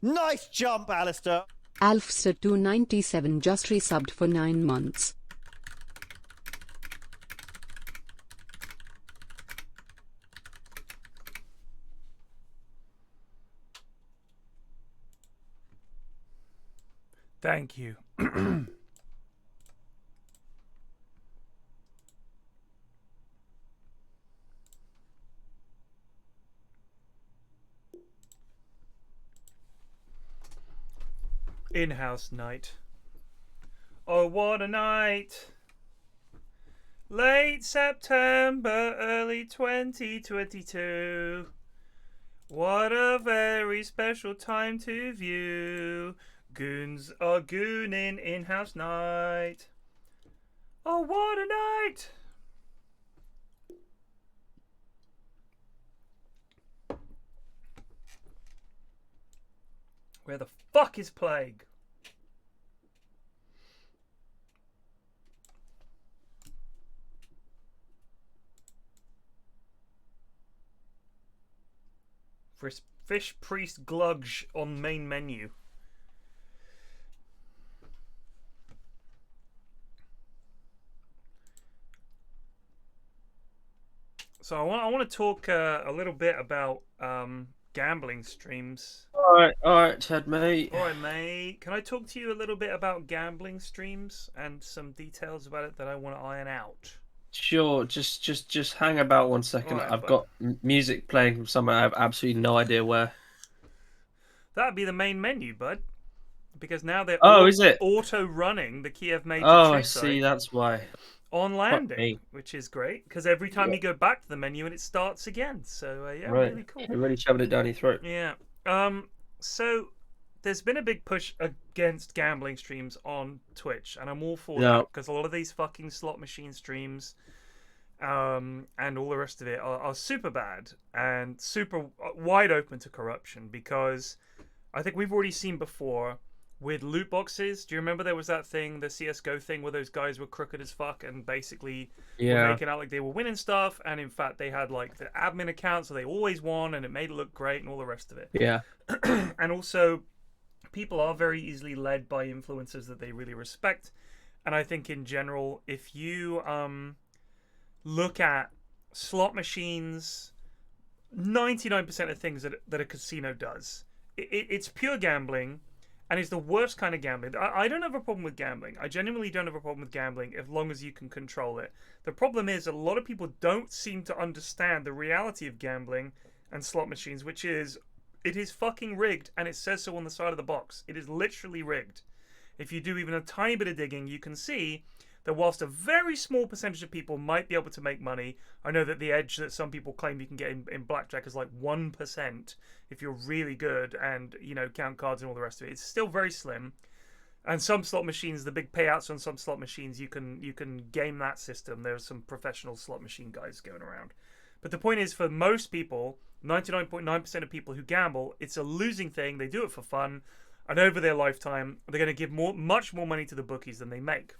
Nice jump, Alistair. Alfster297 just resubbed for 9 months. Thank you. In-house night. Oh, what a night. Late September, early 2022. What a very special time to view. Goons are gooning in-house night. Oh, what a night. Where the fuck is Plague? Fish Priest Glugge on main menu. So I want to talk a little bit about gambling streams. All right, Ted, mate. All right, mate. Can I talk to you a little bit about gambling streams and some details about it that I want to iron out? Sure, just hang about 1 second. Right, I've bud. got music playing from somewhere. I have absolutely no idea where. That'd be the main menu, bud. Because now they're Is it? auto-running the Kiev Major Oh, Tree I see. site That's why. on me. landing, which is great. Because every time Yeah. you go back to the menu and it starts again. So yeah, Right. really cool. You're really shoving it down your throat. Yeah. So there's been a big push against gambling streams on Twitch, and I'm all for that because a lot of these fucking slot machine streams, and all the rest of it are super bad and super wide open to corruption. Because I think we've already seen before with loot boxes. Do you remember there was that thing, the CS:GO thing, where those guys were crooked as fuck and basically were making out like they were winning stuff, and in fact they had like the admin account, so they always won, and it made it look great and all the rest of it. Yeah. And also, people are very easily led by influencers that they really respect. And I think in general, if you look at slot machines, 99% of things that a casino does, it's pure gambling, and it's the worst kind of gambling. I don't have a problem with gambling. I genuinely don't have a problem with gambling as long as you can control it. The problem is a lot of people don't seem to understand the reality of gambling and slot machines, which is it is fucking rigged, and it says so on the side of the box. It is literally rigged. If you do even a tiny bit of digging, you can see that whilst a very small percentage of people might be able to make money, I know that the edge that some people claim you can get in blackjack is like 1% if you're really good and, you know, count cards and all the rest of it. It's still very slim. And some slot machines, the big payouts on some slot machines, you can game that system. There's some professional slot machine guys going around. But the point is, for most people, 99.9% of people who gamble, it's a losing thing. They do it for fun. And over their lifetime, they're going to give much more money to the bookies than they make.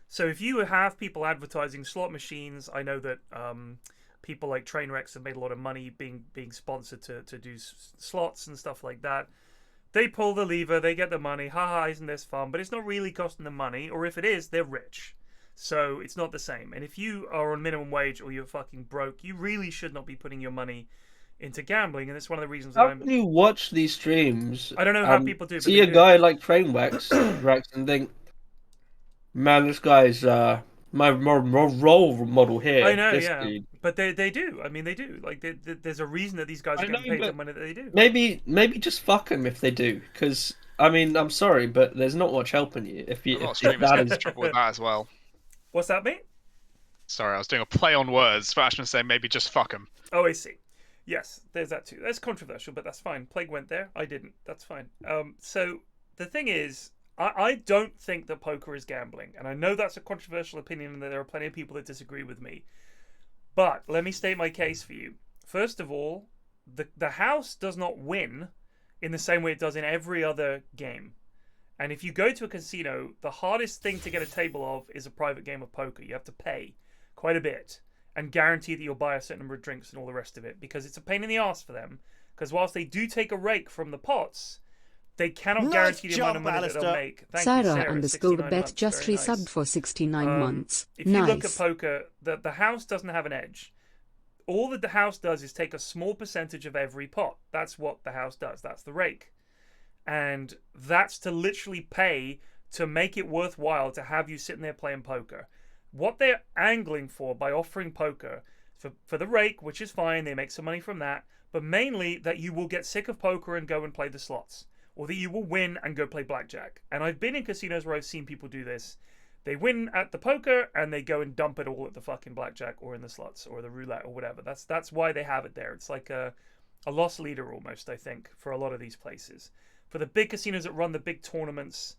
So if you have people advertising slot machines, I know that people like Trainwrecks have made a lot of money being sponsored to do slots and stuff like that. They pull the lever, they get the money. Haha, isn't this fun? But it's not really costing them money. Or if it is, they're rich. So it's not the same. And if you are on minimum wage or you're fucking broke, you really should not be putting your money into gambling. And it's one of the reasons that How can you watch these streams? I don't know how people do it. See a guy like Trainwrecks Rex and think, man, this guy's my role model here. I know, this yeah. dude. But they do. I mean, they do. Like, there's a reason that these guys are getting paid the money that they do. Maybe just fuck them if they do. Because, I mean, I'm sorry, but there's not much helping you. A lot of streamers get into trouble with that as well. What's that mean? Sorry, I was doing a play on words. But I was going to say maybe just fuck them. Oh, I see. Yes, there's that too. That's controversial, but that's fine. Plague went there. I didn't. That's fine. So the thing is, I don't think that poker is gambling. And I know that's a controversial opinion and that there are plenty of people that disagree with me. But let me state my case for you. First of all, the house does not win in the same way it does in every other game. And if you go to a casino, the hardest thing to get a table of is a private game of poker. You have to pay quite a bit and guarantee that you'll buy a certain number of drinks and all the rest of it, because it's a pain in the ass for them Because whilst they do take a rake from the pots, they cannot Nice guarantee the amount of jump, money that they'll Alistair. make. Thank Sarah you, Sarah. underscore 69 bet months, just very resubbed nice. for 69 months. If you look at Nice. poker, the house doesn't have an edge. All that the house does is take a small percentage of every pot. That's what the house does. That's the rake. And that's to literally pay to make it worthwhile to have you sitting there playing poker. What they're angling for by offering poker, for the rake, which is fine, they make some money from that, but mainly that you will get sick of poker and go and play the slots. Or that you will win and go play blackjack. And I've been in casinos where I've seen people do this. They win at the poker and they go and dump it all at the fucking blackjack or in the slots or the roulette or whatever. That's why they have it there. It's like a loss leader almost, I think, for a lot of these places. For the big casinos that run the big tournaments,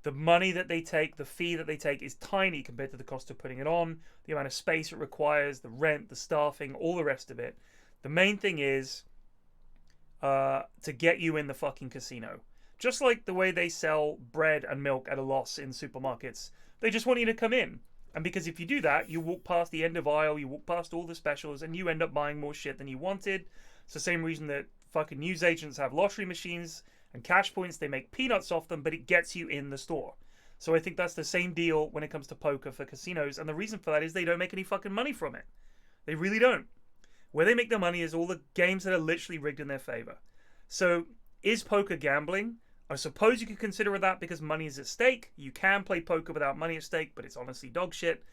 the money that they take, the fee that they take is tiny compared to the cost of putting it on, the amount of space it requires, the rent, the staffing, all the rest of it. The main thing is to get you in the fucking casino. Just like the way they sell bread and milk at a loss in supermarkets. They just want you to come in. And because if you do that, you walk past the end of aisle, you walk past all the specials, and you end up buying more shit than you wanted. It's the same reason that fucking newsagents have lottery machines and cash points. They make peanuts off them, but it gets you in the store. So I think that's the same deal when it comes to poker for casinos. And the reason for that is they don't make any fucking money from it. They really don't. Where they make their money is all the games that are literally rigged in their favor. So is poker gambling? I suppose you could consider that because money is at stake. You can play poker without money at stake, but it's honestly dog shit.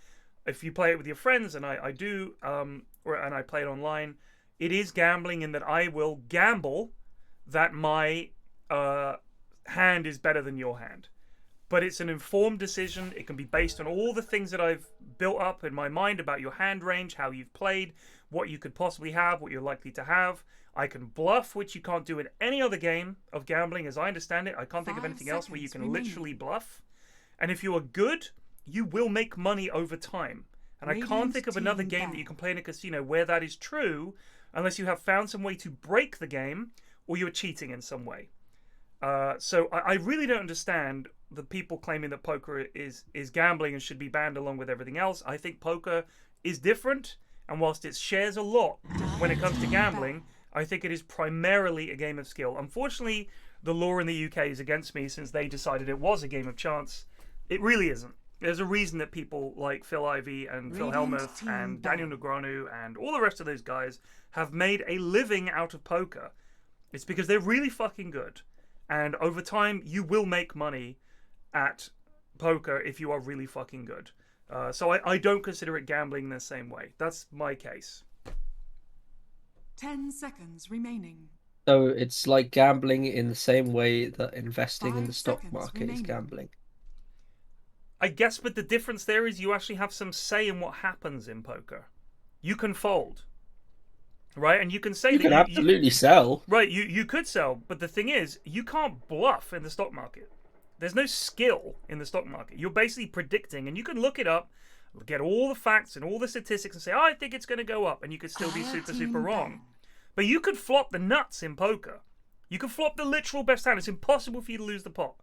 If you play it with your friends, and I do, and I play it online, it is gambling in that I will gamble that my hand is better than your hand. But it's an informed decision. It can be based on all the things that I've built up in my mind about your hand range, how you've played, what you could possibly have, what you're likely to have. I can bluff, which you can't do in any other game of gambling, as I understand it. I can't think of anything else where you can literally bluff. And if you are good, you will make money over time. And I can't think of another game that you can play in a casino where that is true, unless you have found some way to break the game, or you're cheating in some way. So I really don't understand the people claiming that poker is gambling and should be banned along with everything else. I think poker is different, and whilst it shares a lot when it comes to gambling, I think it is primarily a game of skill. Unfortunately, the law in the UK is against me since they decided it was a game of chance. It really isn't. There's a reason that people like Phil Ivey and Phil Hellmuth and Daniel Negreanu and all the rest of those guys have made a living out of poker. It's because they're really fucking good. And over time, you will make money at poker if you are really fucking good. So I don't consider it gambling in the same way. That's my case. 10 seconds remaining. So it's like gambling in the same way that investing in the 5 stock seconds market remaining. is gambling. I guess, but the difference there is you actually have some say in what happens in poker. You can fold, right? And you can say You that can absolutely sell. right, you could sell, but the thing is, you can't bluff in the stock market. There's no skill in the stock market. You're basically predicting, and you can look it up, get all the facts and all the statistics and say, oh, I think it's going to go up, and you could still be super wrong. But you could flop the nuts in poker. You could flop the literal best hand. It's impossible for you to lose the pot.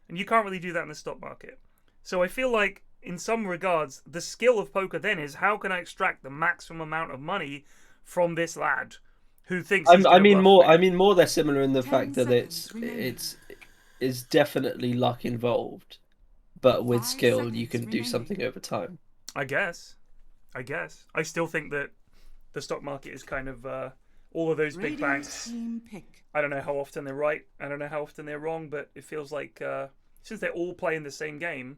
And you can't really do that in the stock market. So I feel like, in some regards, the skill of poker then is how can I extract the maximum amount of money from this lad who thinks he's I mean bluff me. more they're similar in the 10 fact that seconds it's definitely luck involved, but with 5 skill you seconds can do remaining. something over time. I guess. I still think that the stock market is kind of all of those big banks. Team pick. I don't know how often they're right. I don't know how often they're wrong, but it feels like since they're all playing the same game,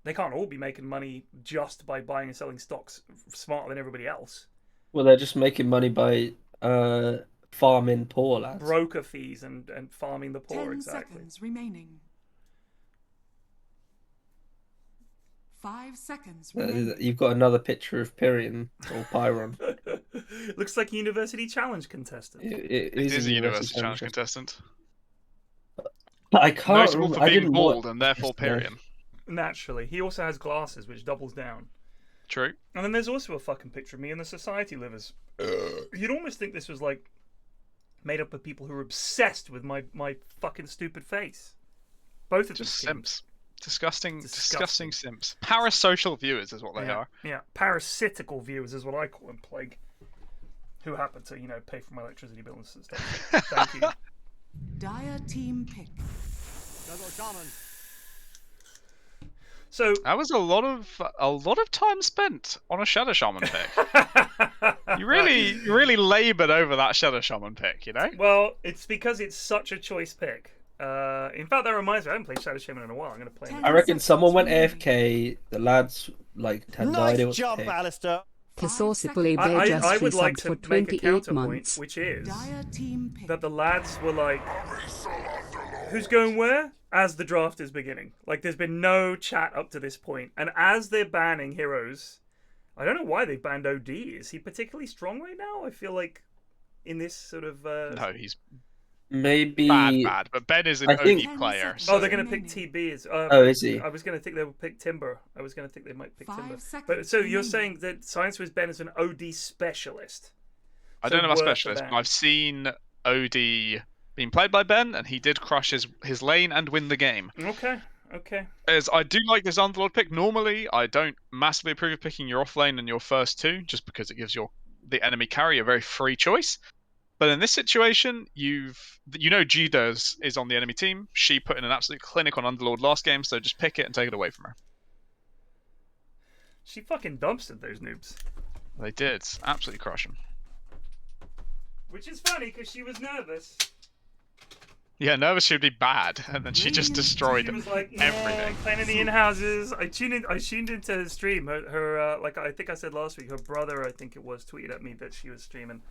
they can't all be making money just by buying and selling stocks smarter than everybody else. Well, they're just making money by farming poor lads. Broker fees and farming the poor, 10 exactly. seconds remaining. 5 seconds remaining. You've got another picture of Pyrion or Pyron. Looks like a university challenge contestant. It It is a university University Challenge contestant. I can't Notable remember. for I being didn't bald watch and therefore this, no. Pyrion. Naturally. He also has glasses, which doubles down. True. And then there's also a fucking picture of me and the Society Livers. You'd almost think this was like made up of people who are obsessed with my fucking stupid face. Both of Just them. simps. Disgusting Disgusting. simps. Parasocial viewers is what they are. Yeah, parasitical viewers is what I call them, plague. who happen to, you know, pay for my electricity bills and stuff. Thank you. Dire team pick. So That was a lot of time spent on a Shadow Shaman pick. You really laboured over that Shadow Shaman pick, you know? well, it's because it's such a choice pick. In fact, that reminds me, I haven't played Shadow Shaman in a while. I'm going to play it. I reckon someone went AFK. The lads like had no idea Nice what to jump, pick. Alistair. Thesaurusically I just would like resubbed to for make a 28 counterpoint, months. which is Dire team pick. that the lads were like, who's going where? As the draft is beginning. Like, there's been no chat up to this point. And as they're banning heroes, I don't know why they banned OD. Is he particularly strong right now? I feel like in this sort of... No, he's Maybe bad. But Ben is an I think- OD player. Oh, So... Oh, they're going to pick TB. Oh, is he? I was going to think they would pick Timber. I was going to think they might pick 5 Timber. seconds But so you're remaining. saying that Science was Ben as an OD specialist. I So don't know about worth the specialist, ban. but I've seen OD being played by Ben, and he did crush his lane and win the game. Okay. Okay. As I do like this Underlord pick. Normally, I don't massively approve of picking your off lane and your first two, just because it gives the enemy carry a very free choice. But in this situation, you know G-Does is on the enemy team. She put in an absolute clinic on Underlord last game, so just pick it and take it away from her. She fucking dumpstered those noobs. They did absolutely crush them. Which is funny because she was nervous. Yeah, nervous she'd be bad, and then she just destroyed She was like, no, everything. I'm playing in the in-houses. I tuned into her stream. Her like I think I said last week, her brother, I think it was, tweeted at me that she was streaming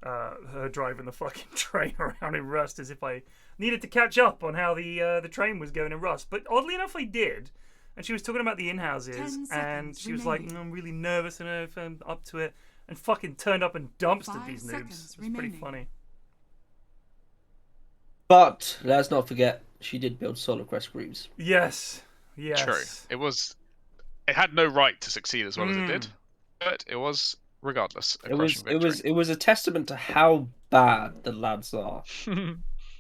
her driving the fucking train around in Rust as if I needed to catch up on how the train was going in Rust. But oddly enough, I did. And she was talking about the in-houses, 10 and seconds she was like, remaining. I'm really nervous and if I'm up to it, and fucking turned up and dumpstered 5 these noobs. seconds It's pretty remaining. funny. But let's not forget, she did build Solar Crest Greaves. Yes. Yes. True. It had no right to succeed as well as it Mm. did, but it was regardless. It was a testament to how bad the lads are.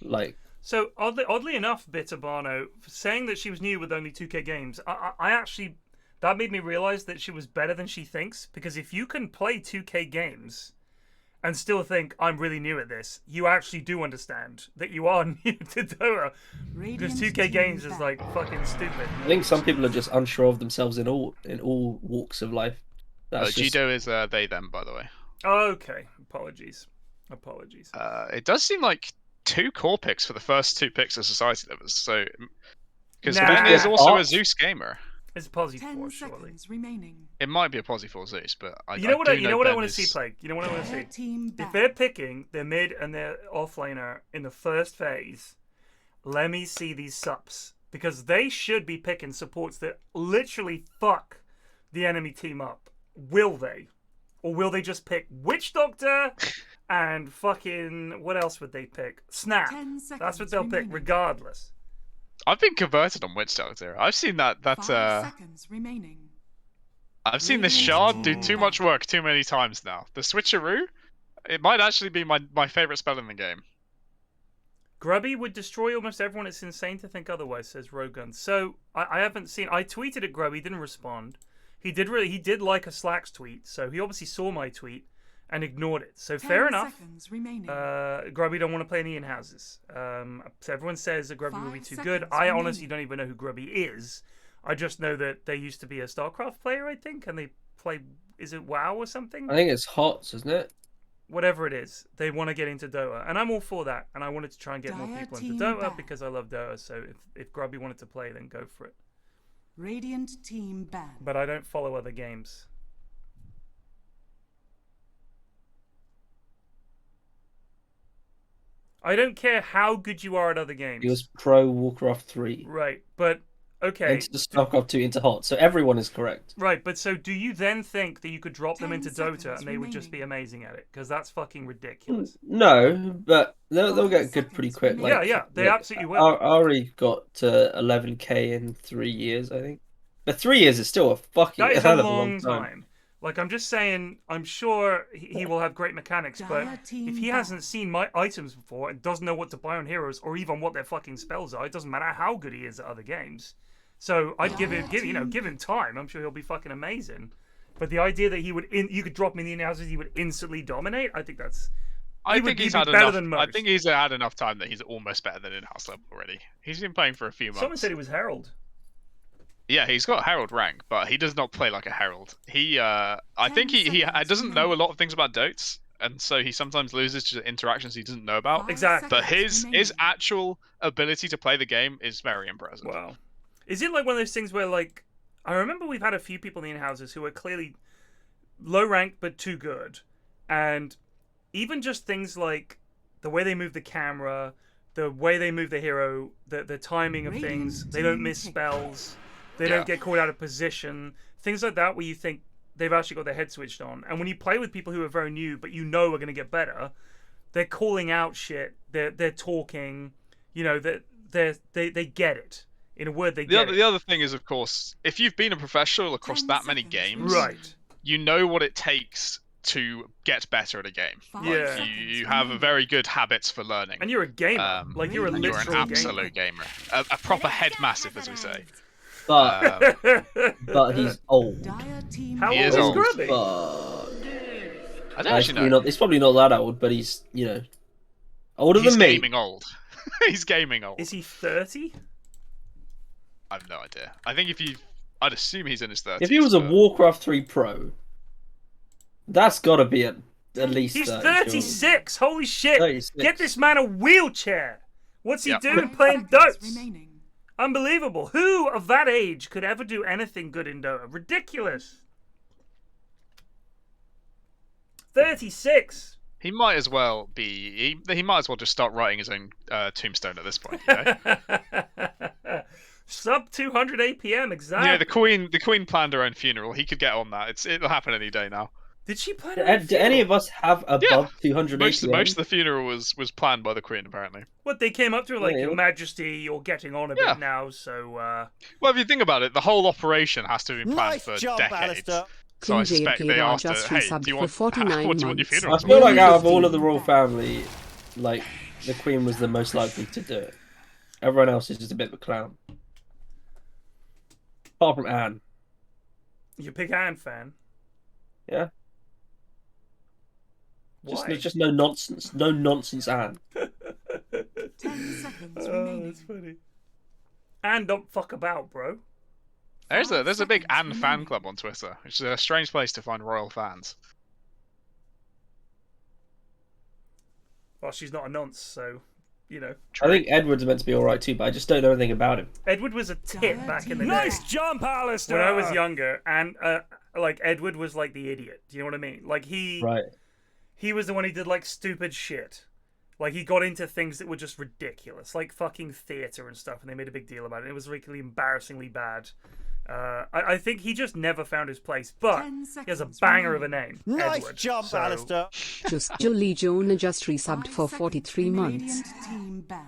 Like, So oddly enough, Bitterbano, saying that she was new with only 2K games, I actually, that made me realize that she was better than she thinks. Because if you can play 2K games and still think I'm really new at this, you actually do understand that you are new to Dota. Because Radiant 2K team games is back. like fucking stupid. I think some people are just unsure of themselves in all walks of life. That's just, Jido is they them, by the way. Okay, apologies. It does seem like 2 core picks for the first 2 picks of Society Lovers. So because Nah. Ben is also a Art? Zeus gamer. It's a Posy 10 4, surely. seconds remaining. It might be a Posy for Zeus, but You know what I Ben want to is- see, Plague? You know what I want to Dire see? team If back. they're picking their mid and their offlaner in the first phase, let me see these subs. Because they should be picking supports that literally fuck the enemy team up. Will they? Or will they just pick Witch Doctor and fucking... What else would they pick? Snap. 10 That's what seconds they'll pick, remaining. regardless. I've been converted on Witch Doctor. I've seen that 5 seconds remaining. I've seen this Radiant shard do team too back. much work too many times now. The switcheroo, it might actually be my favorite spell in the game. Grubby would destroy almost everyone. It's insane to think otherwise, says Rogun. So I haven't seen. I tweeted at Grubby, didn't respond. He did like a Slacks tweet, so he obviously saw my tweet and ignored it. So 10 fair enough. seconds remaining. Grubby don't want to play any in-houses. So everyone says that Grubby will be 5 too good. seconds I remaining. honestly don't even know who Grubby is. I just know that they used to be a StarCraft player, I think, and they play. Is it WoW or something? I think it's HOTS, isn't it? Whatever it is, they want to get into Dota, and I'm all for that. And I wanted to try and get more Dire people into team Dota back. because I love Dota. So if Grubby wanted to play, then go for it. Radiant team banned. But I don't follow other games. I don't care how good you are at other games. He was pro Warcraft 3. Right, but okay. Into StarCraft 2 into HOT. So everyone is correct. Right, but so do you then think that you could drop them 10 into Dota seconds and they would just be amazing at it? Because that's fucking ridiculous. No, but they'll get good pretty quick. Like, Yeah, they absolutely will. Ari got to 11k in 3 years, I think. But 3 years is still a fucking That is hell a of long time. Like, I'm just saying, I'm sure he will have great mechanics, but Dire team if he back. hasn't seen my items before and doesn't know what to buy on heroes or even what their fucking spells are, it doesn't matter how good he is at other games. So I'd give him time. I'm sure he'll be fucking amazing. But the idea that you could drop him in the in-houses, he would instantly dominate. I think that's. I think he'd he's be had better enough. than I most. think he's had enough time that he's almost better than in-house level already. He's been playing for a few months. Someone said it was Herald. Yeah, he's got Herald rank, but he does not play like a Herald. I think he doesn't know a lot of things about Dotes, and so he sometimes loses to interactions he doesn't know about. Exactly. But his actual ability to play the game is very impressive. Wow. Is it like one of those things where, like, I remember we've had a few people in the in-houses who are clearly low rank but too good, and even just things like the way they move the camera, the way they move the hero, the timing of things, they don't miss spells, they don't get caught out of position, things like that where you think they've actually got their head switched on. And when you play with people who are very new but you know are going to get better, they're calling out shit, they're talking, you know, they get it. In a word, they get it. The other thing is, of course, if you've been a professional across that many games, right, you know what it takes to get better at a game. Yeah. You have a very good habits for learning. And you're a gamer. Like, you're a and you're an literal absolute gamer. A proper head massive, as we say. But he's old. How He old is is old. Grubby? I don't actually know. He's probably not that old, but he's, you know, older He's than me. gaming old. He's gaming old. Is he 30? I have no idea. I think I'd assume he's in his 30s. If he was a Warcraft 3 pro, that's got to be at least. He's 30, 36. sure. Holy shit! 36. Get this man a wheelchair. What's he Yep. doing 5 playing seconds Dotes? remaining. Unbelievable. Who of that age could ever do anything good in Dota? Ridiculous. 36. He might as well be. He might as well just start writing his own tombstone at this point. You know? Sub 200 APM, exactly. You know, the Queen planned her own funeral. He could get on that. It'll happen any day now. Did she plan it? Do any of us have above 200 Most APM? of the funeral was planned by the Queen, apparently. What, they came up to her like, Yeah. Your Majesty, you're getting on a Yeah. bit now, so, Well, if you think about it, the whole operation has to have been planned Nice for job, decades. Alistair. So I King suspect they JPR asked her, just hey, resubbed do you for want, 49 what do you want your months. funeral I to feel be? like out of all of the royal family, like, the Queen was the most likely to do it. Everyone else is just a bit of a clown. Apart from Anne. you're a big Anne fan. Yeah. Why? There's just no nonsense. No nonsense, Anne. 10 seconds Oh, remaining. that's funny. Anne don't fuck about, bro. There's a big seconds Anne fan remaining. club on Twitter, which is a strange place to find royal fans. Well, she's not a nonce, so, you know. I think Edward's meant to be alright too, but I just don't know anything about him. Edward was a tit back in the day. Nice jump, Alistair. When I was younger, and, like, Edward was, like, the idiot. Do you know what I mean? Like, Right. he was the one who did, like, stupid shit. Like, he got into things that were just ridiculous. Like, fucking theatre and stuff, and they made a big deal about it. It was really embarrassingly bad. I think he just never found his place, but 10 he has a seconds banger of a remaining. name. Nice Edward. jump, So- Alistair. Just Julie Jonah just resubbed 5 for seconds 43 remaining. months. Radiant team ban.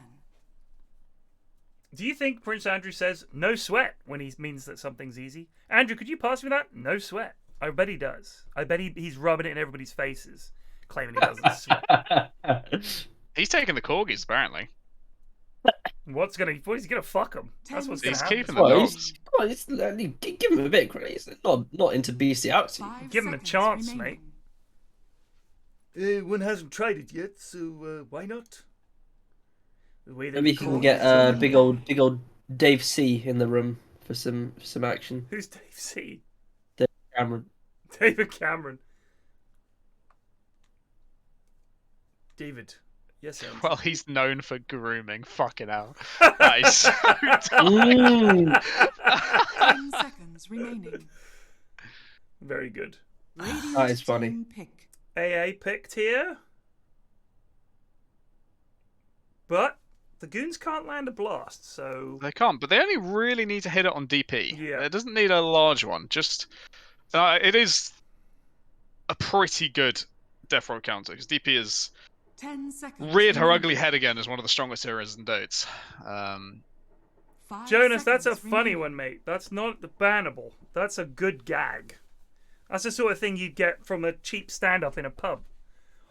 Do you think Prince Andrew says no sweat when he means that something's easy? Andrew, could you pass me that? No sweat. I bet he does. I bet he's rubbing it in everybody's faces, claiming he doesn't sweat. He's taking the corgis, apparently. He's gonna fuck him. That's what's gonna He's happen. keeping the Well, dogs. give him a bit of grace. Not into bestiality. 5 Give him a seconds chance, remaining. One hasn't tried it yet, so why not? The way that Maybe he can Cool. get big old Dave C in the room for some action. Who's Dave C? Cameron. David Cameron. David. Yes, sir. Well, he's known for grooming. Fucking hell. That is so tight. Mm. 10 seconds remaining. Very good. Radiant That is funny. team pick. AA picked here. But the goons can't land a blast, so They can't, but they only really need to hit it on DP. Yeah. It doesn't need a large one. Just it is a pretty good death roll counter because DP is 10 seconds. reared her remaining. ugly head again as one of the strongest heroes in Dotes. 5 Jonas, that's a seconds funny remaining. one, mate. That's not bannable. That's a good gag. That's the sort of thing you'd get from a cheap stand-up in a pub.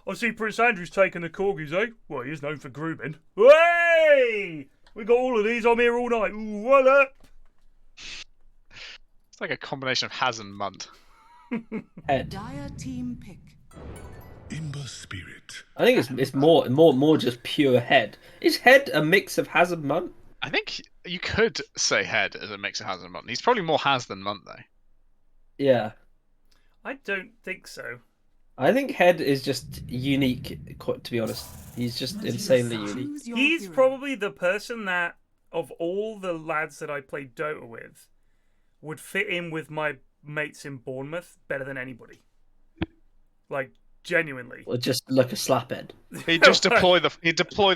I see Prince Andrew's taking the corgis, eh? Well, he is known for grooming. Hey! We got all of these. I'm here all night. Ooh, what up? It's like a combination of Haz and Munt. Head. Dire team pick. Imber spirit. I think it's more just pure head. Is head a mix of Hazard Munt? I think you could say head as a mix of Haz and Munt. He's probably more Haz than Munt, though. Yeah. I don't think so. I think head is just unique, to be honest. He's just insanely unique. Choose your He's hero. probably the person that, of all the lads that I played Dota with, would fit in with my mates in Bournemouth better than anybody. Like, genuinely. Or just like a slaphead. He'd just deploy the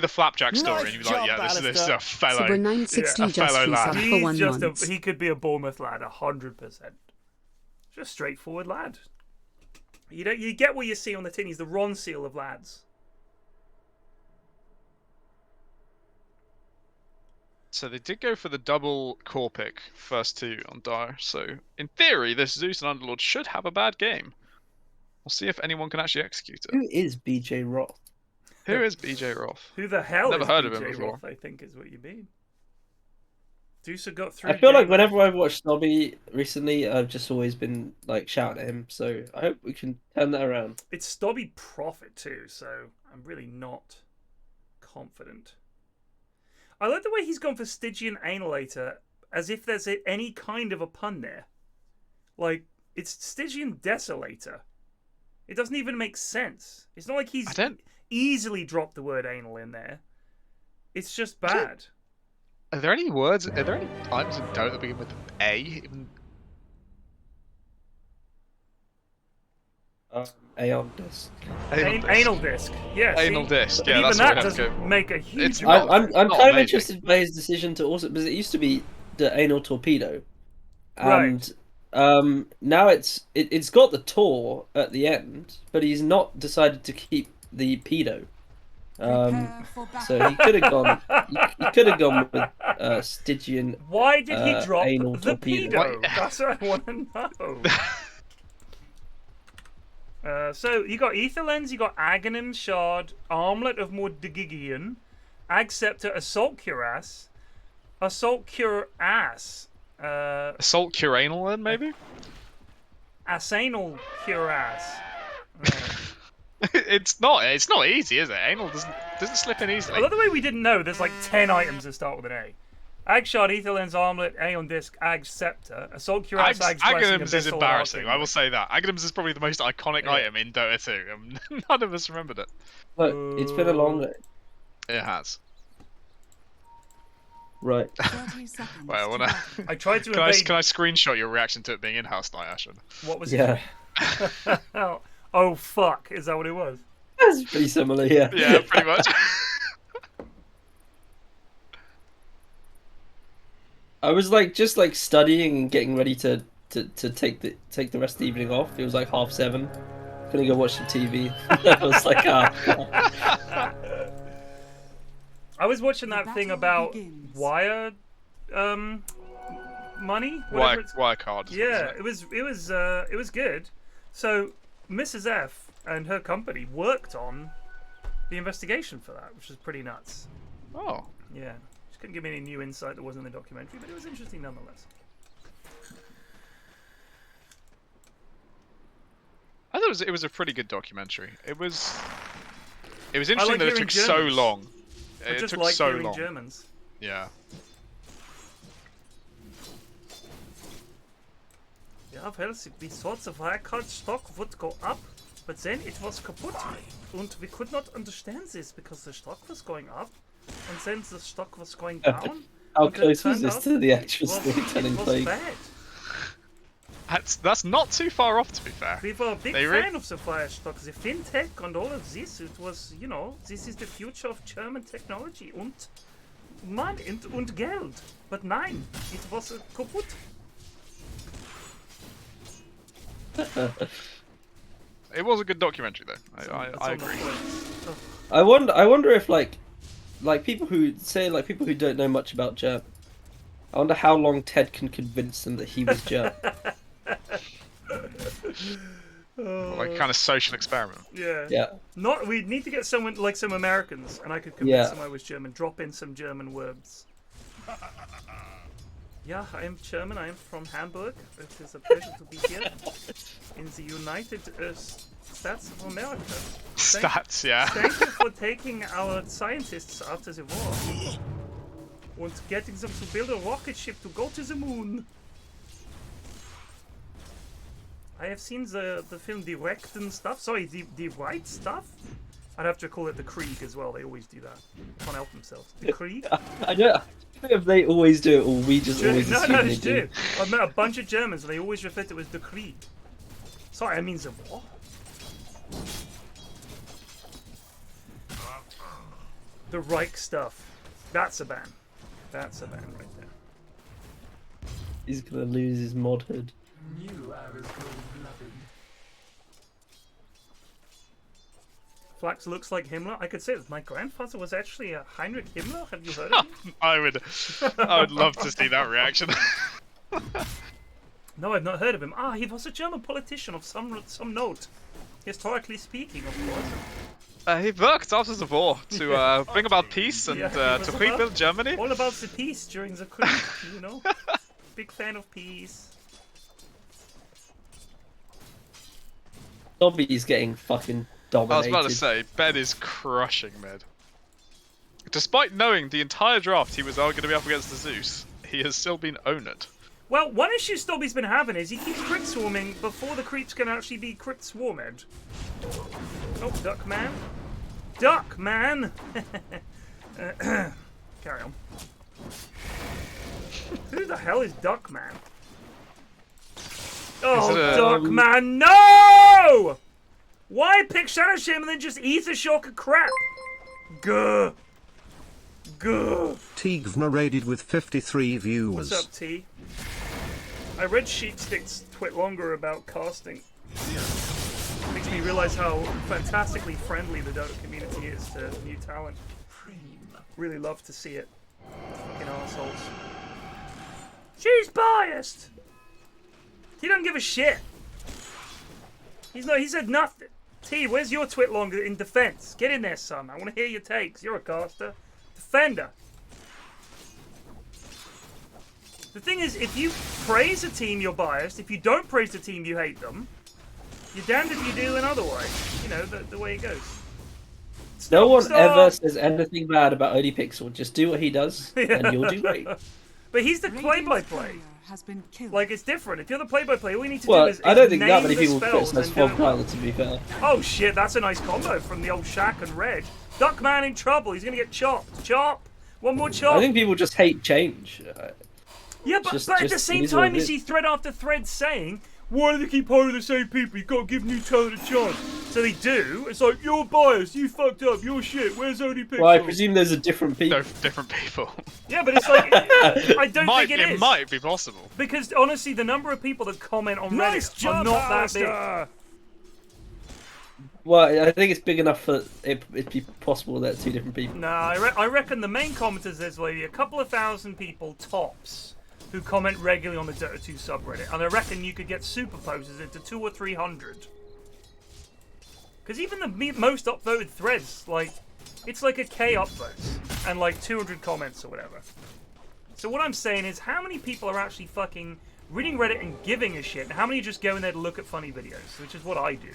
flapjack story, and you'd be like, yeah, this is a fellow. Super 960 a just fellow lad. resub for 1 He's just month. he could be a Bournemouth lad, 100%. Just straightforward lad. You get what you see on the tin. He's the Ron Seal of lads. So they did go for the double core pick, first two on Dire. So in theory, this Zeus and Underlord should have a bad game. We'll see if anyone can actually execute it. Who is BJ Roth? Who is BJ Roth? Who the hell Never is heard of BJ him before. Roth, I think is what you mean. Deucer got through. I feel like game. whenever I've watched Snobby recently, I've just always been like shouting at him. So I hope we can turn that around. It's Stobby Profit too, so I'm really not confident. I like the way he's gone for Stygian Annihilator, as if there's any kind of a pun there. Like, it's Stygian Desolator. It doesn't even make sense. It's not like he's easily dropped the word anal in there. It's just bad. Are there any words? Are there any items in Dota that begin with A? Even... Aeon Disc. Anal disc. Yeah. Anal see? disc. But Yeah, even that's that what I'd have to doesn't go. make a huge. It's amount. not- I'm not kind of amazing. interested by his decision to also, because it used to be the Anal Torpedo, Right. and now it's got the Tor at the end, but he's not decided to keep the pedo. Prepare for So battle. he could have gone. He could have gone with Stygian. Why did he drop Anal the torpedo. pedo? That's what I want to know. So you got Ether Lens, you got Aghanim Shard, Armlet of Mordigigian, Ag Scepter, Assault Cuirass, Assault Cuirass, Assault Curanal, then maybe. Asanal Cuirass. It's not easy, is it? Anal doesn't slip in I easily. love the way we didn't know. There's like 10 items that start with an A. Ag Shard, Ether Lens, Armlet, Aeon Disc, Ag Scepter, Assault Cuirass, Ag's Blessing, Aghanims is Abyssal, embarrassing. Arcane. I will say that. Aghanims is probably the most iconic item in Dota 2. None of us remembered it. Look, it's been a long day. It has. Right. 30 seconds. Well, I to wanna- battle. I tried to Can I invade. screenshot your reaction to it being in-house night, Ashwin? What was Yeah. it? Oh, fuck. Is that what it was? That's pretty similar. Yeah. Yeah, pretty much. I was like just like studying and getting ready to take the rest of the evening off. It was like 7:30. Gonna go watch some TV. I was like, I was watching The that thing battle about begins. wire money. whatever it's- Wire card. Yeah, it was good. So Mrs. F and her company worked on the investigation for that, which was pretty nuts. Oh. Yeah, she couldn't give me any new insight that wasn't in the documentary, but it was interesting nonetheless. I thought it was a pretty good documentary. It was interesting like that it hearing took so Germans. long. I It just took like so hearing long. Germans. Yeah. Yeah, well, we thought the Wirecard stock would go up, but then it was kaput. And we could not understand this because the stock was going up, and then the stock was going down. how and it close was turned this out to the actual it was- storytelling it was plague? bad. That's not too far off, to be fair. We were a big They fan of the Firestock, the fintech and all of this. It was, this is the future of German technology and money and Geld. But nein, it was kaputt. It was a good documentary, though. It's I on the agree. list. I wonder if like people who don't know much about German. I wonder how long Ted can convince them that he was German. Like kind of social experiment. Yeah. Yeah. We'd need to get someone like some Americans, and I could convince Yeah. them I was German. Drop in some German words. Yeah, I am German. I am from Hamburg. It is a pleasure to be here in the United States of America. Stats, yeah. Thank you for taking our scientists after the war and getting them to build a rocket ship to go to the moon. I have seen the film Direct and stuff. Sorry, the Right Stuff? I'd have to call it the Krieg as well. They always do that. Can't help themselves. The Krieg? I don't know if they always do it or we just always No, assume no, they it's do. true. I've met a bunch of Germans and they always refer to it as the Krieg. Sorry, I mean the what? The Reich stuff. That's a ban. That's a ban right there. He's gonna lose his modhood. Flax looks like Himmler. I could say that my grandfather was actually a Heinrich Himmler. Have you heard of him? I would love to see that reaction. No, I've not heard of him. Ah, he was a German politician of some note. Historically speaking, of course. He worked after the war to bring about peace and Yeah, he was to rebuild Germany. All about the peace during the Krieg, you know? Big fan of peace. Dobby's getting fucking I was dominated. about to say, Ben is crushing Med. Despite knowing the entire draft he was going to be up against the Zeus, he has still been owned. Well, one issue Stobby's been having is he keeps crit swarming before the creeps can actually be crit swarmed. Oh, Duckman. Duckman! Carry on. Who the hell is Duckman? Oh, Duckman, no! Why pick Shadow Shame and then just eat a shock of crap? Gah. Gah. Teegvna raided with 53 viewers. What's up, T? I read Sheepstick's twit longer about casting. Makes me realize how fantastically friendly the Dota community is to new talent. Really love to see it. Fucking assholes. She's biased! He doesn't give a shit. He said nothing. T, where's your twit longer in defense? Get in there, son. I want to hear your takes. You're a caster. Defender. The thing is, if you praise a team, you're biased. If you don't praise the team, you hate them. You're damned if you do and otherwise. You know, the way it goes. No one ever says anything bad about ODPixel. Just do what he does, and you'll do great. But he's the play-by-play. player has been killed. Like, it's different. If you're the play-by-play, all you need to Well, do is I don't think name that many the people spells criticize and do it well. Fogpilot, to be fair. Oh shit, that's a nice combo from the old Shaq and Reg. Duckman in trouble. He's gonna get chopped. Chop. One more chop. I think people just hate change. Yeah, but at the same time, you see thread after thread saying, why do they keep hiring the same people? You gotta give new talent a chance. So they do. It's like, you're biased, you fucked up, you're shit, where's ODPixel? Well, I presume those are different people. No, different people. Yeah, but it's like, I don't think it is. It might be possible. Because honestly, the number of people that comment on Reddit are not that big. Well, I think it's big enough for it be possible that two different people. No, I reckon the main commenters, there's maybe a couple of thousand people tops who comment regularly on the Dota 2 subreddit, and I reckon you could get superposes into 200 or 300. Because even the most upvoted threads, like, it's like a K upvotes and like 200 comments or whatever. So what I'm saying is, how many people are actually fucking reading Reddit and giving a shit, and how many just go in there to look at funny videos, which is what I do.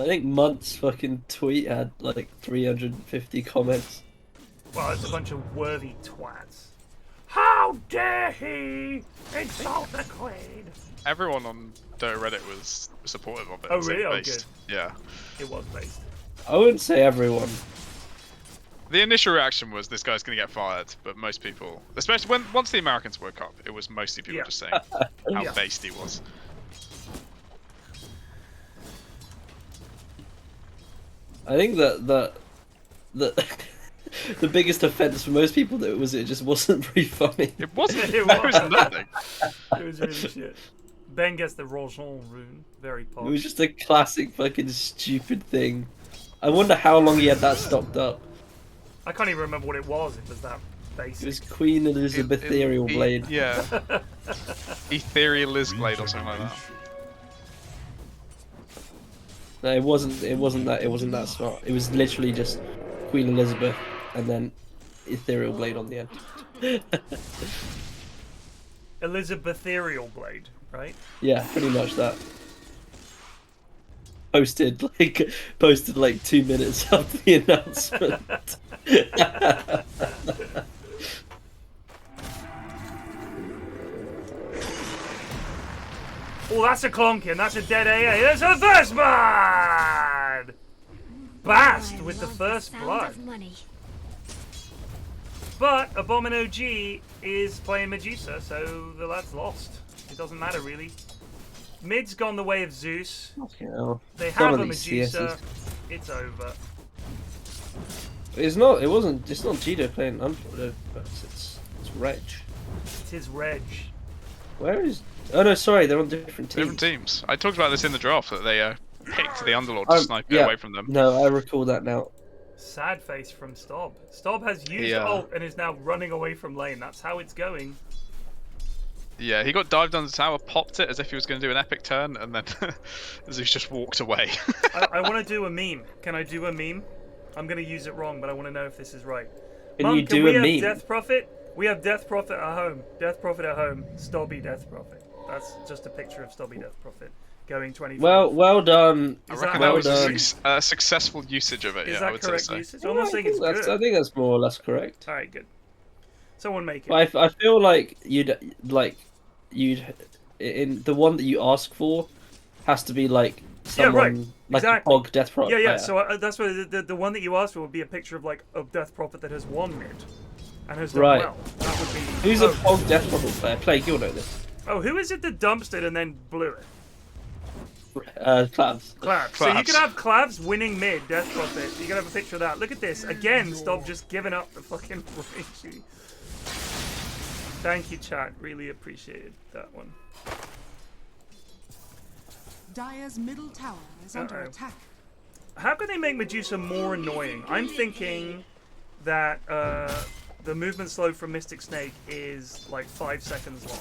I think Munt's fucking tweet had like 350 comments. Well, it's a bunch of worthy twats. How dare he insult the queen? Everyone on Dota Reddit was supportive of it. Oh, It was really? Oh, based. good. Yeah. It was based. I wouldn't say everyone. The initial reaction was this guy's going to get fired, but most people, especially once the Americans woke up, it was mostly people just saying how based he was. I think that the biggest offense for most people that it just wasn't very funny. It wasn't. It There was was. nothing. It was really shit. Ben gets the Rojon rune. Very It posh. was just a classic fucking stupid thing. I wonder how long he had that stocked up. I can't even remember what it was. It was that basic. It was Queen Elizabeth Ethereal Blade. Yeah. Ethereal Liz Blade or something like that. No, it wasn't that smart. It was literally just Queen Elizabeth and then Ethereal Blade on the end. Elizabetherial blade, right? Yeah, pretty much that. Posted like 2 minutes after the announcement. Oh, that's a clonkin. That's a dead AA. There's a first blood! Bast with the first blood. But Abomin OG is playing Medusa, so the lad's lost. It doesn't matter, really. Mid's gone the way of Zeus. They have a Medusa. It's over. It's not. It wasn't. It's not Gito playing Unfolded, but it's Reg. It is Reg. Where is? Oh no, sorry, they're on different teams. Different teams. I talked about this in the draft that they picked the Underlord to snipe it away from them. No, I recall that now. Sad face from Stob. Stob has used ult and is now running away from lane. That's how it's going. Yeah, he got dived on the tower, popped it as if he was going to do an epic turn, and then Zeus just walked away. I want to do a meme. Can I do a meme? I'm going to use it wrong, but I want to know if this is right. Can you do a meme? Death Prophet? We have Death Prophet at home. Death Prophet at home. Stobby Death Prophet. That's just a picture of Stobby Death Prophet going 24. Well done. I reckon that was a successful usage of it. Is yeah, that I would correct say usage? I'm not saying it's good. I think that's more or less correct. All right, good. Someone make it. But I feel like you'd in the one that you ask for has to be like someone like a Hog Death Prophet. Yeah. So that's why the one that you asked for would be a picture of like a Death Prophet that has won mid and has done well. That would be. Who's a Hog Death Prophet player? Plague, you'll know this. Oh, who is it that dumped it and then blew it? Clavs. Clavs. So you can have Clavs winning mid, Death Prophet. You can have a picture of that. Look at this. Again, Stob just giving up the fucking raging. Thank you, chat. Really appreciated that one. Dire's middle tower is under attack. How can they make Medusa more annoying? I'm thinking that the movement slow from Mystic Snake is like 5 seconds long.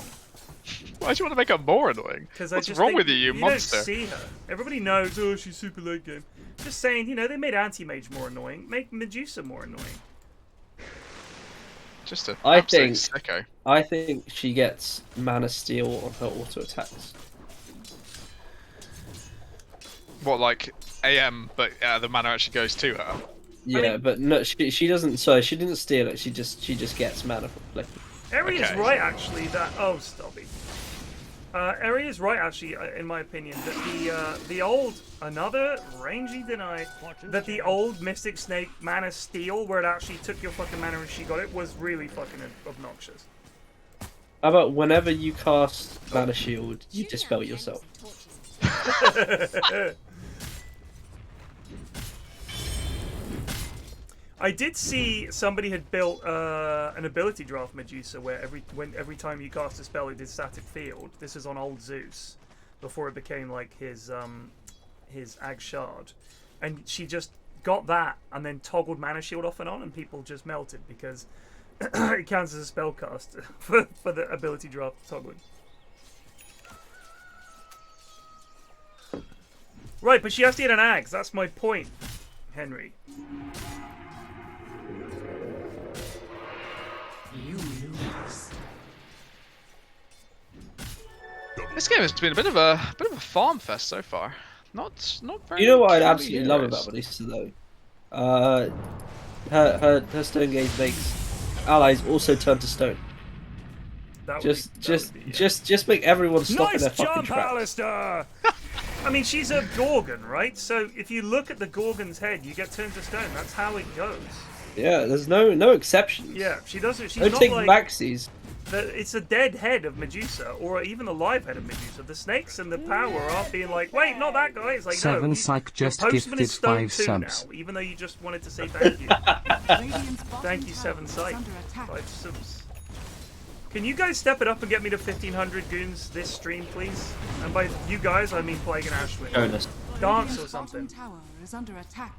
Why do you want to make her more annoying? What's wrong with you, you monster? Don't see her. Everybody knows, oh, she's super late game. Just saying, you know, they made Anti-Mage more annoying. Make Medusa more annoying. Just a I think she gets Mana Steal on her auto attacks. What, like AM, but the mana actually goes to her? Yeah, I mean, but no, she doesn't. Sorry, she didn't steal it. She just gets mana from flicking. Eri is right, actually. That Stobby. Eri is right, actually, in my opinion, that the old rangy deny that the old Mystic Snake Mana Steal, where it actually took your fucking mana and she got it, was really fucking obnoxious. How about whenever you cast Mana Shield, you dispel yourself? I did see somebody had built an ability draft Medusa where every time you cast a spell it did static field. This is on old Zeus before it became like his Ag Shard, and she just got that and then toggled Mana Shield off and on, and people just melted because it counts as a spell cast for the ability draft toggling. Right, but she has to get an Ags. That's my point, Henry. This game has been a bit of a farm fest so far. Not very. You know what I'd absolutely love about Medusa though? Her stone gaze makes allies also turn to stone. Just make everyone stop in their fucking tracks. Alistair! I mean, she's a Gorgon, right? So if you look at the Gorgon's head, you get turned to stone. That's how it goes. Yeah, there's no exceptions. Yeah, she doesn't. She's don't not take like maxis. It's a dead head of Medusa, or even a live head of Medusa. The snakes and the power are being like, wait, not that guy. It's like, Seven no, Psych just Postman gifted is stone 5 too subs. now, even though you just wanted to say thank you. Thank you, Seven Psych. 5 subs. Can you guys step it up and get me to 1,500 goons this stream, please? And by you guys, I mean Plague and Ashwin. Bonus. Dance or something.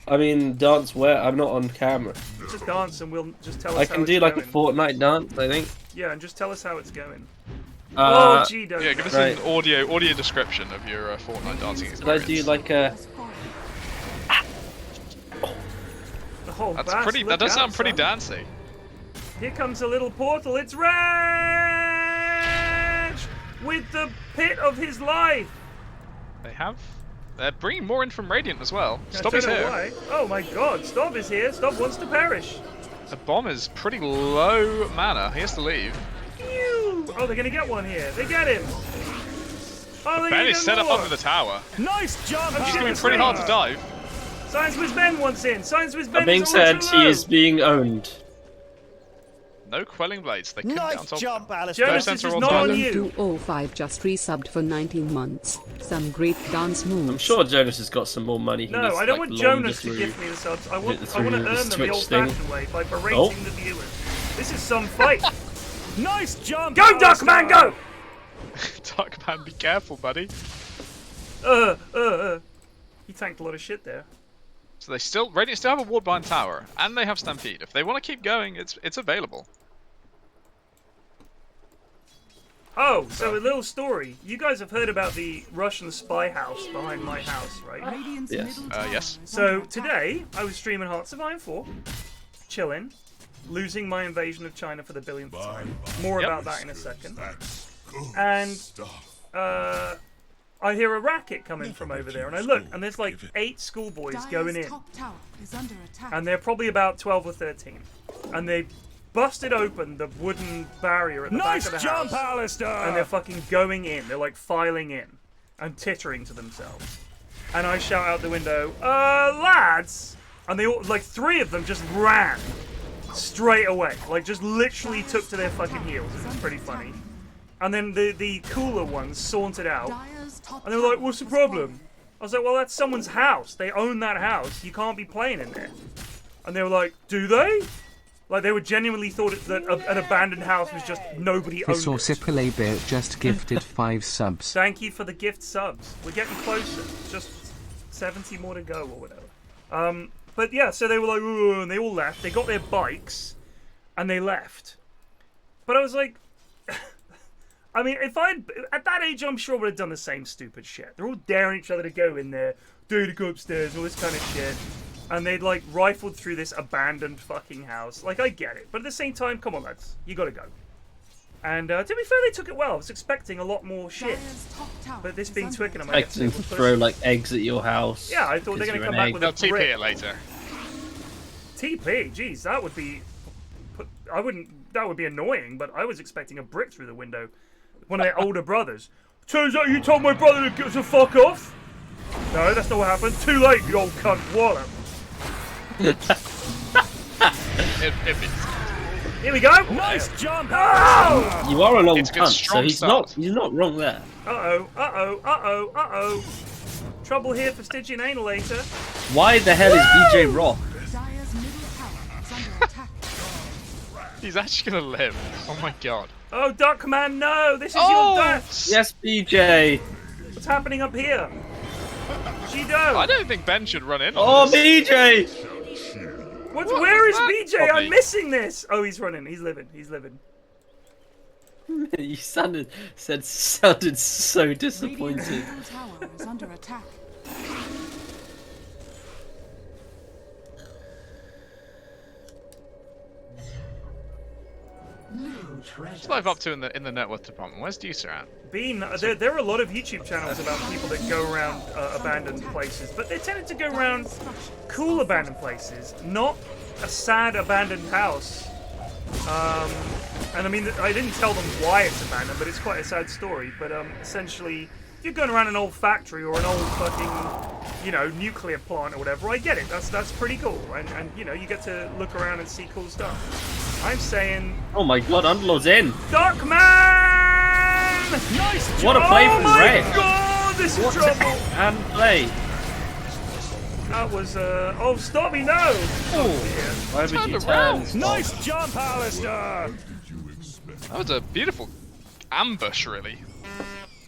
I mean, dance where? I'm not on camera. Just dance and we'll just tell us I can do like a Fortnite dance, I think. Yeah, and just tell us how it's going. Yeah, give us an audio description of your Fortnite dancing experience. Did I do like a... Oh, that's pretty. That does sound pretty dancey. Here comes a little portal. It's red. with the pit of his life. They have. They're bringing more in from Radiant as well. Stop I is don't know here. why. Oh my god, Stop is here. Stop wants to perish. The bomb is pretty low mana. He has to leave. Phew. Oh, they're gonna get one here. They get him. Oh, they Ben get is set up more. under the tower. Nice jump, It's shit, going to be it's pretty hard to right. dive. Science Wiz Ben wants in. Science Wiz Ben That being is said, ultra he low. is being owned. No quelling blades. They couldn't get on Nice top. jump, Alistair. Jonas, Center this is on not top. on Column you. 205 just resubbed for 19 months. Some great dance moves. I'm sure Jonas has got some more money. He No, needs I to, don't like, want launder Jonas to through. give me the subs. I want through to the earn them the Twitch old-fashioned way by berating Oh. the viewers. This is some fight. Nice jump. Go, Duckman, go! Duckman, be careful, buddy. He tanked a lot of shit there. So Radiant still have a ward behind tower, and they have Stampede. If they want to keep going, it's available. Oh, so a little story. You guys have heard about the Russian spy house behind my house, right? Radiant's Yes. middle tower Yes. is So under attack. today, I was streaming Hearts of Iron 4, chilling, losing my invasion of China for the billionth time. More Yep. about that in a second. That's good And stuff. I hear a racket coming from over there, and I look, and there's like 8 schoolboys Dire's going in. top tower is under attack. And they're probably about 12 or 13. And they busted open the wooden barrier at the Nice back of the jump, house. Alistair. And they're fucking going in. They're like filing in and tittering to themselves. And I shout out the window, lads! And they all, like 3 of them just ran straight away. Like just literally took to their fucking heels. It was pretty funny. And then the cooler ones sauntered out. Dire's top And they were like, tower what's the has problem? fallen. I was like, well, that's someone's house. They own that house. You can't be playing in there. And they were like, do they? Like, they were genuinely thought that an abandoned house was just nobody owned it. Bear just gifted 5 subs. Thank you for the gift subs. We're getting closer. Just 70 more to go or whatever. But yeah, so they were like, ooh, and they all left. They got their bikes, and they left. But I was like... I mean, if I'd... At that age, I'm sure I would have done the same stupid shit. They're all daring each other to go in there, to go upstairs, all this kind of shit. And they'd, like, rifled through this abandoned fucking house. Like, I get it. But at the same time, come on, lads. You gotta go. And, to be fair, they took it well. I was expecting a lot more shit. Dire's top tower But this is being under Twickenham, attack. I Like guess them they to were throw pushing. like eggs at your house. Yeah, I thought they're 'cause gonna you're come an back egg. with They'll a TP brick. it later. TP, jeez, that would be... I wouldn't... That would be annoying, but I was expecting a brick through the window. One of their older brothers. Turns out you told my brother to fuck off? No, that's not what happened. Too late, you old cunt wallop. Here we go. Nice jump, Oh! You are an old It's a good cunt, so strong he's start. not wrong there. Uh-oh, uh-oh, uh-oh, uh-oh. Trouble here for Stygian Analator. Why the hell is BJ Rock? Dire's middle tower is under attack. He's actually gonna live. Oh my god. Oh, Duckman, no! This is Oh! your death! Yes, BJ. What's happening up here? Gido! I don't think Ben should run in. Oh, On this. BJ. Where is that? BJ? Probably. I'm missing this! Oh, he's running. He's living. He's living. You sounded so disappointed. Radiant's middle tower is under attack. What's live up to in the net worth department? Where's Deucer at? Bean, there are a lot of YouTube channels about people that go around abandoned places, but they tended to go around cool abandoned places, not a sad abandoned house. And I mean, I didn't tell them why it's abandoned, but it's quite a sad story. But essentially, if you're going around an old factory or an old fucking, nuclear plant or whatever, I get it. That's pretty cool, and you get to look around and see cool stuff. I'm saying, Oh my god, Underlord's in. Duckman! Nice What a play Oh from my Ray. god, this is trouble! And play. That was, oh, stop me, no! Why would you Turned turn? around. Nice jump, Alistair. That was a beautiful ambush, really.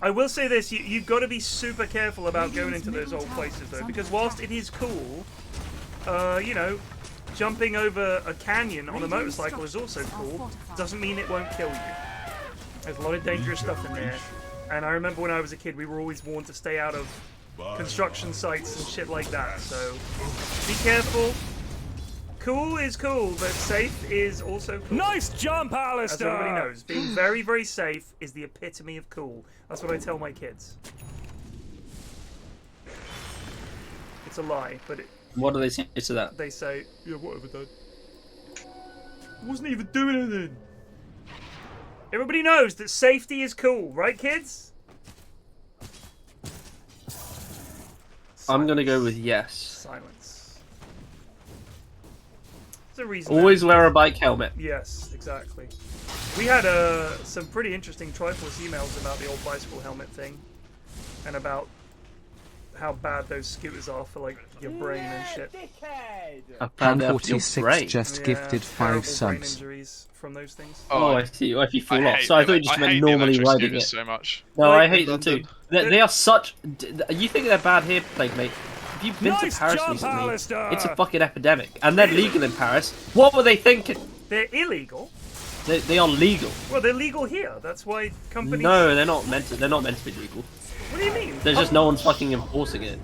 I will say this, you've got to be super careful about going into those old places, though, because whilst it is cool, jumping over a canyon on a motorcycle is also cool, doesn't mean it won't kill you. There's a lot of dangerous stuff in there, and I remember when I was a kid, we were always warned to stay out of construction sites and shit like that, so be careful. Cool is cool, but safe is also cool. Nice jump, As Alistair! everybody knows, being very, very safe is the epitome of cool. That's what I tell my kids. It's a lie, but What do they say to that? they say, yeah, whatever, Dad. I wasn't even doing anything. Everybody knows that safety is cool, right, kids? I'm gonna go with yes. Silence. There's a reason. Always wear a bike helmet. Yes, exactly. We had some pretty interesting Triforce emails about the old bicycle helmet thing, and about how bad those scooters are for like your brain and shit. Bad for your 46 brain. just Yeah, gifted 5 terrible brain subs. injuries from those things. Oh, I see. If you fall off. So I thought you just meant normally riding it. So much. No, Like I hate them too. They are such. You think they're bad here, Plague Mate? If you've been to Nice Paris jump, recently, Alistair! it's a fucking epidemic, and they're legal in Paris. What were they thinking? They're illegal. They are legal. Well, they're legal here. That's why companies. No, they're not meant to. They're not meant to be legal. What do you mean? There's just no one's fucking enforcing it.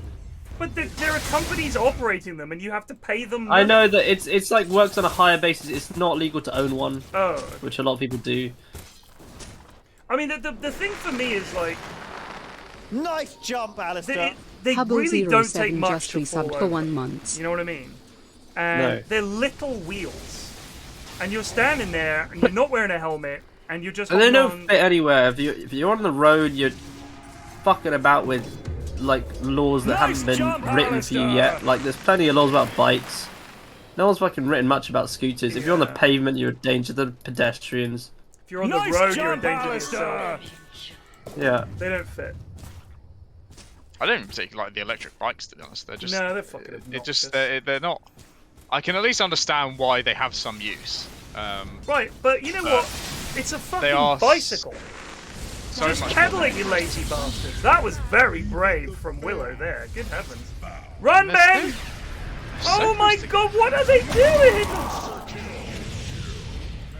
But there are companies operating them, and you have to pay them. I money. know that it's like works on a higher basis. It's not legal to own one, Oh. which a lot of people do. I mean, the thing for me is like Nice jump, Alistair! they Hubble really don't take 07 much just to fall resubbed for over. 1 month. You know what I mean? And No. they're little wheels, and you're standing there, and you're not wearing a helmet, and you're just. And they holding don't on- fit anywhere. If you're on the road, you're fucking about with like laws that Nice haven't been jump, written for you Alistair! yet. Like there's plenty of laws about bikes. No one's fucking written much about scooters. If you're on the Yeah. pavement, you're a danger to the pedestrians. If you're on Nice the road, jump, you're in danger of Alistair! yourself. Yeah. They don't fit. I don't particularly like the electric bikes, to be honest. They're just. No, they're fucking It just obnoxious. they're not. I can at least understand why they have some use. Right, but you know what? It's a fucking are bicycle. So Just much pedal more it, you lazy bastards. That was very brave from Willow there. Good heavens. Run, Let's Ben! do- Oh so my close to- god, what are they doing?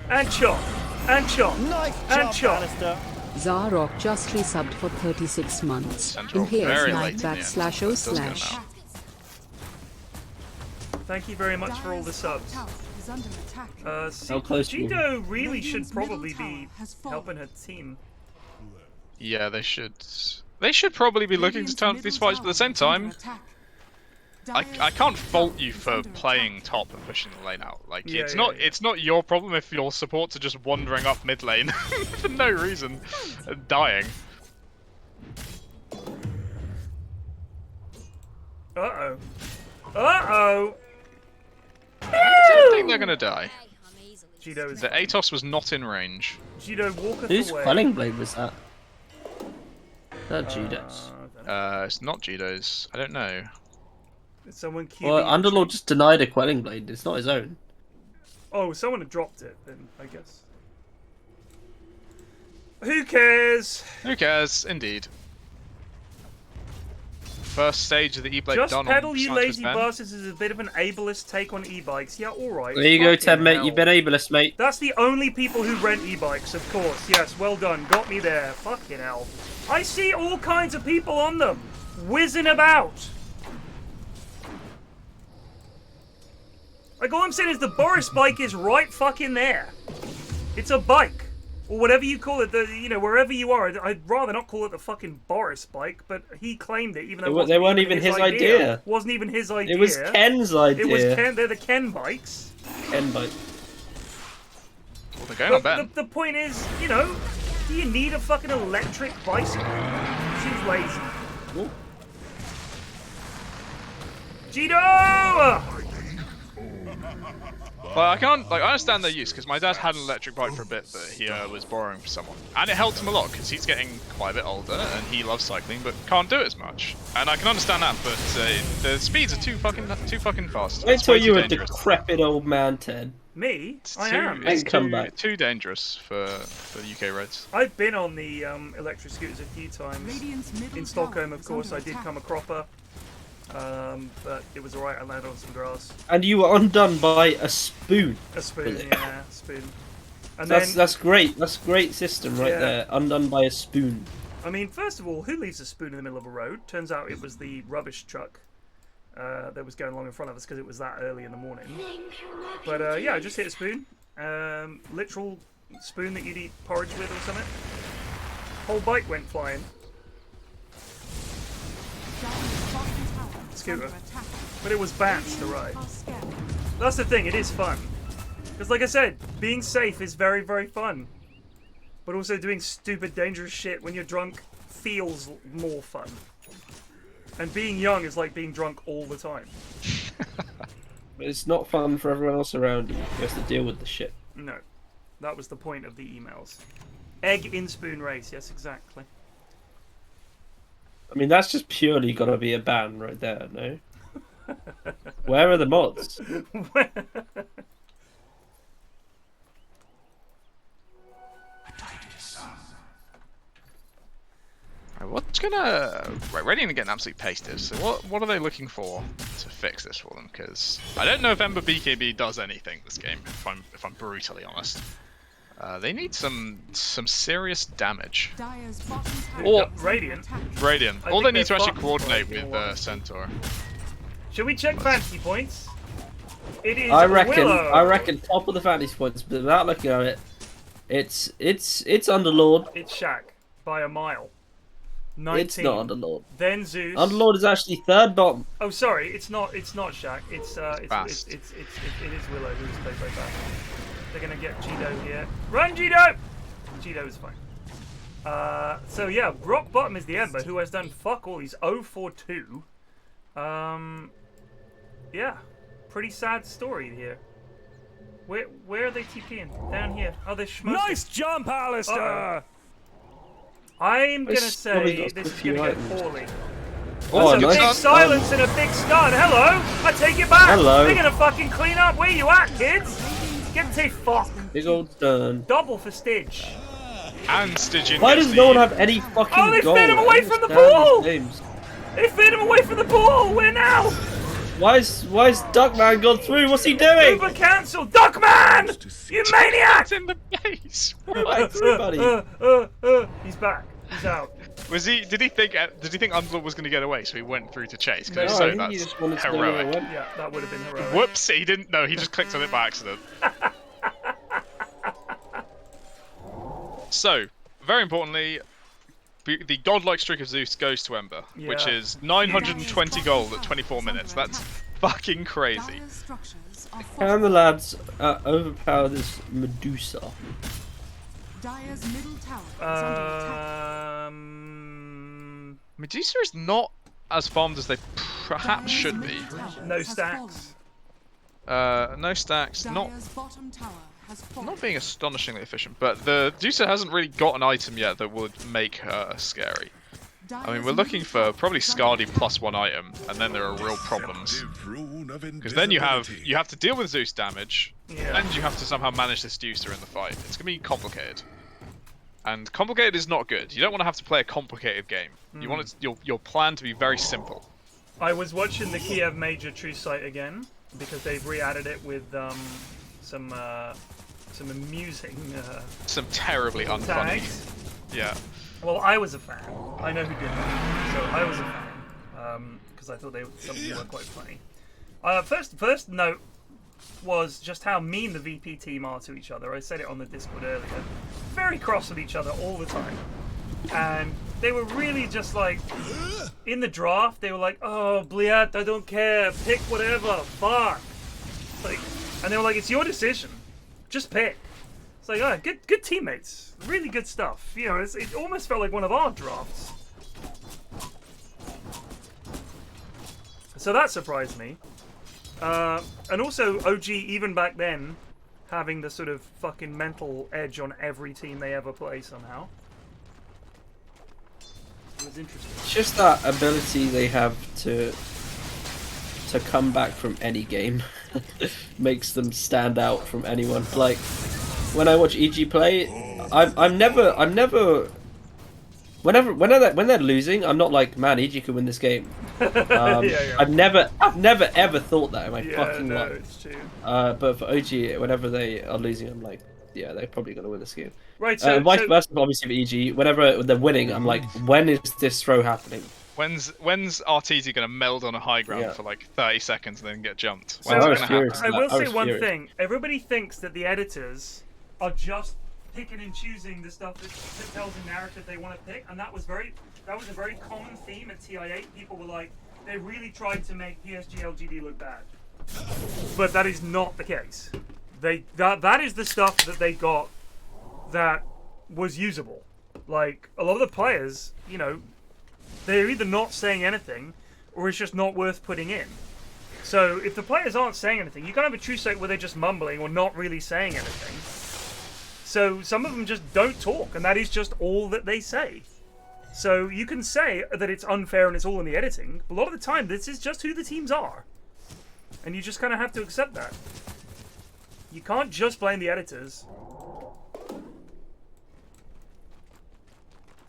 And chop. And chop. Nice And jump, chop. Alistair! Zarok just resubbed for 36 months. Central, In here's very night late in the back end, slash but o it does go slash. now. Thank you very much for all the subs. How close were we? Jido really should probably be helping her team. Yeah, they should. They should probably be looking to turn these fights, but at the same time, I can't fault you for playing top and pushing the lane out. Like Yeah, it's not your problem if your supports are just wandering up mid lane for no reason and dying. Uh-oh. Uh-oh. I don't think they're gonna die. Jido is... The Atos was not in range. Jido walketh Whose away. quelling blade was that? That Judas. It's not Jido's. I don't know. Someone QB. Well, Underlord just denied a quelling blade. It's not his own. Oh, someone had dropped it, then, I guess. Who cares? Who cares? Indeed. First stage of the E-Blade Just done pedal, on you Scientist lazy Ben. bastards is a bit of an ableist take on e-bikes. Yeah, alright. There you go, Fucking Ted, mate. hell. You've been ableist, mate. That's the only people who rent e-bikes, of course. Yes, well done. Got me there. Fucking hell. I see all kinds of people on them. Whizzing about. Like, all I'm saying is the Boris bike is right fucking there. It's a bike. Or whatever you call it, wherever you are. I'd rather not call it the fucking Boris bike, but he claimed it, even though They weren't even his idea. Wasn't even his idea. It was Ken's idea. It was Ken. They're the Ken bikes. Ken bike. Well, they're going on Ben. The point is, do you need a fucking electric bicycle? Seems lazy. Ooh. Jido! Well, I understand their use, because my dad had an electric bike for a bit that he was borrowing from someone. And it helped him a lot, because he's getting quite a bit older, and he loves cycling, but can't do it as much. And I can understand that, but the speeds are too fucking fast. I It's tell way you too a dangerous. decrepit old man, Ted. Me? It's I too, am. It's And come too, back. too dangerous for UK roads. I've been on the electric scooters a few times. In Stockholm, of course, I did come a cropper. But it was alright, I landed on some grass. And you were undone by a spoon. A spoon, Really? yeah, a spoon. And That's great. That's a great system right Yeah. there. Undone by a spoon. I mean, first of all, who leaves a spoon in the middle of a road? Turns out it was the rubbish truck that was going along in front of us because it was that early in the morning. But yeah, I just hit a spoon. Literal spoon that you'd eat porridge with or something. Whole bike went flying. Scooter. But it was bats to ride. That's the thing, it is fun. Because like I said, being safe is very, very fun. But also doing stupid, dangerous shit when you're drunk feels more fun. And being young is like being drunk all the time. But it's not fun for everyone else around you. You have to deal with the shit. No. That was the point of the emails. Egg in spoon race, yes, exactly. I mean, that's just purely gotta be a ban right there, no? Where are the mods? What's gonna... Right, Reginald getting absolutely pasted. So what are they looking for to fix this for them? Because I don't know if Ember BKB does anything this game, if I'm brutally honest. They need some serious damage. Or Radiant. All they need to actually coordinate with Centaur. Should we check fantasy points? It is I reckon Willow. top of the fantasy points, but without looking at it, it's Underlord. It's Shaq by a mile. 19. It's not Underlord. Then Zeus. Underlord is actually third bottom. Oh, sorry, it's not Shaq. It is Willow who's played by Fast. They're gonna get Jido here. Run, Jido! Jido is fine. So yeah, rock bottom is the Ember, who has done fuck all. He's 0-4-2. Yeah, pretty sad story here. Where are they TPing? Down here. Oh, they're Schmupster. Nice jump, Alistair! I'm gonna say this is gonna go poorly. Oh, That's a nice. big silence and a big stun. Hello! I take it back! Hello. They're gonna fucking clean up. Where you at, kids? Get to fuck. Big old stun. Double for Stitch. And Stygian. Why does no one have any fucking Oh, they goal? fed him away from the ball! They fed him away from the ball! Where now? Why is Duckman gone through? What's he doing? Uber cancel! Duckman! You maniac! It's in the base. Right through, buddy. He's back. He's out. Was he? Did he think Underlord was going to get away, so he went through to chase? No, Because I so think he that's just wanted to know where it heroic. went. Yeah, that would have been heroic. Whoops! He didn't know. He just clicked on it by accident. So, very importantly, the godlike streak of Zeus goes to Ember, which Yeah. is 920 gold at 24 minutes. That's fucking crazy. Can the lads overpower this Medusa? Medusa is not as farmed as they perhaps should be. No stacks. No stacks, not being astonishingly efficient, but the Medusa hasn't really got an item yet that would make her scary. I mean, we're looking for probably Scardy plus one item, and then there are real problems. Because then you have to deal with Zeus damage, and you have to somehow manage this Medusa in the fight. It's gonna be complicated. And complicated is not good. You don't want to have to play a complicated game. You want your plan to be very simple. I was watching the Kiev Major True Sight again because they've re-added it with some amusing Some terribly unfunny. tags. Yeah. Well, I was a fan. I know who did that, so I was a fan because I thought some of them were quite funny. First note was just how mean the VP team are to each other. I said it on the Discord earlier. Very cross with each other all the time. And they were really just like, in the draft, they were like, oh, Bliat, I don't care, pick whatever, fuck. Like, and they were like, it's your decision, just pick. It's like, oh, good teammates, really good stuff. You know, it almost felt like one of our drafts. So that surprised me. And also, OG, even back then, having the sort of fucking mental edge on every team they ever play somehow. It was interesting. It's just that ability they have to come back from any game makes them stand out from anyone. Like when I watch EG play, I'm never when they're losing, I'm not like, man, EG could win this game. Yeah. I've never ever thought that in my fucking life. It's true. But for OG, whenever they are losing, I'm like, yeah, they're probably gonna win this game. Right. So Vice versa, obviously for EG, whenever they're winning, I'm like, when is this throw happening? When's Arteezy gonna meld on a high ground for like 30 seconds and then get jumped? So When's I it was gonna furious. happen? I will I say was one furious. thing. Everybody thinks that the editors are just picking and choosing the stuff that tells a narrative they want to pick, and that was a very common theme at TI8. People were like, they really tried to make PSG LGD look bad, but that is not the case. That is the stuff that they got that was usable. Like, a lot of the players, you know, they're either not saying anything or it's just not worth putting in. So if the players aren't saying anything, you can have a true state where they're just mumbling or not really saying anything. So some of them just don't talk, and that is just all that they say. So you can say that it's unfair and it's all in the editing, but a lot of the time this is just who the teams are. And you just kind of have to accept that. You can't just blame the editors.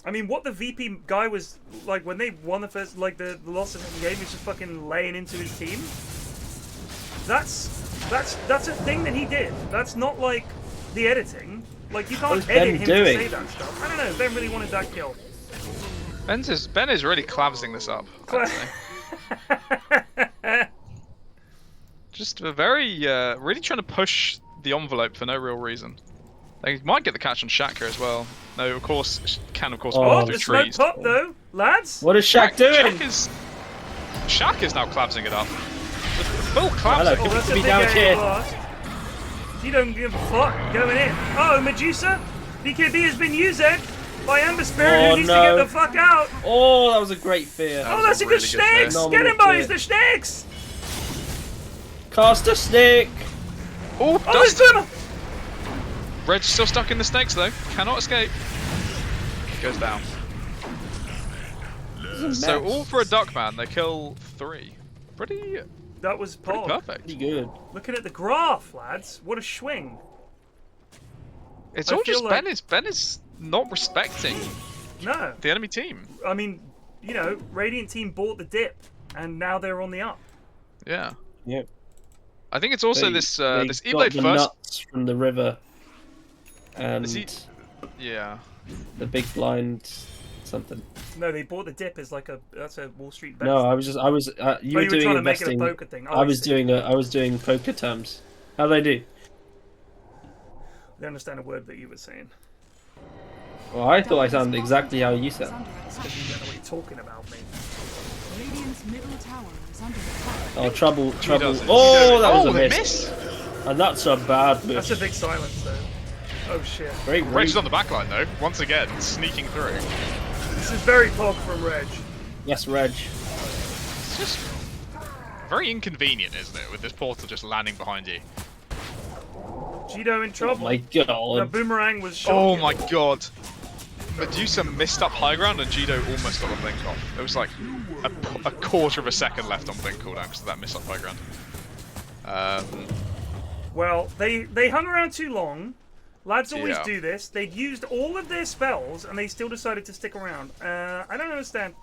I mean, what the VP guy was like when they won the first, like the loss of the game, was just fucking laying into his team. That's a thing that he did. That's not like the editing. Like, you can't edit him to say that stuff. I don't know. Ben really wanted that kill. Ben is really clavsing this up. Just a very, really trying to push the envelope for no real reason. They might get the catch on Shaq here as well. No, of course, can of course. Oh, the smoke pop though, lads. What is Shaq doing? Shaq is now clavsing it up. Full Hello, clavsing. Oh, that's a be big down area here. blast. You don't give a fuck going in. Oh, Medusa, BKB has been used by Amber Spirit, who needs to get the fuck out. Oh, that was a great fear. Oh, that's a good snakes. Get him, boys, the snakes. Cast a snake. Oh, there's them. Red's still stuck in the snakes though. Cannot escape. Goes down. So all for a Duckman, they kill 3. Pretty. That was pretty perfect. Pretty good. Looking at the graph, lads. What a swing. It's all just like Ben is not respecting the enemy team. I mean, you know, Radiant team bought the dip, and now they're on the up. Yeah. Yep. I think it's also They this got E-Blade the first. nuts from the river, and yeah, the big blind something. No, they bought the dip as like that's a Wall Street bet. No, I was you were doing trying to investing. make it a poker thing. I was doing poker terms. How did I do? They understand a word that you were saying. Well, I thought I sounded exactly how you sound. Because you don't know what you're talking about, mate. Radiant's middle tower is under attack. Oh, trouble. does it. Oh, that was a they miss. missed. And that's a bad miss. That's a big silence, though. Oh shit. Great Reg's read. on the backline though. Once again, sneaking through. This is very pog from Reg. Yes, Reg. It's just very inconvenient, isn't it, with this portal just landing behind you? Jido in trouble. Oh my The god. boomerang was shocking. Oh my god. Medusa missed up high ground and Jido almost got the blink off. There was like a quarter of a second left on blink cooldown because of that miss up high ground. Well, they hung around too long. Lads always Yeah. do this. They'd used all of their spells and they still decided to stick around. I don't understand.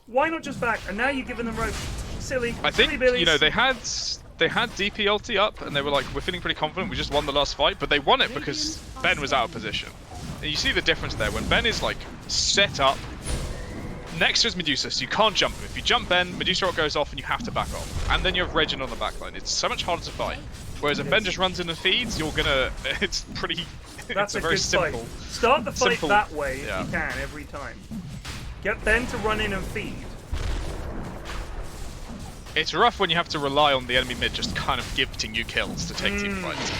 Why not just back? And now you're giving them rope. Silly. I Silly think, Billies. you know, they had DP ulti up and they were like, we're feeling pretty confident, we just won the last fight, but they won it because Ben was out of position. And you see the difference there, when Ben is like set up, next to his Medusa, so you can't jump him. If you jump Ben, Medusa ult goes off and you have to back off. And then you have Reginald on the backline. It's so much harder to fight. Whereas if Ben just runs in and feeds, you're gonna, it's pretty, That's it's a very good simple. fight. Start the fight simple- that way if yeah. you can every time. Get Ben to run in and feed. It's rough when you have to rely on the enemy mid just kind of gifting you kills to take team fights.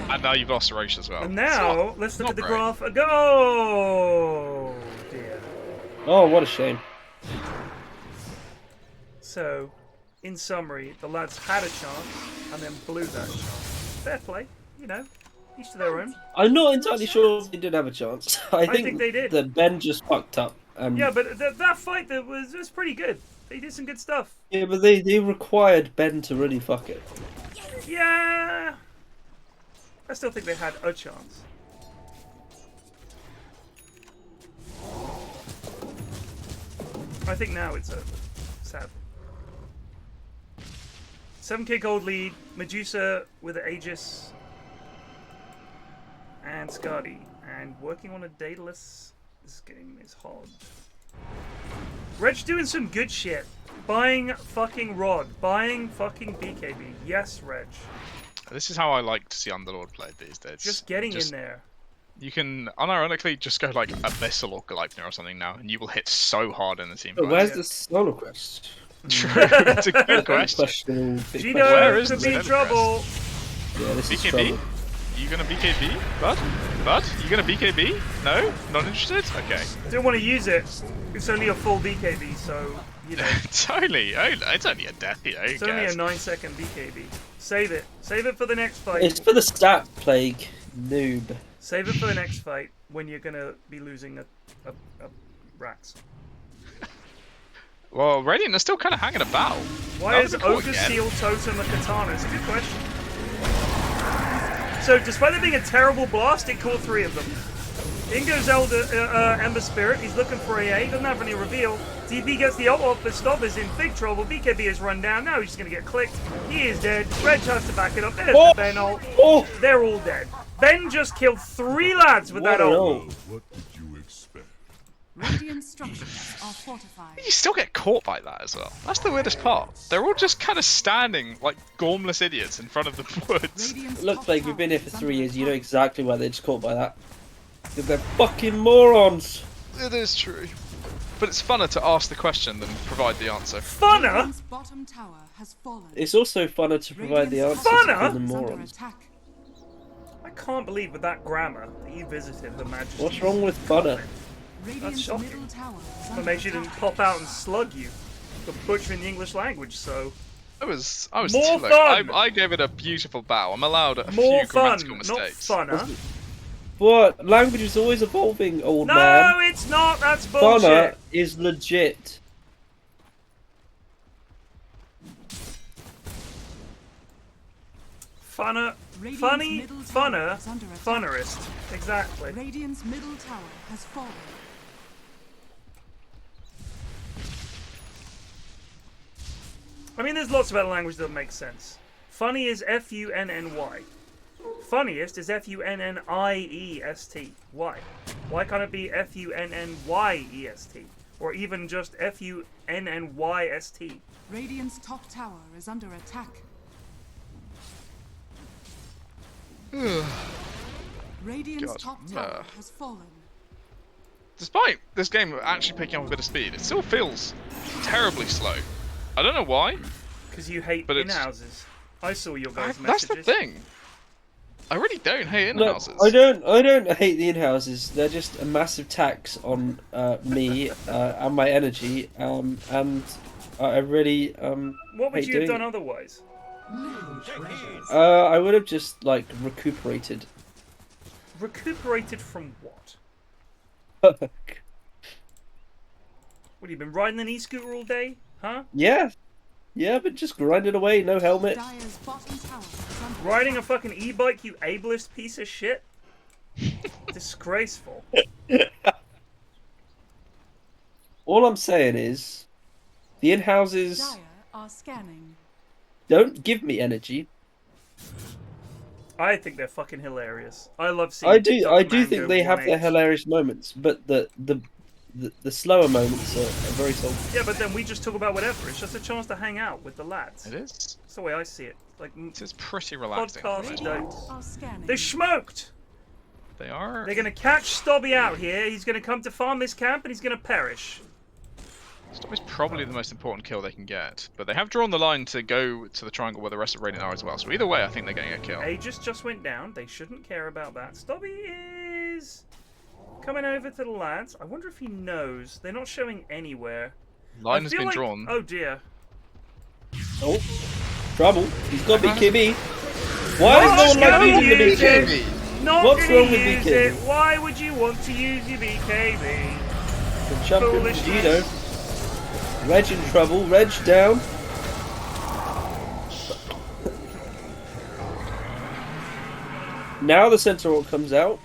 And now you've lost Roche as well. And now, It's let's look not at the great. graph. Go! Dear. Oh, what a shame. So, in summary, the lads had a chance and then blew that chance. Fair play, you know, each to their own. I'm not entirely sure if they did have a chance. I think they did. That Ben just fucked up. Yeah, but that fight that was pretty good. They did some good stuff. Yeah, but they required Ben to really fuck it. Yeah, I still think they had a chance. I think now it's over. Sad. 7k gold lead, Medusa with an Aegis, and Skadi, and working on a Daedalus. This game is hard. Reg's doing some good shit. Buying fucking Rod. Buying fucking BKB. Yes, Reg. This is how I like to see Underlord played these days. Just getting in there. You can unironically just go like Abyssal or Gleipnir or something now, and you will hit so hard in the team. But where's the solo quest? True, it's a good question. Gino could be in trouble. Yeah, this is BKB? trouble. You gonna BKB? Bud? You gonna BKB? No? Not interested? Okay. Don't want to use it. It's only a full BKB, so, you know. It's only a death, you know. It's only a 9-second BKB. Save it. Save it for the next fight. It's for the stat plague, noob. Save it for the next fight when you're gonna be losing a Rax. Well, Radiant is still kind of hanging about. Why is Ogre Seal Totem a katana? It's a good question. So, despite there being a terrible blast, it caught 3 of them. In goes Ember Spirit. He's looking for AA. Doesn't have any reveal. DP gets the ult off, but Stob is in big trouble. BKB is run down. Now he's just going to get clicked. He is dead. Reg has to back it up. There's the Ben ult. They're all dead. Ben just killed 3 lads with that ult. What did you expect? Radiant structures are fortified. You still get caught by that as well. That's the weirdest part. They're all just kind of standing like gormless idiots in front of the woods. It looks like you've been here for 3 years. You know exactly why they're just caught by that. Because they're fucking morons. It is true. But it's funner to ask the question than provide the answer. Funner? Radiant's bottom tower has fallen. It's also funner to provide the answer Funner? to the Is under morons. attack. I can't believe with that grammar that you visited the Majesty. What's wrong with funner? Radiant's shocking. middle tower is What under makes you didn't attack. pop out and slug you for butchering the English language, so... I was More too late. fun! I gave it a beautiful bow. I'm allowed a More few fun, grammatical not mistakes. funner. What? Language is always evolving, old No, man. it's not. That's Funner bullshit. is legit. Funner, Radiant's funny, middle tower funner, is under attack. funnerist. Exactly. Radiant's middle tower has fallen. I mean, there's lots of other language that make sense. Funny is F-U-N-N-Y. Funniest is F-U-N-N-I-E-S-T. Why? Why can't it be F-U-N-N-Y-E-S-T? Or even just F-U-N-N-Y-S-T? Radiant's top tower is under attack. Radiant's God, top tower has fallen. Despite this game actually picking up a bit of speed, it still feels terribly slow. I don't know why. Because you hate But it's- in-houses. I saw your guys' That's messages. the thing. I really don't hate Look, in-houses. I don't hate the in-houses. They're just a massive tax on me and my energy, and I really What would hate you have doing done it. otherwise? I would have just like recuperated. Recuperated from what? What, you been riding an e-scooter all day? Huh? Yeah, but just grinded away, no helmet. Dire's bottom tower is under Riding a fucking e-bike, you ableist piece of shit? Disgraceful. All I'm saying is, the in-houses Dire are scanning. don't give me energy. I think they're fucking hilarious. I love seeing I do Mango think they have their 1-8. hilarious moments, but the slower moments are very solid. Yeah, but then we just talk about whatever. It's just a chance to hang out with the lads. It is. That's the way I see it. Like, It is pretty relaxing. podcast Radiant don't. are scanning. They're smoked! They are. They're gonna catch Stobby out here. He's gonna come to farm this camp and he's gonna perish. Stop is probably the most important kill they can get, but they have drawn the line to go to the triangle where the rest of Radiant are as well. So either way, I think they're getting a kill. Aegis just went down. They shouldn't care about that. Stobby is coming over to the lads. I wonder if he knows. They're not showing anywhere. Line I has feel been like... drawn. Oh dear. Oh, trouble! He's got BKB. Why Not is no one gonna like using the use BKB? it. Not What's gonna wrong with use BKB? it. Why would you want to use your BKB? The champion Foolishness. Vegito. Reg in trouble. Reg down. Now the Centaur comes out.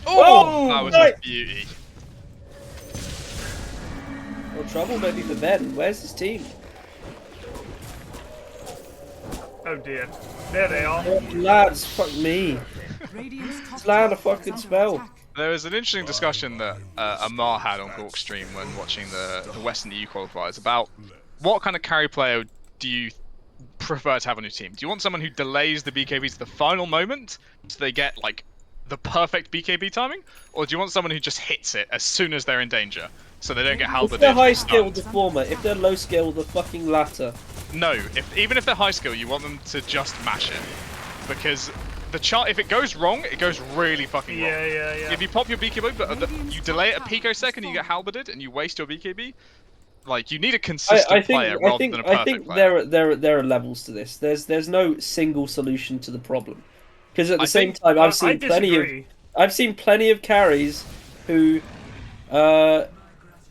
Oh, that was right. a beauty. Well, trouble maybe for Ben. Where's his team? Oh dear. There they are. Oh, lads, fuck me. Radiant's top Let's land tower a fucking is under spell. attack. There was an interesting discussion that Amar had on Gork's stream when watching the Western EU qualifiers about what kind of carry player do you prefer to have on your team? Do you want someone who delays the BKB to the final moment so they get like the perfect BKB timing, or do you want someone who just hits it as soon as they're in danger so they don't get halberded? If they're high skill, the former. If they're low skill, the fucking latter. No, even if they're high skill, you want them to just mash it, because the chart, if it goes wrong, it goes really fucking wrong. Yeah. If you pop your BKB, but you delay it a picosecond and you get halberded and you waste your BKB, like you need a consistent player rather than a perfect player. there are levels to this. There's no single solution to the problem, because at the same time, I've seen plenty of carries who,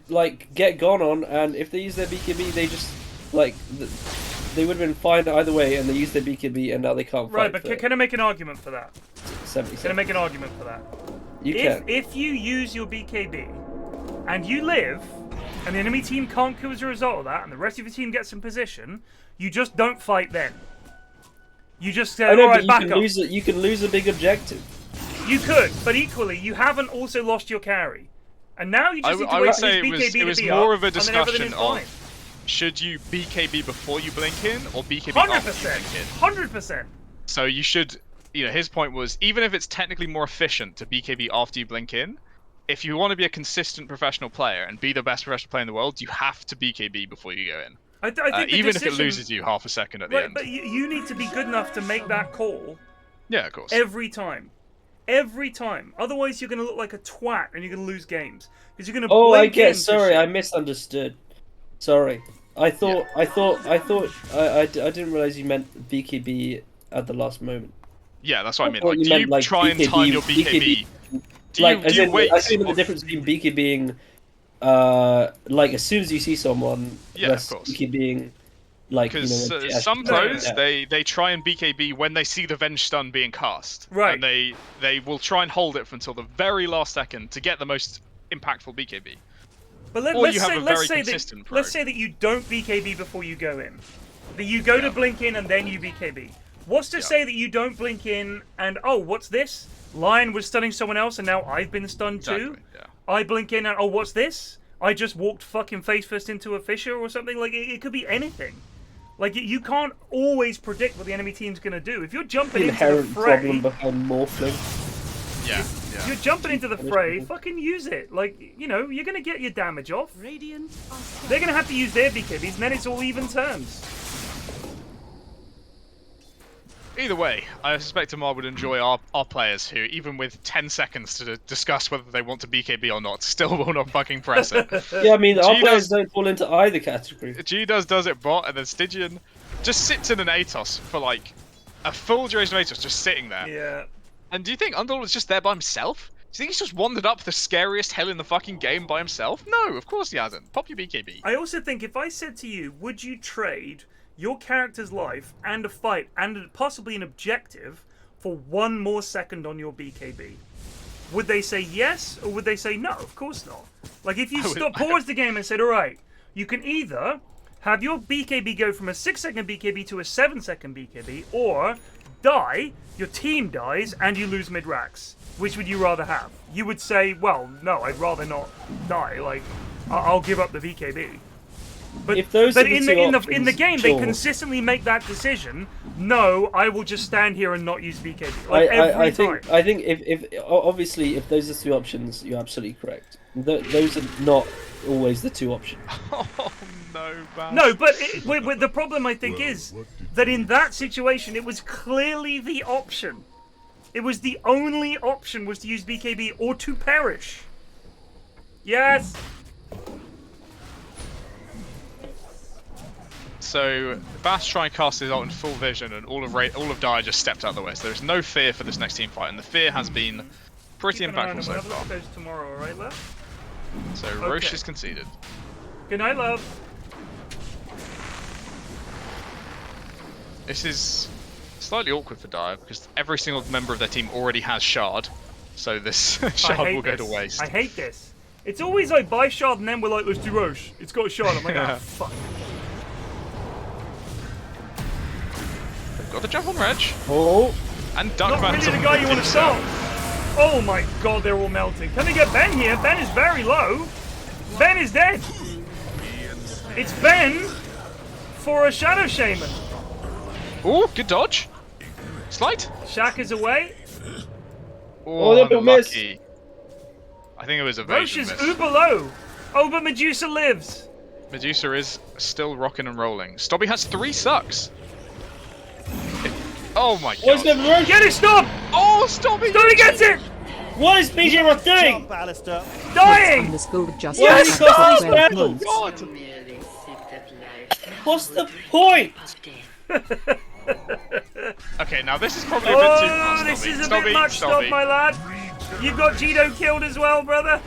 like get gone on, and if they use their BKB, they just like. They would have been fine either way, and they used their BKB, and now they can't fight. Right, but can I make an argument for that? 70 Can I make an argument for that? You can. If you use your BKB, and you live, and the enemy team can't kill as a result of that, and the rest of your team gets in position, you just don't fight then. You just say, alright, back up. You can lose a big objective. You could, but equally, you haven't also lost your carry. And now you just need to wait for his BKB to be it was more up, of a discussion on should you BKB before you blink in, or BKB 100%, after you blink in? 100%. So you should, his point was, even if it's technically more efficient to BKB after you blink in, if you want to be a consistent professional player and be the best professional player in the world, you have to BKB before you go in. I think even if it loses you half a second at the end. But you need to be good enough to make that call. Yeah, of course. Every time. Every time. Otherwise, you're going to look like a twat and you're going to lose games. Because you're going to blink in. Sorry, I misunderstood. Sorry. I didn't realize you meant BKB at the last moment. Yeah, that's what I mean. Like, do you try and time your BKB? I see the difference between BKBing, like as soon as you see someone, of course. BKBing, like because some pros they try and BKB when they see the Venge stun being cast, right? And they will try and hold it for until the very last second to get the most impactful BKB. But let's say that you don't BKB before you go in. That you go to blink in and then you BKB. What's to say that you don't blink in and, oh, what's this? Lion was stunning someone else and now I've been stunned too? Yeah. I blink in and, oh, what's this? I just walked fucking face first into a fissure or something? Like, it could be anything. Like, you can't always predict what the enemy team's going to do. If you're jumping into the fray... problem behind morphling. Yeah. If you're jumping into the fray, fucking use it. Like, you're going to get your damage off. Radiant They're going to have to use their BKBs, and then it's all even terms. Either way, I suspect Amar would enjoy our players who, even with 10 seconds to discuss whether they want to BKB or not, still will not fucking press it. Yeah, I mean, our players don't fall into either category. G does it bot, and then Stygian just sits in an Atos for like a full duration of Atos, just sitting there. Yeah. And do you think Underlord was just there by himself? Do you think he's just wandered up the scariest hill in the fucking game by himself? No, of course he hasn't. Pop your BKB. I also think if I said to you, would you trade your character's life and a fight and possibly an objective for 1 more second on your BKB? Would they say yes, or would they say no? Of course not. Like, if you paused the game and said, alright, you can either have your BKB go from a 6-second BKB to a 7-second BKB, or die, your team dies, and you lose mid-racks. Which would you rather have? You would say, well, no, I'd rather not die. Like, I'll give up the BKB. But, if those in the game, they consistently make that decision. No, I will just stand here and not use BKB. Like, I think if obviously if those are 2 options, you're absolutely correct. Those are not always the 2 options. Oh no, man. No, but the problem I think is that in that situation, it was clearly the option. It was the only option was to use BKB or to perish. Yes. So Bass try and cast his ult in full vision, and all of Dire just stepped out of the way. So there's no fear for this next team fight, and the fear has been pretty impactful so far. Goes tomorrow, all right, love? So Roche is conceded. Good night, love. This is slightly awkward for Dire because every single member of their team already has Shard, so this Shard will go to waste. I hate this. It's always like buy Shard and then we're like, let's do Roche. It's got a Shard. I'm like, ah, fuck. Got the jump on Reg. Oh. And Duck Not really the guy you want to stop. Oh my god, they're all melting. Can they get Ben here? Ben is very low. Ben is dead. It's Ben for a Shadow Shaman. Ooh, good dodge. Slide. Shaq is away. Oh, little miss. unlucky. I think it was Roche evasion is miss. uber low. Oh, but Medusa lives. Medusa is still rocking and rolling. Stobby has 3 sucks. Oh my What's the god. Get it, stop! Oh, Stobby! Stobby gets it! What is BJ Roth doing? Dying! Underscored just What is after he 12 doing? months. God! What's the point? Okay, now this is probably a bit too Oh, fast. this is a Stobby, bit much, stop, my lad. You've got Cheeto killed as well, brother.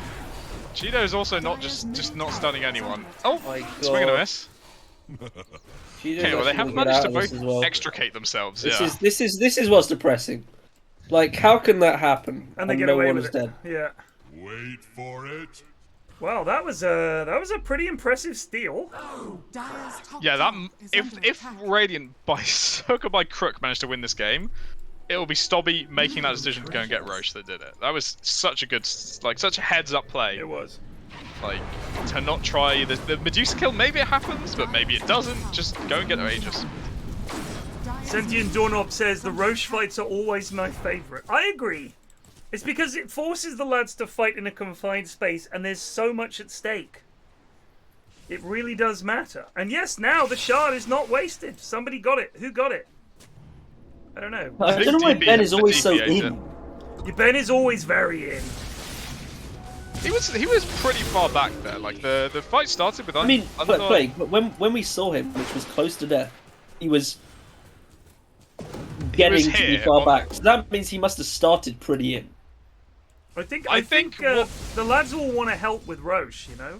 Cheeto's also not just not stunning anyone. Oh, My swing and a God. miss. Cheeto's Okay, well they actually have gonna get managed out to of this both as well. extricate themselves. This Yeah. is what's depressing. Like, how can that happen? And they get no away one with is it. dead. Yeah. Wait for it. Wow, that was a pretty impressive steal. Dire's top Yeah, that tower is if under if attack. Radiant by Circle by Crook managed to win this game, it will be Stobby making that decision to go and get Roche that did it. That was such a good, like, such a heads-up play. It was. Like, to not try the Medusa kill, maybe it happens, but maybe it doesn't. Just go and get Aegis. Dire's Sentient Doorknob says the Roche fights are always my favourite. I agree. It's because it forces the lads to fight in a confined space and there's so much at stake. It really does matter. And yes, now the shard is not wasted. Somebody got it. Who got it? I don't know. I don't know why DP Ben is always so DPA'd in. Your Ben is always very in. He was pretty far back there. Like the fight started with. I mean, but when we saw him, which was close to death, he was getting to be here far on- back. So that means he must have started pretty in. I think what- the lads all want to help with Roche, you know?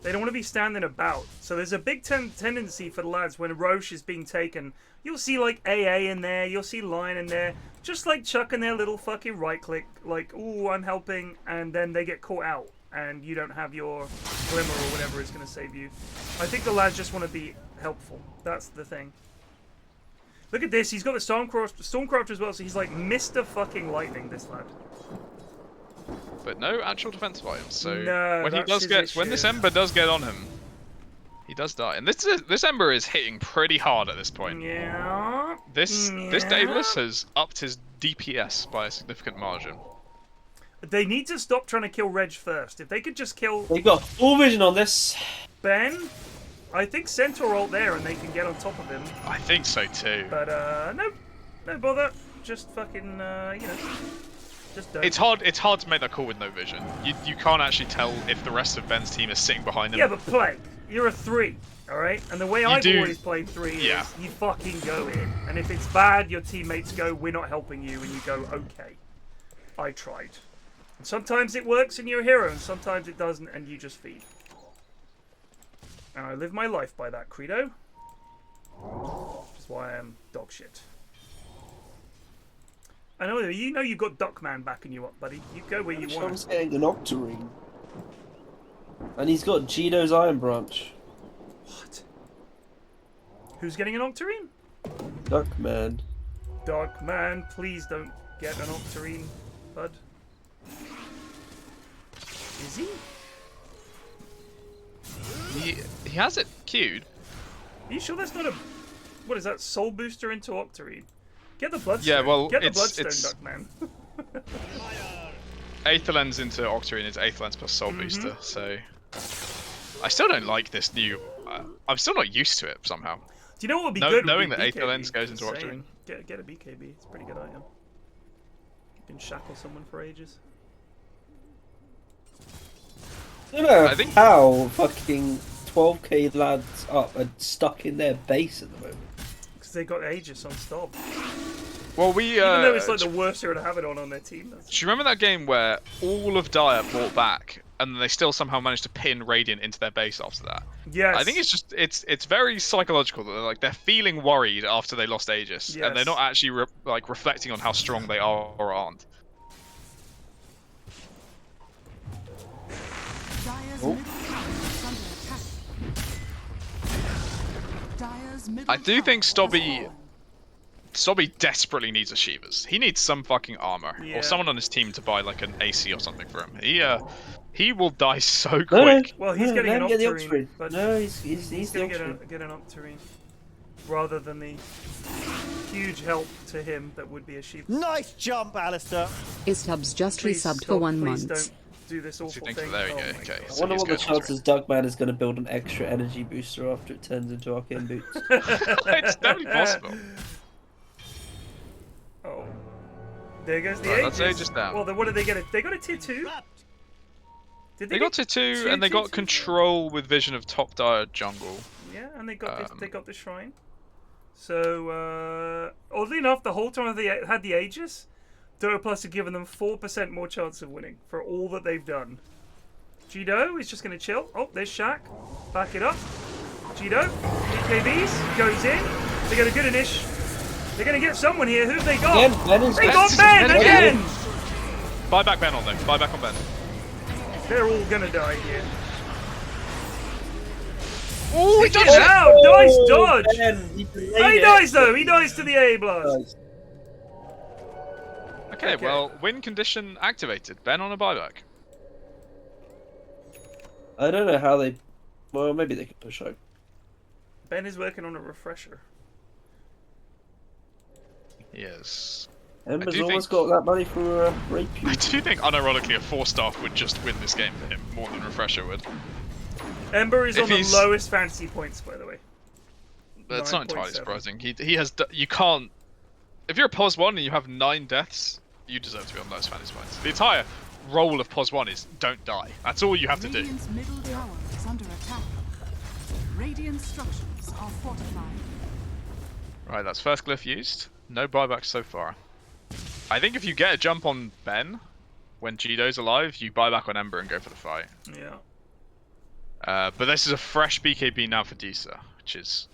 They don't want to be standing about. So there's a big tendency for the lads when Roche is being taken. You'll see like AA in there, you'll see Lion in there, just like chucking their little fucking right click, like, ooh, I'm helping, and then they get caught out, and you don't have your glimmer or whatever is going to save you. I think the lads just want to be helpful. That's the thing. Look at this, he's got the Stormcrafter as well, so he's like Mr. fucking Lightning, this lad. But no actual defensive items. So No, when he that's does his get when issue. this Ember does get on him, he does die. And this Ember is hitting pretty hard at this point. Yeah. This Yeah. Daedalus has upped his DPS by a significant margin. They need to stop trying to kill Reg first. If they could just kill They've got full vision on this. Ben, I think Centaur ult there and they can get on top of him. I think so too. But no bother. Just fucking you know, just don't. It's hard to make that call with no vision. You can't actually tell if the rest of Ben's team is sitting behind him. Yeah, but play. You're a 3, all right? And the way I've do- always played 3 Yeah. is you fucking go in, and if it's bad, your teammates go, "We're not helping you," and you go, "Okay, I tried." And sometimes it works and you're a hero, and sometimes it doesn't, and you just feed. And I live my life by that credo. Which is why I am dog shit. I know you know you've got Duckman backing you up, buddy. You go where you want. Sean's getting an Octarine. And he's got Gino's Iron Branch. What? Who's getting an Octarine? Duckman. Duckman, please don't get an Octarine, bud. Is he? He has it queued. Are you sure that's not a... What is that? Soul booster into Octarine? Get the Bloodstone. Yeah, well, get the it's- Bloodstone, Duckman. Aether Lens into Octarine is Aether Lens plus Soul Booster, so... I still don't like this new... I'm still not used to it, somehow. Do you know what would be good? Knowing would that be Aether BKB. Lens goes into Just Octarine. saying. Get a BKB. It's a pretty good item. You can shackle someone for ages. I don't know I think- how fucking 12k lads up are stuck in their base at the moment. Because they got Aegis on Stob. Well, we... Even though it's like the worst hero to have it on their team. That's... Do you remember that game where all of Dire fought back, and they still somehow managed to pin Radiant into their base after that? Yes. I think it's just it's very psychological that they're feeling worried after they lost Aegis, and they're Yes. not actually reflecting on how strong they are or aren't. Dire's middle tower is under attack. Dire's middle I do tower think has Stobby fallen. Sobby desperately needs a Shivas. He needs some fucking armor, Yeah. or someone on his team to buy like an AC or something for him. He will die so No, no. quick. Well, he's getting let an him get the Octarine, Octarine. but No, he's he's the gonna Octarine. get an Octarine rather than the huge help to him that would be a sheep. Nice jump, Alistair. Istubs just Please resubbed stop, for 1 please month. don't do this awful Thank you. thing. There we Oh go. my Okay. God. I So wonder he's what the going chances Dugman is going to build an extra energy booster after it turns into arcane boots. It's definitely possible. Oh. There goes the Right, Aegis. that's Aegis down. Well, then what did they get? They got a tier 2? Did They got to get 2, and they tier got 2s? control with vision of top dire jungle. Yeah, and they got the shrine. So, oddly enough, the whole time they had the Aegis, Dota Plus had given them 4% more chance of winning for all that they've done. Jido is just going to chill. Oh, there's Shaq. Back it up. Jido, BKBs, goes in. They get a good inish. They're going to get someone here. Who've they got? Again, Ben is They back. got Ben Ben again! Buy back Ben on them. Buy back on Ben. They're all going to die here. Oh, he Get does it! out! Nice dodge! Ben, he Oh, delayed he it. dies though. He dies to the A blast. Nice. Okay, Okay. well, win condition activated. Ben on a buyback. I don't know how they. Well, maybe they could push out. Ben is working on a refresher. Yes. Ember's do almost think- got that money for rape. I do think, unironically, a 4-star would just win this game for him more than Refresher would. Ember is If on the he's- lowest fantasy points, by the way. That's not entirely 9.7. surprising. He has. You can't. If you're a POS 1 and you have 9 deaths, you deserve to be on those fantasy points. The entire role of POS 1 is don't die. That's all you have to do. Radiant's middle tower is under attack. Radiant structures are fortified. Right, that's first glyph used. No buybacks so far. I think if you get a jump on Ben when Jido's alive, you buy back on Ember and go for the fight. Yeah. But this is a fresh BKB now for Disa, which is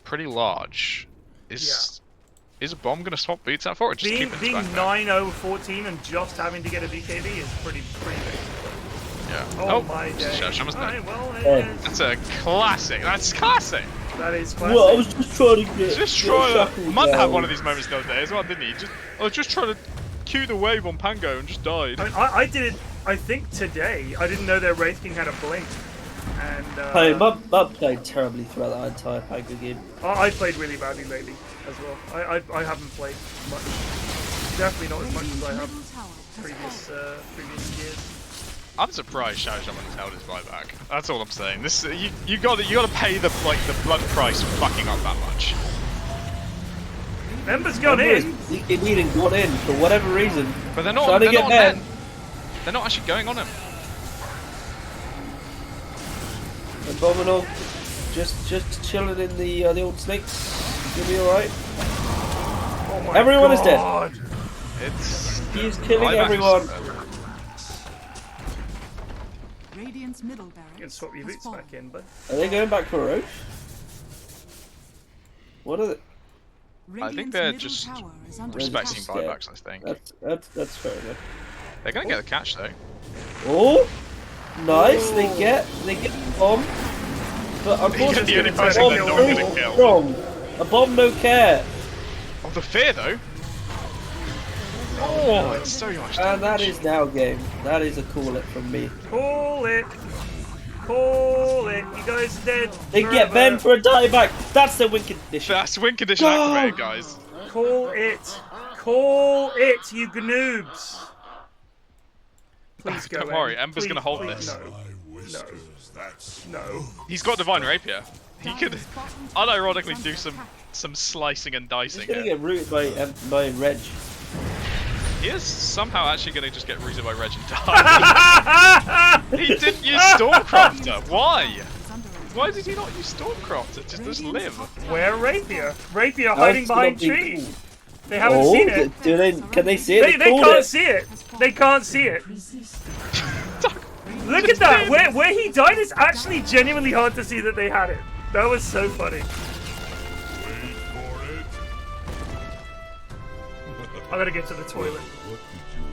pretty large. Is a bomb going to swap boots out for it? Just Being keep it being back there? 9-0-14 and just having to get a BKB is pretty big. Yeah. Oh, my it's a day. Shash, isn't it? Alright, well, That's a classic. That's classic. that is classic. Well, I was just trying to get. Just get trying to. Shackles Munt had down. one of these moments the other day as well, didn't he? I was just trying to cue the wave on Pango and just died. I mean, I did it, I think, today. I didn't know their Wraith King had a blink. And, Hey, Mum played terribly throughout that entire Pango game. I played really badly lately as well. I haven't played much. Definitely not as much as I Radiant's have middle tower has fallen. previous years. I'm surprised Xiao Shaman has held his buyback. That's all I'm saying. This you got to pay the blood price for fucking up that much. Ember's gone in. He needed got in for whatever reason. But they're not. Trying to They're get not Ben. Ben. They're not actually going on him. Abominable, just chilling in the old snakes. You'll be alright. Oh my Everyone is dead. God. It's. He is killing buyback everyone. Radiant's middle You can barracks swap your has boots fallen. back in, but Are they going back for Roche? What are they? Radiant's they're middle just tower is under respecting attack. buybacks. I think That's fair enough. they're gonna get the catch though. Oh, nice. They get the bomb, but unfortunately, the only a person bomb they're not so gonna kill. strong. A bomb no care, Oh, the fear though. Oh, it's so much. and that is now game. That is a call it from me. call it. Call it. You guys are dead. They get Ben for a dieback. That's the win condition. That's win condition Go! activated, guys. Call it. Call it, you gnoobs. Please go. Don't worry, Em. Ember's Please, gonna hold please, this. No. My whiskers, that's No. He's got Divine Rapier. He could Dire's bottom tower is unironically under do attack. some slicing and dicing He's gonna here. get rooted by Reg. He is somehow actually gonna just get rooted by Reg and die. He didn't use Stormcrafter. Why? Is under attack. Why did he not use Stormcrafter? Just live. Where Rapier? Rapier How's hiding it behind not being tree. called? They haven't Oh, seen it. do they? Can they see it? They called can't it. see it. They can't see it. Look at that. Where he died is actually genuinely hard to see that they had it. That was so funny. wait for it. I gotta get to the toilet.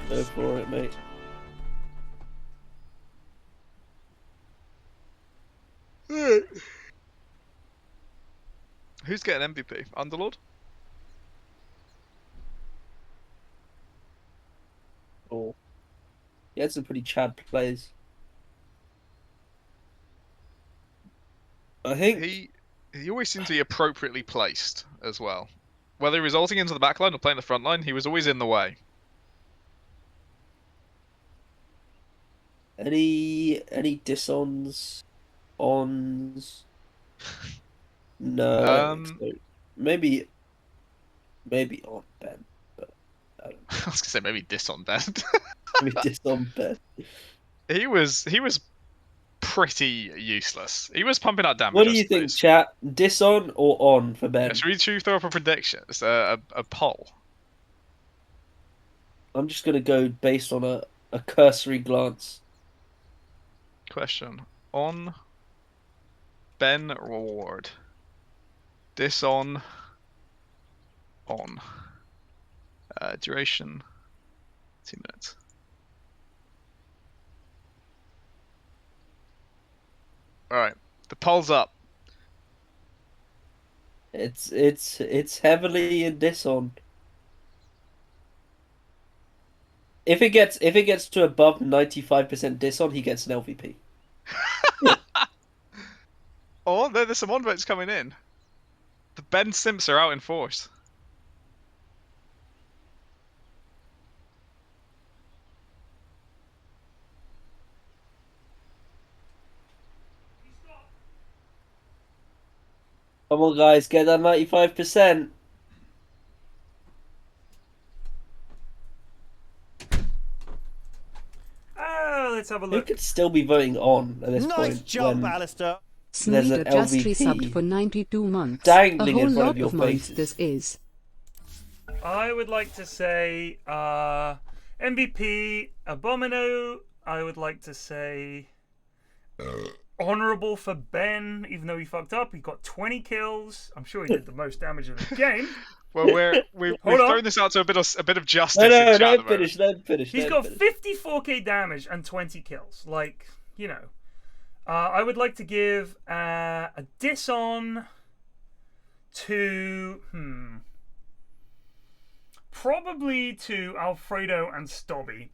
Go for it, mate. Who's getting MVP? Underlord? had some pretty Chad plays. I think he always seemed to be appropriately placed as well. Whether resulting into the backline or playing the front line, he was always in the way. any dissons, ons. No, I don't think so. Maybe on Ben, but I don't I was gonna say maybe diss on Ben. maybe diss on Ben. He was pretty useless. He was pumping out damage. What do you think, chat? Diss on or on for Ben? Should we throw up a prediction? It's a poll. I'm just gonna go based on a cursory glance. Question: on Ben reward. Diss on. Duration 2 minutes. Alright, the poll's up. It's heavily in diss on. If it gets to above 95% diss on, he gets an LVP. Oh, there's some on votes coming in. The Ben Simps are out in force. Come on, guys, get that 95%. Let's have a Who look. could still be voting on at this point? Nice job, when Alistair. there's an Sneeder just LVP resubbed for 92 months. dangling A whole in front lot of your of months faces. this is. I would like to say MVP Abomino. I would like to say honorable for Ben, even though he fucked up. He got 20 kills. I'm sure he did the most damage in the game. Well, we've thrown this out to a bit of justice. No, in chat at the let finish. He's got 54k damage and 20 kills. Like, you know. I would like to give a diss on to probably to Alfredo and Stobby,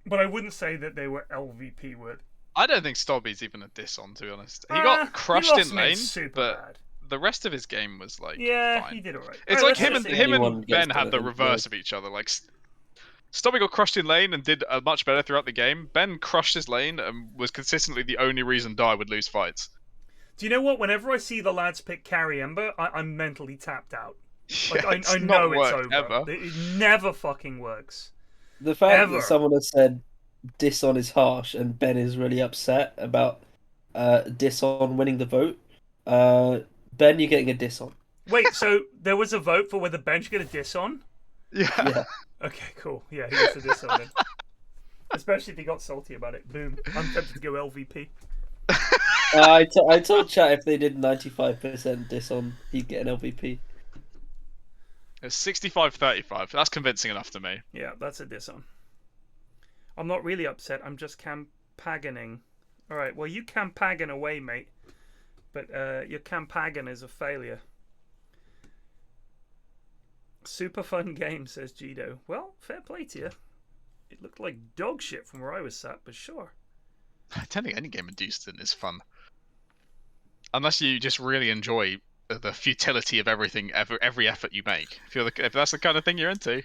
but I wouldn't say that they were LVP worthy. I don't think Stobby's even a diss on, to be honest. He got crushed in lane, but bad. the rest of his game was like fine. He did alright. It's like him and Anyone gets Ben had the better reverse of each other. Like Stobby got crushed in lane and did much better throughout the game. Ben crushed his lane and was consistently the only reason Dai would lose fights. Do you know what? Whenever I see the lads pick Carry Ember, I'm mentally tapped out. Like, Yeah, I know it's worked, over. ever. It never fucking works. The fact Ever. that someone has said diss on is harsh and Ben is really upset about diss on winning the vote. Ben, you're getting a diss on. Wait, so there was a vote for whether Ben should get a diss on? Yeah. Okay, cool. Yeah, he gets a diss on then. Especially if he got salty about it. Boom. I'm tempted to go LVP. I told chat if they did 95% diss on, he'd get an LVP. It's 65-35. That's convincing enough to me. Yeah, that's a diss on. I'm not really upset. I'm just campaganing. Alright, well, you campagan away, mate. But your campagan is a failure. Super fun game, says Gido. Well, fair play to you. It looked like dog shit from where I was sat, but sure. I don't think any game in Houston is fun. Unless you just really enjoy the futility of everything, every effort you make. If that's the kind of thing you're into.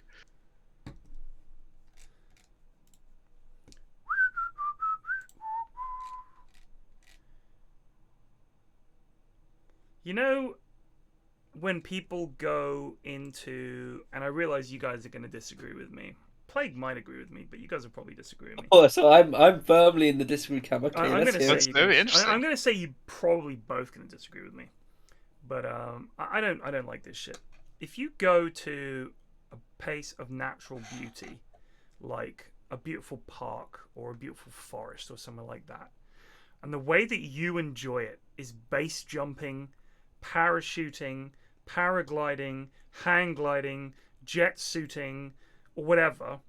You know, when people go into, and I realize you guys are going to disagree with me. Plague might agree with me, but you guys will probably disagree with me. Oh, so I'm firmly in the disagree camp. Okay, I'm let's hear it. I'm going to say you probably both going to disagree with me, but I don't like this shit. If you go to a place of natural beauty, like a beautiful park or a beautiful forest or somewhere like that, and the way that you enjoy it is base jumping, parachuting, paragliding, hang gliding, jet suiting, or whatever,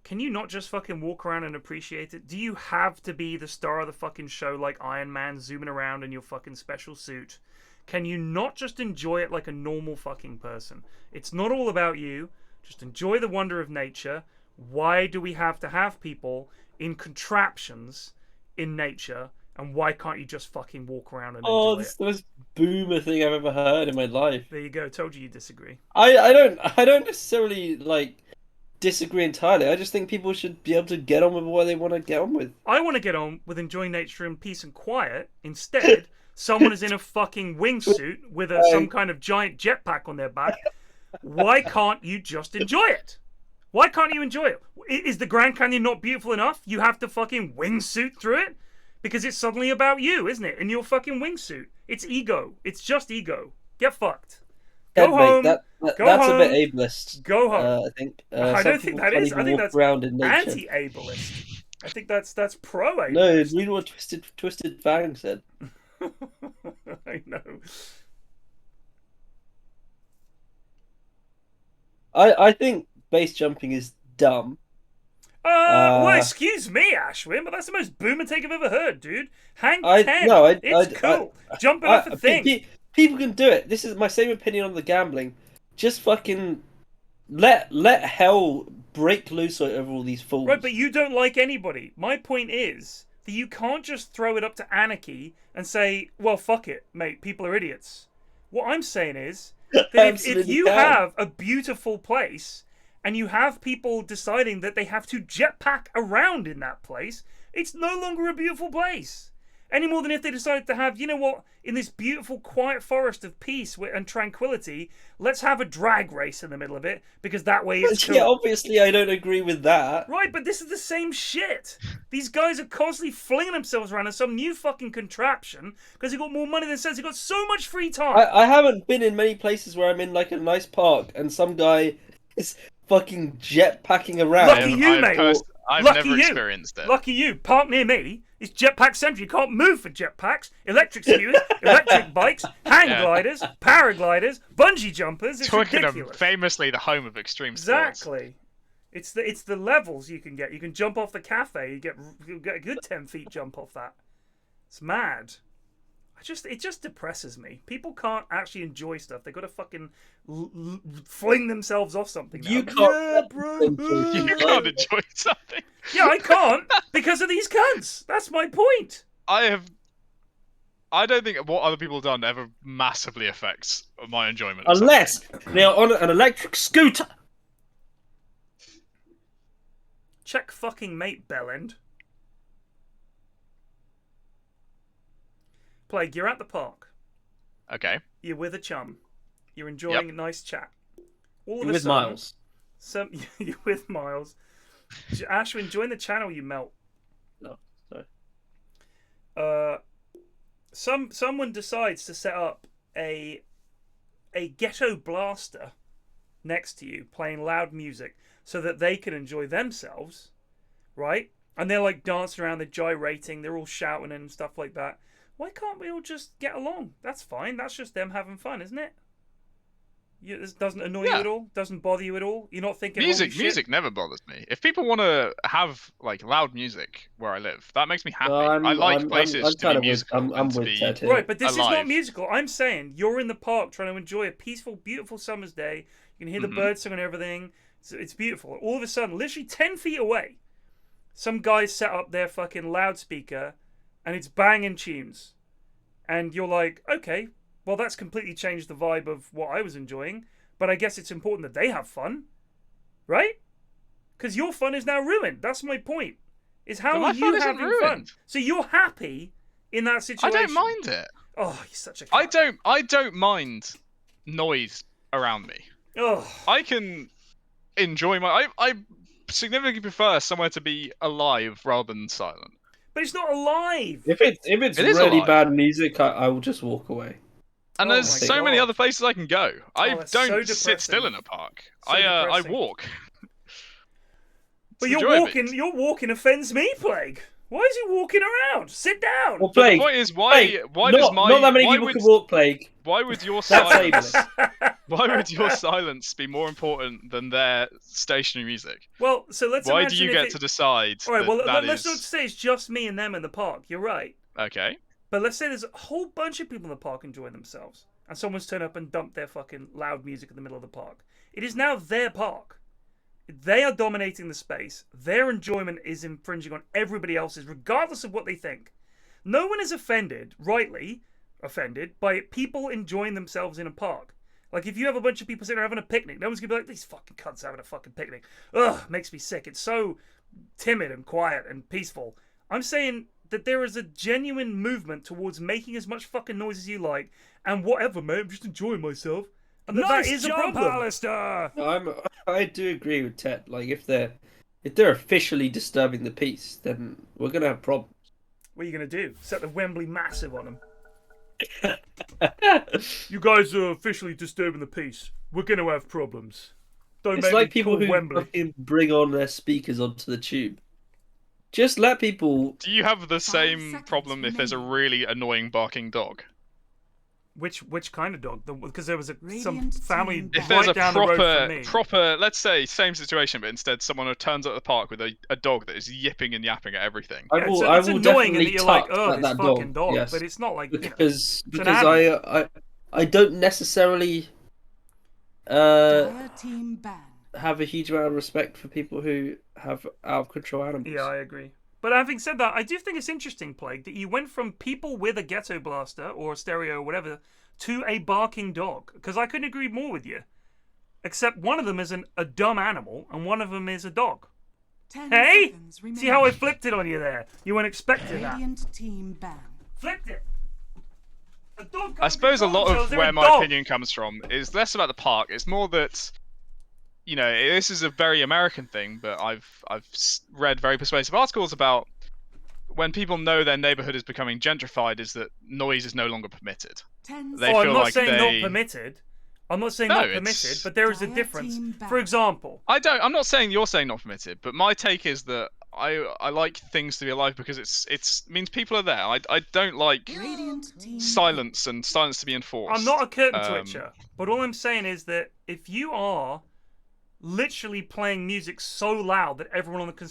can you not just fucking walk around and appreciate it? Do you have to be the star of the fucking show like Iron Man zooming around in your fucking special suit? Can you not just enjoy it like a normal fucking person? It's not all about you. Just enjoy the wonder of nature. Why do we have to have people in contraptions in nature, and why can't you just fucking walk around and Oh, enjoy this is it? the most boomer thing I've ever heard in my life. There you go. Told you disagree. I don't necessarily like disagree entirely. I just think people should be able to get on with what they want to get on with. I want to get on with enjoying nature in peace and quiet. Instead, someone is in a fucking wingsuit with some kind of giant jetpack on their back. Why can't you just enjoy it? Why can't you enjoy it? Is the Grand Canyon not beautiful enough? You have to fucking wingsuit through it? Because it's suddenly about you, isn't it? In your fucking wingsuit. It's ego. It's just ego. Get fucked. Go home. Mate, Go that's home. a bit ableist. Go home. I think. I don't think that is. I think that's around in nature. anti-ableist. I think that's pro-ableist. No, read what Twisted Fang said. I know. I think base jumping is dumb. Well, excuse me, Ashwin, but that's the most boomer take I've ever heard, dude. Hang 10. It's cool. Jumping off a thing. People can do it. This is my same opinion on the gambling. Just fucking let hell break loose over all these fools. Right, but you don't like anybody. My point is that you can't just throw it up to anarchy and say, well, fuck it, mate, people are idiots. What I'm saying is that if you have a beautiful place and you have people deciding that they have to jetpack around in that place, it's no longer a beautiful place. Any more than if they decided to have, you know what, in this beautiful quiet forest of peace and tranquility, let's have a drag race in the middle of it, because that way it's cool. Yeah, obviously I don't agree with that. Right, but this is the same shit. These guys are constantly flinging themselves around in some new fucking contraption because they've got more money than sense. They've got so much free time. I haven't been in many places where I'm in like a nice park and some guy is fucking jetpacking around. Lucky you, mate. I've Lucky never you. experienced it. Lucky you. Park near me. It's jetpack central. You can't move for jetpacks. Electric skewers, electric bikes, hang gliders, paragliders, bungee jumpers. It's Twickenham, ridiculous. famously the home of extreme sports. Exactly. It's the levels you can get. You can jump off the cafe. You get a good 10 feet jump off that. It's mad. It just depresses me. People can't actually enjoy stuff. They've got to fucking fling themselves off something now. You can't. Yeah, bro. You can't enjoy something. Yeah, I can't because of these cunts. That's my point. I don't think what other people have done ever massively affects my enjoyment. Unless they are on an electric scooter. Check fucking mate, Bellend. Plague, you're at the park. Okay. You're with a chum. You're enjoying a nice chat. All of You're a with sudden, Miles. You're with Miles. Ashwin, join the channel, you melt. No, sorry. Someone decides to set up a ghetto blaster next to you, playing loud music, so that they can enjoy themselves, right? And they're like dancing around, they're gyrating, they're all shouting and stuff like that. Why can't we all just get along? That's fine. That's just them having fun, isn't it? This doesn't annoy you at all? Doesn't bother you at all? You're not thinking music never bothers me. If people want to have like loud music where I live, that makes me happy. No, I like places to be musical. I'm with Ted here. Right, but this alive. is not musical. I'm saying you're in the park trying to enjoy a peaceful, beautiful summer's day. You can hear the birds singing and everything. It's beautiful. All of a sudden, literally 10 feet away, some guys set up their fucking loudspeaker and it's banging tunes. And you're like, okay, well, that's completely changed the vibe of what I was enjoying. But I guess it's important that they have fun, right? Because your fun is now ruined. That's my point. Is how are you having fun? So you're happy in that situation. I don't mind it. Oh, you're such a cunt. I don't mind noise around me. Oh. I can enjoy I significantly prefer somewhere to be alive rather than silent. But it's not alive. If it's really bad music, I will just walk away. And there's so many other places I can go. I don't sit still in a park. I walk. But your walking offends me, Plague. Why is he walking around? Sit down. Well, Plague, the point is, Plague, does my not that many people can walk, Plague. Why would your silence? Why would your silence be more important than their stationary music? Well, so let's. Why do you get to decide? All right. Well, let's not say it's just me and them in the park. You're right. Okay. But let's say there's a whole bunch of people in the park enjoying themselves, and someone's turned up and dumped their fucking loud music in the middle of the park. It is now their park. they are dominating the space. Their enjoyment is infringing on everybody else's, regardless of what they think. No one is offended, rightly offended, by people enjoying themselves in a park. Like, if you have a bunch of people sitting there having a picnic, no one's going to be like, these fucking cunts having a fucking picnic. Ugh, makes me sick. It's so timid and quiet and peaceful. I'm saying that there is a genuine movement towards making as much fucking noise as you like, and whatever, mate, I'm just enjoying myself. And that is a problem. Alistair! No, I do agree with Ted. Like, if they're officially disturbing the peace, then we're gonna have problems. What are you going to do? Set the Wembley Massive on them? You guys are officially disturbing the peace. We're going to have problems. Don't It's make like me people call who Wembley. fucking bring on their speakers onto the tube. Just let people. Do you have the same seconds problem if there's a really annoying barking dog? Which kind of dog? Because there was some Radiant family team If back. there's right a down the road from me. proper, let's say, same situation, but instead someone turns up at the park with a dog that is yipping and yapping at everything. I Yeah, will, it's, I it's will annoying and definitely that you're like, tuck oh, at this that fucking dog, yes. but it's not like, because an animal. I don't necessarily Dire team ban. have a huge amount of respect for people who have out of control animals. Yeah, I agree. But having said that, I do think it's interesting, Plague, that you went from people with a ghetto blaster or a stereo or whatever to a barking dog. Because I couldn't agree more with you. Except one of them is a dumb animal and one of them is a dog. 10 Hey? seconds See remaining. how I flipped it on you there? You weren't expecting that. Radiant team ban. Flipped it. A dog I can't suppose a control lot themselves, of they're where a my dog. opinion comes from is less about the park. It's more that, you know, this is a very American thing, but I've read very persuasive articles about when people know their neighborhood is becoming gentrified, is that noise is no longer permitted. 10 They Oh, I'm feel not like saying they- not permitted. I'm not saying No, not it's- permitted, but there is a Dire difference. team ban. For example, I'm not saying you're saying not permitted, but my take is that I like things to be alive because it's means people are there. I don't like Radiant team silence and silence to be enforced. I'm not a curtain twitcher, but all I'm saying is that if you are literally playing music so loud that everyone on the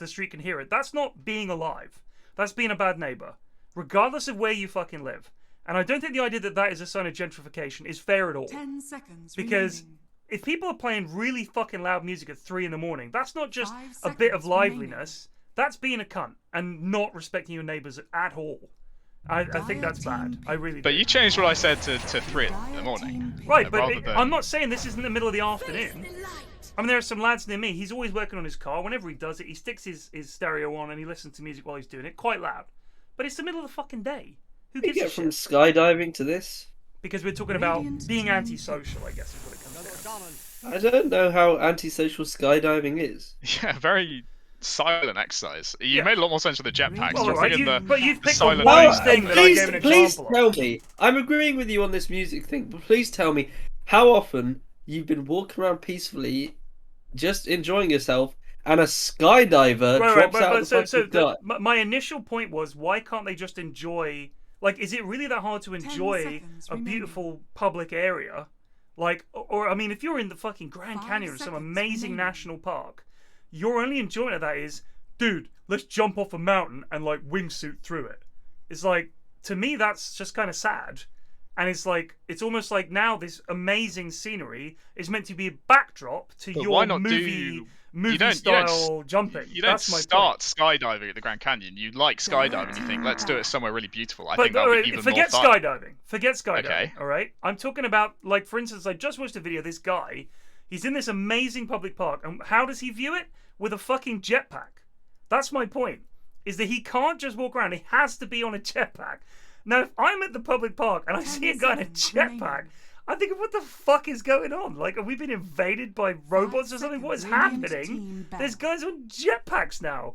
street can hear it, that's not being alive. That's being a bad neighbor, regardless of where you fucking live. And I don't think the idea that that is a sign of gentrification is fair at all. 10 seconds Because remaining. if people are playing really fucking loud music at 3 in, that's not just 5 a bit of seconds liveliness. That's being a cunt and not respecting your neighbors at all. I think that's bad. I really do. But you changed what I said to 3 in the morning. Right, but rather than- I'm not saying this is in the middle of the afternoon. I mean, there are some lads near me. He's always working on his car. Whenever he does it, he sticks his stereo on and he listens to music while he's doing it, quite loud. But it's the middle of the fucking day. Who You gives a get from shit? skydiving to this. Because we're talking about Radiant being team. antisocial, I guess is what it comes down to. I don't know how antisocial skydiving is. Yeah, very silent exercise. You Yeah. made a lot more sense with the jetpacks. Well, You're right, thinking but you've picked the silent one noise. thing that I gave an please example tell of. me. I'm agreeing with you on this music thing, but please tell me how often you've been walking around peacefully, just enjoying yourself, and a skydiver drops out of the fucking sky. My initial point was, why can't they just enjoy? Like, is it really that hard to 10 enjoy seconds a remaining. beautiful public area? Like, or I mean, if you're in the fucking Grand 5 Canyon or some seconds amazing remaining. national park, your only enjoyment of that is, dude, let's jump off a mountain and like wingsuit through it. It's like, to me, that's just kind of sad. And it's like, it's almost like now this amazing scenery is meant to be a backdrop to But your why not movie you don't style jumping. You don't That's my start point. skydiving at the Grand Canyon. You like skydiving. You think, let's do it somewhere really beautiful. I But think that'll alright, be even forget more fun. skydiving. Forget skydiving. Okay. All right. I'm talking about, like, for instance, I just watched a video. This guy, he's in this amazing public park, and how does he view it? With a fucking jetpack. That's my point. Is that he can't just walk around. He has to be on a jetpack. Now, if I'm at the public park and I see a guy in a 10 seconds jetpack, remaining. I think, what the fuck is going on? Like, have we been invaded by robots or something? What is seconds, Radiant happening? team back. There's guys on jetpacks now.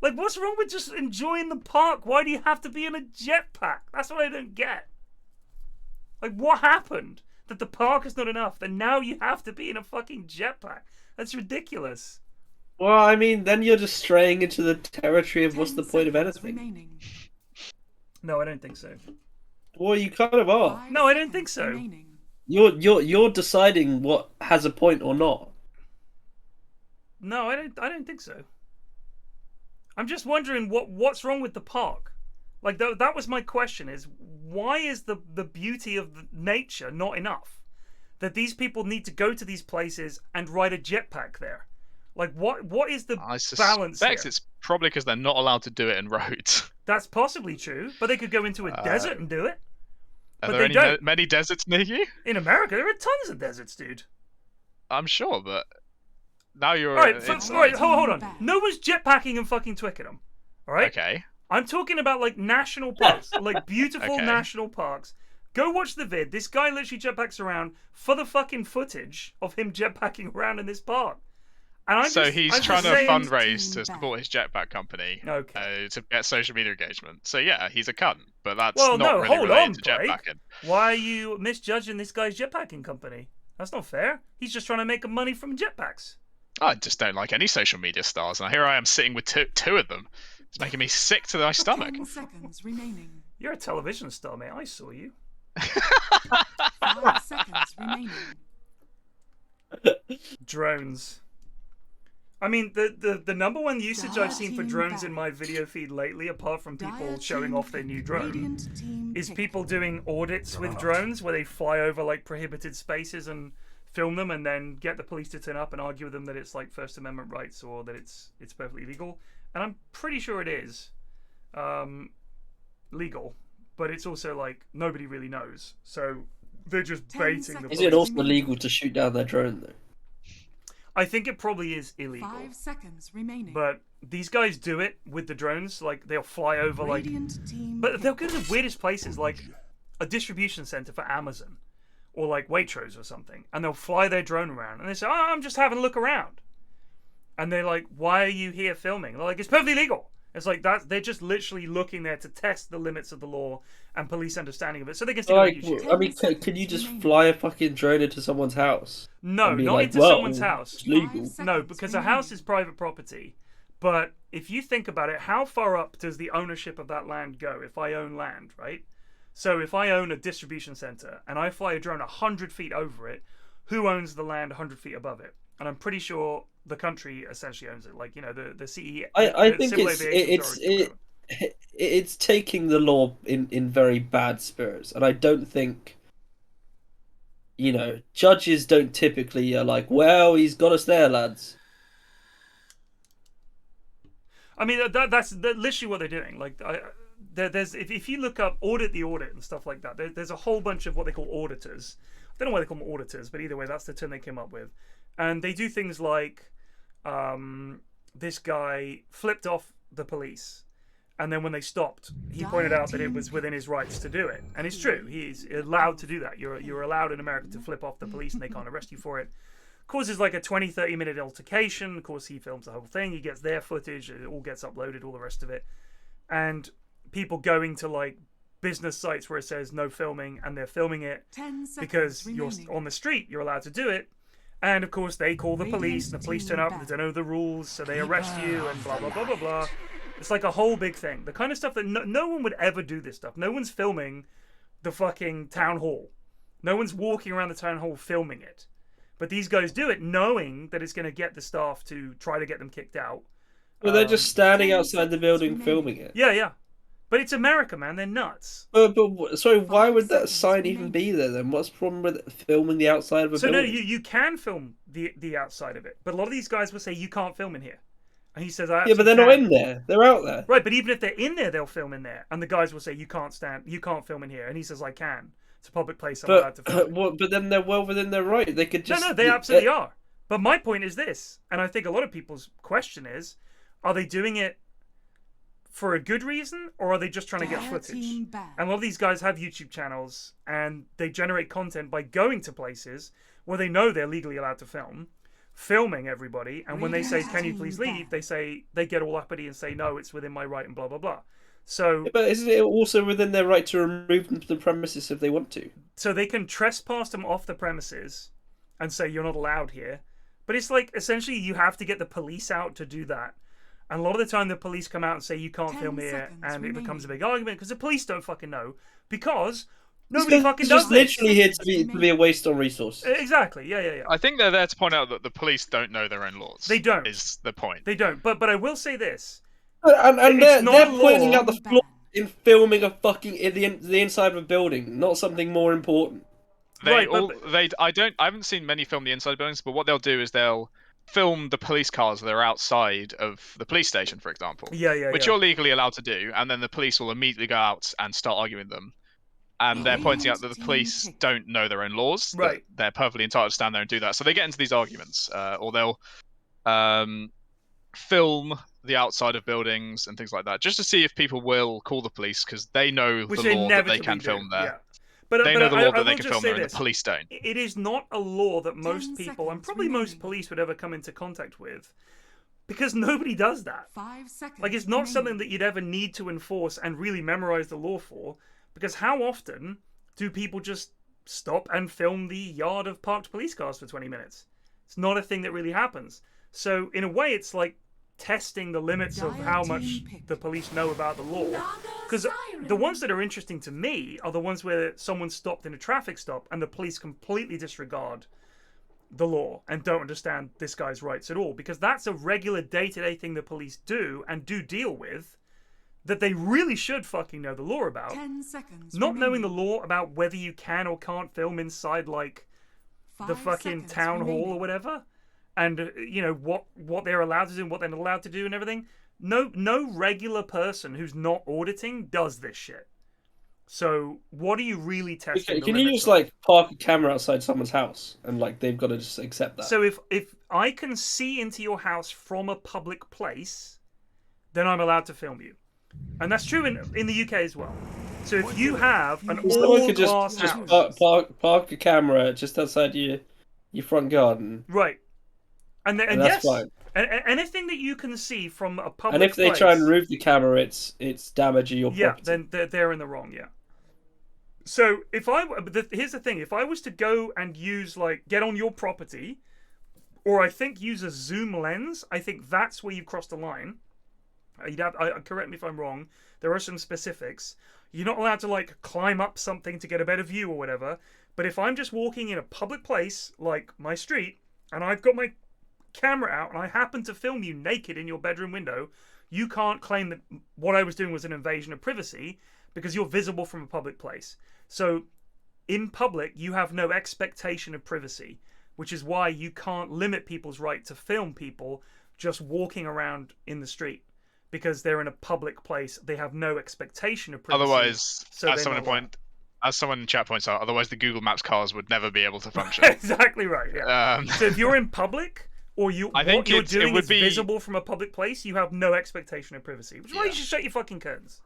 Like, what's wrong with just enjoying the park? Why do you have to be in a jetpack? That's what I don't get. Like, what happened? That the park is not enough. That now you have to be in a fucking jetpack. That's ridiculous. Well, I mean, then you're just straying into the territory of 10 what's the point of seconds anything. remaining. No, I don't think so. Well, you kind of are. 5 No, I don't think seconds so. remaining. You're deciding what has a point or not. No, I don't think so. I'm just wondering what's wrong with the park. Like, that was my question, is why is the beauty of the nature not enough? That these people need to go to these places and ride a jetpack there. Like, what is the I balance here? suspect it's probably because they're not allowed to do it in roads. That's possibly true, but they could go into a desert and do it. Are But there they any don't. many deserts near you? In America, there are tons of deserts, dude. I'm sure, but now you're. All right, it's all right, like- hold on. No one's jetpacking in fucking Twickenham. All right. Okay. I'm talking about like national parks, like beautiful Okay. national parks. Go watch the vid. This guy literally jetpacks around for the fucking footage of him jetpacking around in this park. And I'm So just, he's I'm trying just to saying, fundraise to support his jetpack company to get social media engagement. So yeah, he's a cunt, but that's Well, not no, really hold related on, to Blake. jetpacking. Why are you misjudging this guy's jetpacking company? That's not fair. He's just trying to make money from jetpacks. I just don't like any social media stars, and here I am sitting with two of them. It's making me sick to my stomach. 10 seconds remaining. You're a television star, mate. I saw you. 5 seconds remaining. Drones. I mean, the number one usage I've seen for Team drones back. in my video feed lately, apart from people Dire showing team off their new drone, Radiant team is pick. people doing audits with drones where they fly over like prohibited spaces and film them and then get the police to turn up and argue with them that it's like First Amendment rights or that it's perfectly legal. And I'm pretty sure it is legal, but it's also like nobody really knows. So they're just 10 baiting the seconds. Is police. it also illegal to shoot down their drone though? I think it probably is illegal. 5 seconds remaining. But these guys do it with the drones. Like, they'll fly over, like... Radiant team But they'll go to the weirdest places, like a distribution center for Amazon. Or, like, Waitrose or something. And they'll fly their drone around. And they say, oh, I'm just having a look around. And they're like, why are you here filming? They're like, it's perfectly legal. It's like, they're just literally looking there to test the limits of the law and police understanding of it. So they can see Like, what you shoot. I mean, can you just fly a fucking drone into someone's house? No, and be not like, into well, someone's house. It's legal. 5 No, seconds because a remaining. house is private property. But if you think about it, how far up does the ownership of that land go if I own land, right? So if I own a distribution center and I fly a drone 100 feet over it, who owns the land 100 feet above it? And I'm pretty sure the country essentially owns it. Like, you know, the CE. I the think Civil Aviation Authority or whatever. it's taking the law in very bad spirits, and I don't think, you know, judges don't typically are like, well, he's got us there, lads. I mean, that's literally what they're doing. Like, there's if you look up audit the audit and stuff like that, there's a whole bunch of what they call auditors. I don't know why they call them auditors, but either way, that's the term they came up with. And they do things like, this guy flipped off the police, and then when they stopped, he pointed out that it was within his rights to do it, and it's true. He's allowed to do that. You're allowed in America to flip off the police, and they can't arrest you for it. Causes like a 20-30 minute altercation. Of course, he films the whole thing. He gets their footage. It all gets uploaded, all the rest of it. And people going to like business sites where it says no filming, and they're filming it 10 seconds because you're remaining. on the street. You're allowed to do it. And of course, they call the police, and the police turn up, and they don't know the rules, so they arrest you, and blah, blah, blah, blah, blah. It's like a whole big thing. The kind of stuff that no one would ever do this stuff. No one's filming the fucking town hall. No one's walking around the town hall filming it. But these guys do it knowing that it's going to get the staff to try to get them kicked out. Well, they're just standing 10 outside the seconds building remaining. filming it. Yeah, yeah. But it's America, man. They're nuts. But sorry, why 5 would that seconds sign even remaining. be there then? What's the problem with filming the outside of a So no, building? you can film the outside of it. But a lot of these guys will say, you can't film in here. And he says, Yeah, but they're not in there. They're out there. Right, but even if they're in there, they'll film in there. And the guys will say, you can't film in here. And he says, I can. It's a public place. I'm allowed to film. But then they're well within their right. They could just No, they absolutely are. But my point is this, and I think a lot of people's question is, are they doing it for a good reason, or are they just trying to get Dire footage? team back. And a lot of these guys have YouTube channels, and they generate content by going to places where they know they're legally allowed to film, filming everybody, and when they say, can you please leave, they get all uppity and say, no, it's within my right, and blah, blah, blah. So, But isn't it also within their right to remove them from the premises if they want to? so they can trespass them off the premises and say, you're not allowed here. But it's like, essentially, you have to get the police out to do that. And a lot of the time, the police come out and say, you can't 10 film here, seconds and it becomes a remaining. big argument, because the police don't fucking know, because nobody It's fucking just does this. literally here to be a waste on resources. Exactly, yeah. I think they're there to point out that the police don't know their own laws. They don't. Is the point. They don't. But I will say this. And It's not they're a pointing law. out the flaw in filming a fucking the inside of a building, not something more important. They Right, all they I haven't seen many film the inside buildings, but what they'll do is they'll film the police cars that are outside of the police station, for example. Which you're legally allowed to do, and then the police will immediately go out and start arguing with them. And they're pointing out that the police don't know their own laws. Right. That they're perfectly entitled to stand there and do that. So they get into these arguments, or they'll film the outside of buildings and things like that, just to see if people will call the police, because they know the law that they can film there. Yeah. But they know the law I that they will can just film say there, and this. the police don't. It is not a law that most 10 people, and seconds probably most remaining. police, would ever come into contact with, because nobody does that. 5 seconds. Like, it's not remaining. something that you'd ever need to enforce and really memorize the law for, because how often do people just stop and film the yard of parked police cars for 20 minutes? It's not a thing that really happens. So, in a way, it's like testing the limits of how much the police know about the law. Because the ones that are interesting to me are the ones where someone's stopped in a traffic stop and the police completely disregard the law and don't understand this guy's rights at all. Because that's a regular day-to-day thing the police do and do deal with, that they really should fucking know the law about. 10 seconds. Not knowing remaining. the law about whether you can or can't film inside, like, the 5 fucking seconds town hall remaining. or whatever, and you know what they're allowed to do and what they're not allowed to do and everything. No regular person who's not auditing does this shit. So what are you really testing? Can you just like park a camera outside someone's house and like they've got to just accept that? So if I can see into your house from a public place, then I'm allowed to film you, and that's true in the UK as well. So if you have an someone could all-glass just house, park a camera just outside your front garden, right? And and yes, that's fine. and anything that you can see from a public And if they place, try and remove the camera, it's damaging your property. then they're in the wrong. Yeah. So here's the thing: if I was to go and use get on your property, or I think use a zoom lens, I think that's where you cross the line. You'd have, correct me if I'm wrong. There are some specifics. You're not allowed to climb up something to get a better view or whatever. But if I'm just walking in a public place like my street, and I've got my camera out and I happen to film you naked in your bedroom window, you can't claim that what I was doing was an invasion of privacy because you're visible from a public place. So in public, you have no expectation of privacy, which is why you can't limit people's right to film people just walking around in the street, because they're in a public place. They have no expectation of privacy. Otherwise, so as someone in chat points out, otherwise the Google Maps cars would never be able to function. Exactly right. Yeah. So if you're in public, or I think what you're doing would is be visible from a public place, you have no expectation of privacy. Which is why you should shut your fucking curtains.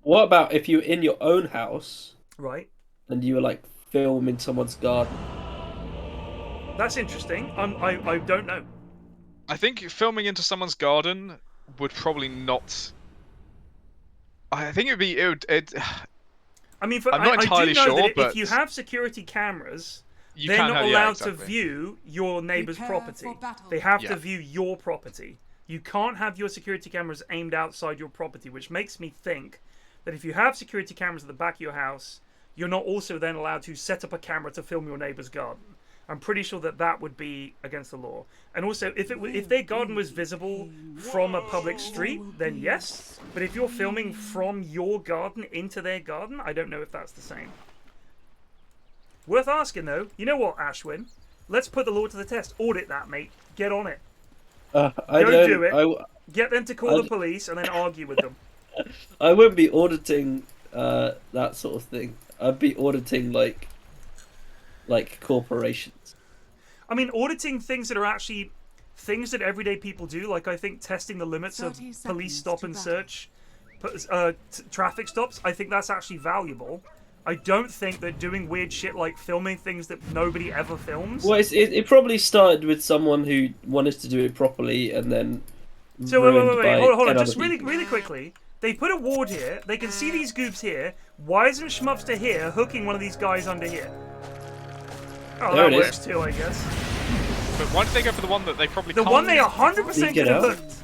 What about if you're in your own house, right, and you were filming someone's garden? That's interesting. I don't know. I think filming into someone's garden would probably not. I think it would. I mean, I'm not entirely I do know sure, that but if you have security cameras, you they're can't not have- allowed exactly. to view your neighbor's Prepare property. for battle. They have Yeah. to view your property. You can't have your security cameras aimed outside your property, which makes me think that if you have security cameras at the back of your house, you're not also then allowed to set up a camera to film your neighbor's garden. I'm pretty sure that would be against the law. And also, if their garden was visible from a public street, then yes. But if you're filming from your garden into their garden, I don't know if that's the same. Worth asking, though. You know what, Ashwin? Let's put the law to the test. Audit that, mate. Get on it. I Go don't do it. I, Get them to call the police and then argue with them. I wouldn't be auditing that sort of thing. I'd be auditing like corporations. I mean, auditing things that are actually things that everyday people do, like I think testing the limits of 30 police seconds stop to and battle. search, traffic stops, I think that's actually valuable. I don't think that doing weird shit like filming things that nobody ever films. Well, it probably started with someone who wanted to do it properly and then. So ruined wait, by hold on, 10 just other really quickly. They put a ward here. They can see these goobs here. Why isn't Schmupster here hooking one of these guys under here? Oh, There that it works is. too, I guess. But why did they go for the one that they probably The can't? one they 100% Get could have out? hooked.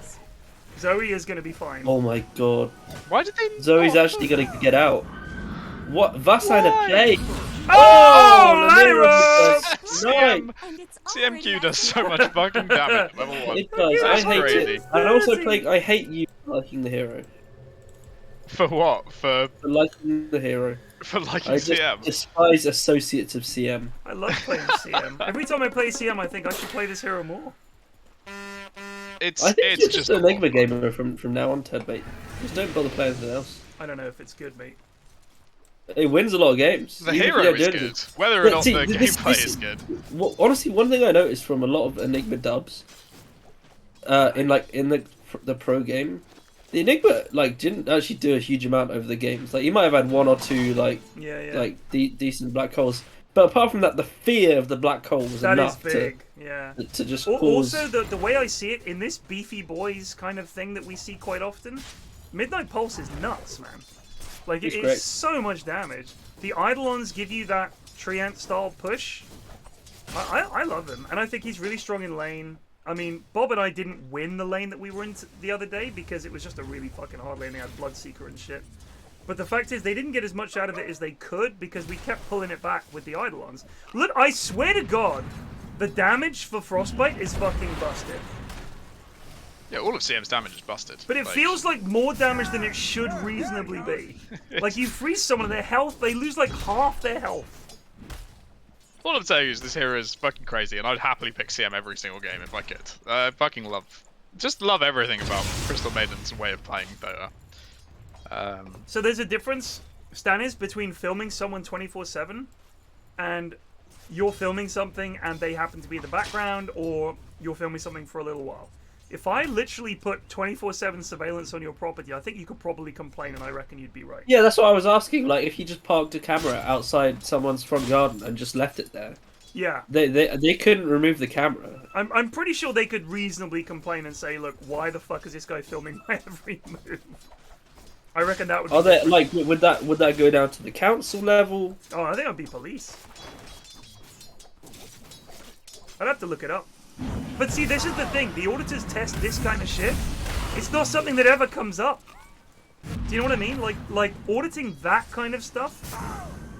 Zoe is going to be fine. Oh my god. Why did they? Zoe's not? actually gonna get out. What? Was eine play? Oh, Ladder Ladder Nine. And it's CMQ does so much fucking damage. Level 1. It does. I That's hate crazy. it. And also playing. I hate you liking the hero. For what? For For liking the hero. for liking I just CM. despise associates of CM. I love playing CM. Every time I play CM, I think I should play this hero more. It's I think you're just an a lot Enigma of fun. gamer from now on, Ted, mate. Just don't bother playing anything else. I don't know if it's good, mate. It wins a lot of games. The even if you hero don't is do good. anything. Whether or Yeah, not see, the this gameplay is good. Well, honestly, one thing I noticed from a lot of Enigma dubs, in the pro game, the Enigma didn't actually do a huge amount over the games. Like, you might have had one or two decent black holes, but apart from that, the fear of the black hole was That is enough big, yeah. to just Al- cause. Also, the way I see it, in this beefy boys kind of thing that we see quite often, Midnight Pulse is nuts, man. Like, He's it's great. so much damage. The Eidolons give you that Treant style push. I love him, and I think he's really strong in lane. I mean, Bob and I didn't win the lane that we were in the other day because it was just a really fucking hard lane. They had Bloodseeker and shit. But the fact is, they didn't get as much out of it as they could because we kept pulling it back with the Eidolons. Look, I swear to God, the damage for Frostbite is fucking busted. Yeah, all of CM's damage is busted. But it feels like more damage than it should reasonably be. Like, you freeze someone and their health, they lose like half their health. All I'm saying is this hero is fucking crazy, and I'd happily pick CM every single game if I could. I fucking just love everything about Crystal Maiden's way of playing Dota. So there's a difference, Stanis, between filming someone 24/7 and you're filming something and they happen to be in the background, or you're filming something for a little while. If I literally put 24/7 surveillance on your property, I think you could probably complain, and I reckon you'd be right. Yeah, that's what I was asking. Like, if you just parked a camera outside someone's front garden and just left it there, Yeah. they couldn't remove the camera. I'm pretty sure they could reasonably complain and say, look, why the fuck is this guy filming my every move? I reckon that would be... Are there would that go down to the council level? Oh, I think it would be police. I'd have to look it up. But see, this is the thing. The auditors test this kind of shit. It's not something that ever comes up. Do you know what I mean? Like auditing that kind of stuff.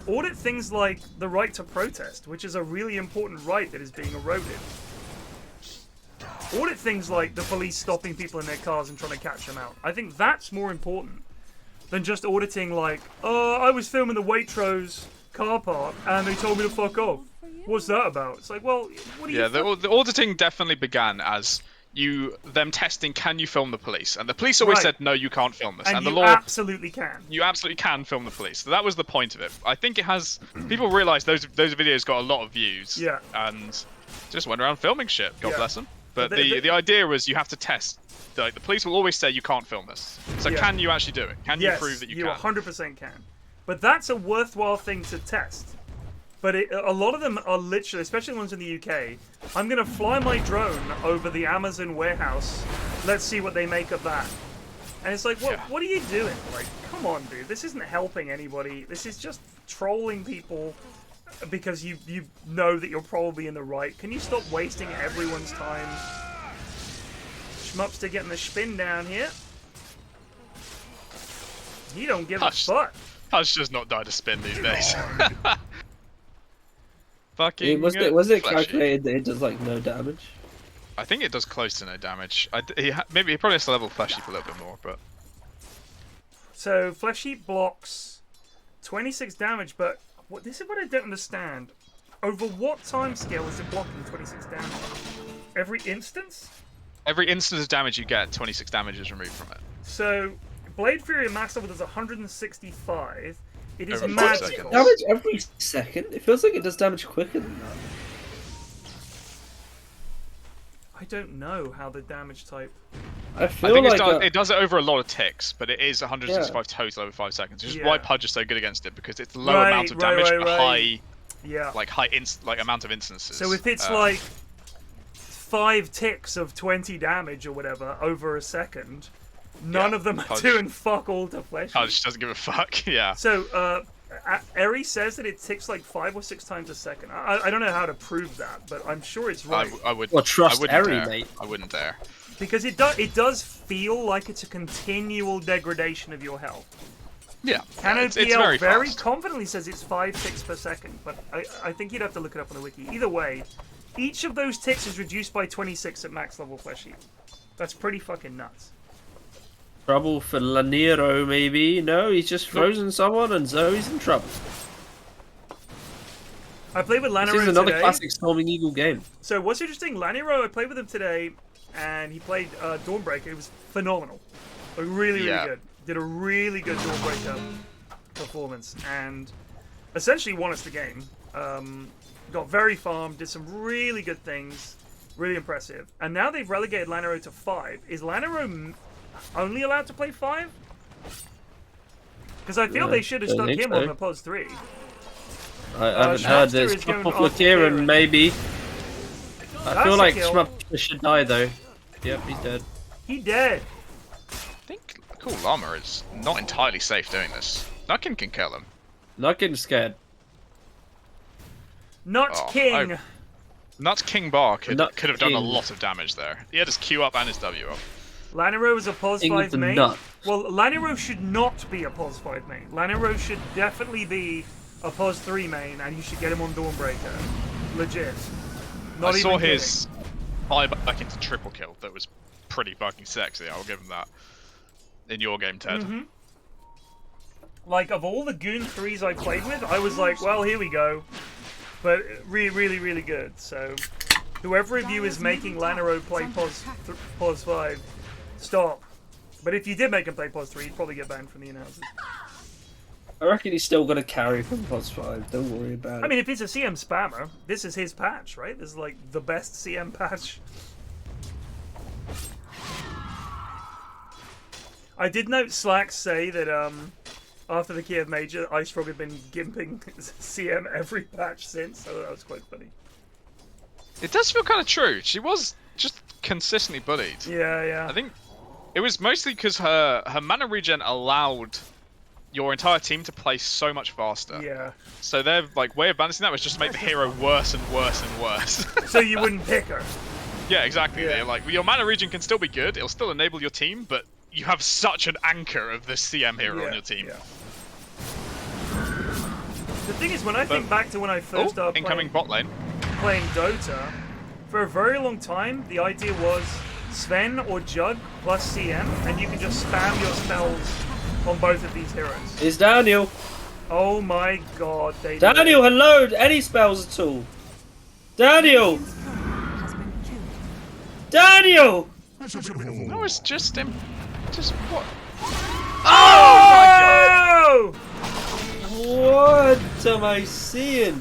Audit things like the right to protest, which is a really important right that is being eroded. Audit things like the police stopping people in their cars and trying to catch them out. I think that's more important than just auditing like, oh, I was filming the Waitrose car park and they told me to fuck off. What's that about? It's like, well, what do you... Yeah, the auditing definitely began as them testing, can you film the police? And the police always said, no, you can't film this. And the you law, absolutely can. you absolutely can film the police. So that was the point of it. I think it has... People realise those videos got a lot of views. Yeah. And just went around filming shit, God bless them. But the the idea was you have to test. Like, the police will always say you can't film this. So can you actually do it? Can you prove that you can? 100% can. But that's a worthwhile thing to test. But a lot of them are literally, especially the ones in the UK, I'm going to fly my drone over the Amazon warehouse. Let's see what they make of that. And it's like, what are you doing? Like, come on, dude. This isn't helping anybody. This is just trolling people because you know that you're probably in the right. Can you stop wasting everyone's time? Schmupster getting the spin down here. He don't give a fuck. Hush does not die to spin these days. Fucking Was it Fleshy. calculated that it does like no damage? I think it does close to no damage. Maybe he probably has to level Flesh Heap a little bit more, but... So, Flesh Heap blocks 26 damage, but this is what I don't understand. Over what time scale is it blocking 26 damage? Every instance? Every instance of damage you get, 26 damage is removed from it. So, Blade Fury at max level does 165. It is Over 5 magical. seconds. Damage every second? It feels like it does damage quicker than that. I don't know how the damage type... I I feel think like it does it over a lot of ticks, but it is 165 total over 5 seconds, which is why Pudge is so good against it, because it's low amount of damage but high, amount of instances. So if it's like 5 ticks of 20 damage or whatever over a second, none of them are doing fuck all to Flesh. Pudge doesn't give a fuck, yeah. So, Eri says that it ticks like 5 or 6 times a second. I don't know how to prove that, but I'm sure it's right. I would. Well, trust I wouldn't Eri, dare. mate. I wouldn't dare. Because it does feel like it's a continual degradation of your health. Yeah. Canopy It's very very fast. confidently says it's 5 ticks per second, but I think you'd have to look it up on the wiki. Either way, each of those ticks is reduced by 26 at max level Flesh Heap. That's pretty fucking nuts. Trouble for Lanero, maybe? No, he's just frozen someone and Zoe's in trouble. I played with Lanero This is another today. classic Storming Eagle game. So what's interesting, Lanero, I played with him today, and he played Dawnbreaker. It was phenomenal. Like, really good. Did a really good Dawnbreaker performance, and essentially won us the game. Got very farmed, did some really good things, really impressive. And now they've relegated Lanero to 5. Is Lanero only allowed to play 5? Because I feel they should have stuck him on the pos 3. I haven't heard this. Popular Kieran, maybe. I feel like Schmupster should die though. Yep, he's dead. He dead. I think Cool Llama is not entirely safe doing this. Nukin can kill him. Not getting scared. Not King. Nuts King Bar could have done a King. lot of damage there. He had his Q up and his W up. Lanero is a pos King 5 of the main. nut. Well, Lanero should not be a pos 5 main. Lanero should definitely be a pos 3 main, and you should get him on Dawnbreaker. Legit. Not I even saw kidding. his buy back into triple kill that was pretty fucking sexy. I'll give him that. In your game, Ted. Like, of all the Goon 3s I played with, I was like, well, here we go. But really good. So, whoever of you is making Lanero play pos 5, stop. But if you did make him play pos 3, he'd probably get banned from the Inhouses. I reckon he's still gonna carry from pos 5. Don't worry about it. I mean, if he's a CM spammer, this is his patch, right? This is like the best CM patch. I did note Slack say that after the Kiev Major, Ice Frog had been gimping CM every patch since, so that was quite funny. It does feel kind of true. She was just consistently bullied. Yeah. I think it was mostly because her mana regen allowed your entire team to play so much faster. Yeah. So their like way of balancing that was just to make the hero worse and worse and worse. So you wouldn't pick her. Yeah, exactly. Yeah. They're like, your mana regen can still be good. It'll still enable your team, but you have such an anchor of this CM hero on your team. Yeah. The thing is, when I think back to when I first started incoming bot lane. playing Dota, for a very long time, the idea was Sven or Jug plus CM, and you can just spam your spells on both of these heroes. It's Daniel. Oh my god, they Daniel, hello! Any spells at all? Daniel! Daniel! No, it's just him. Just what? Oh! What am I seeing?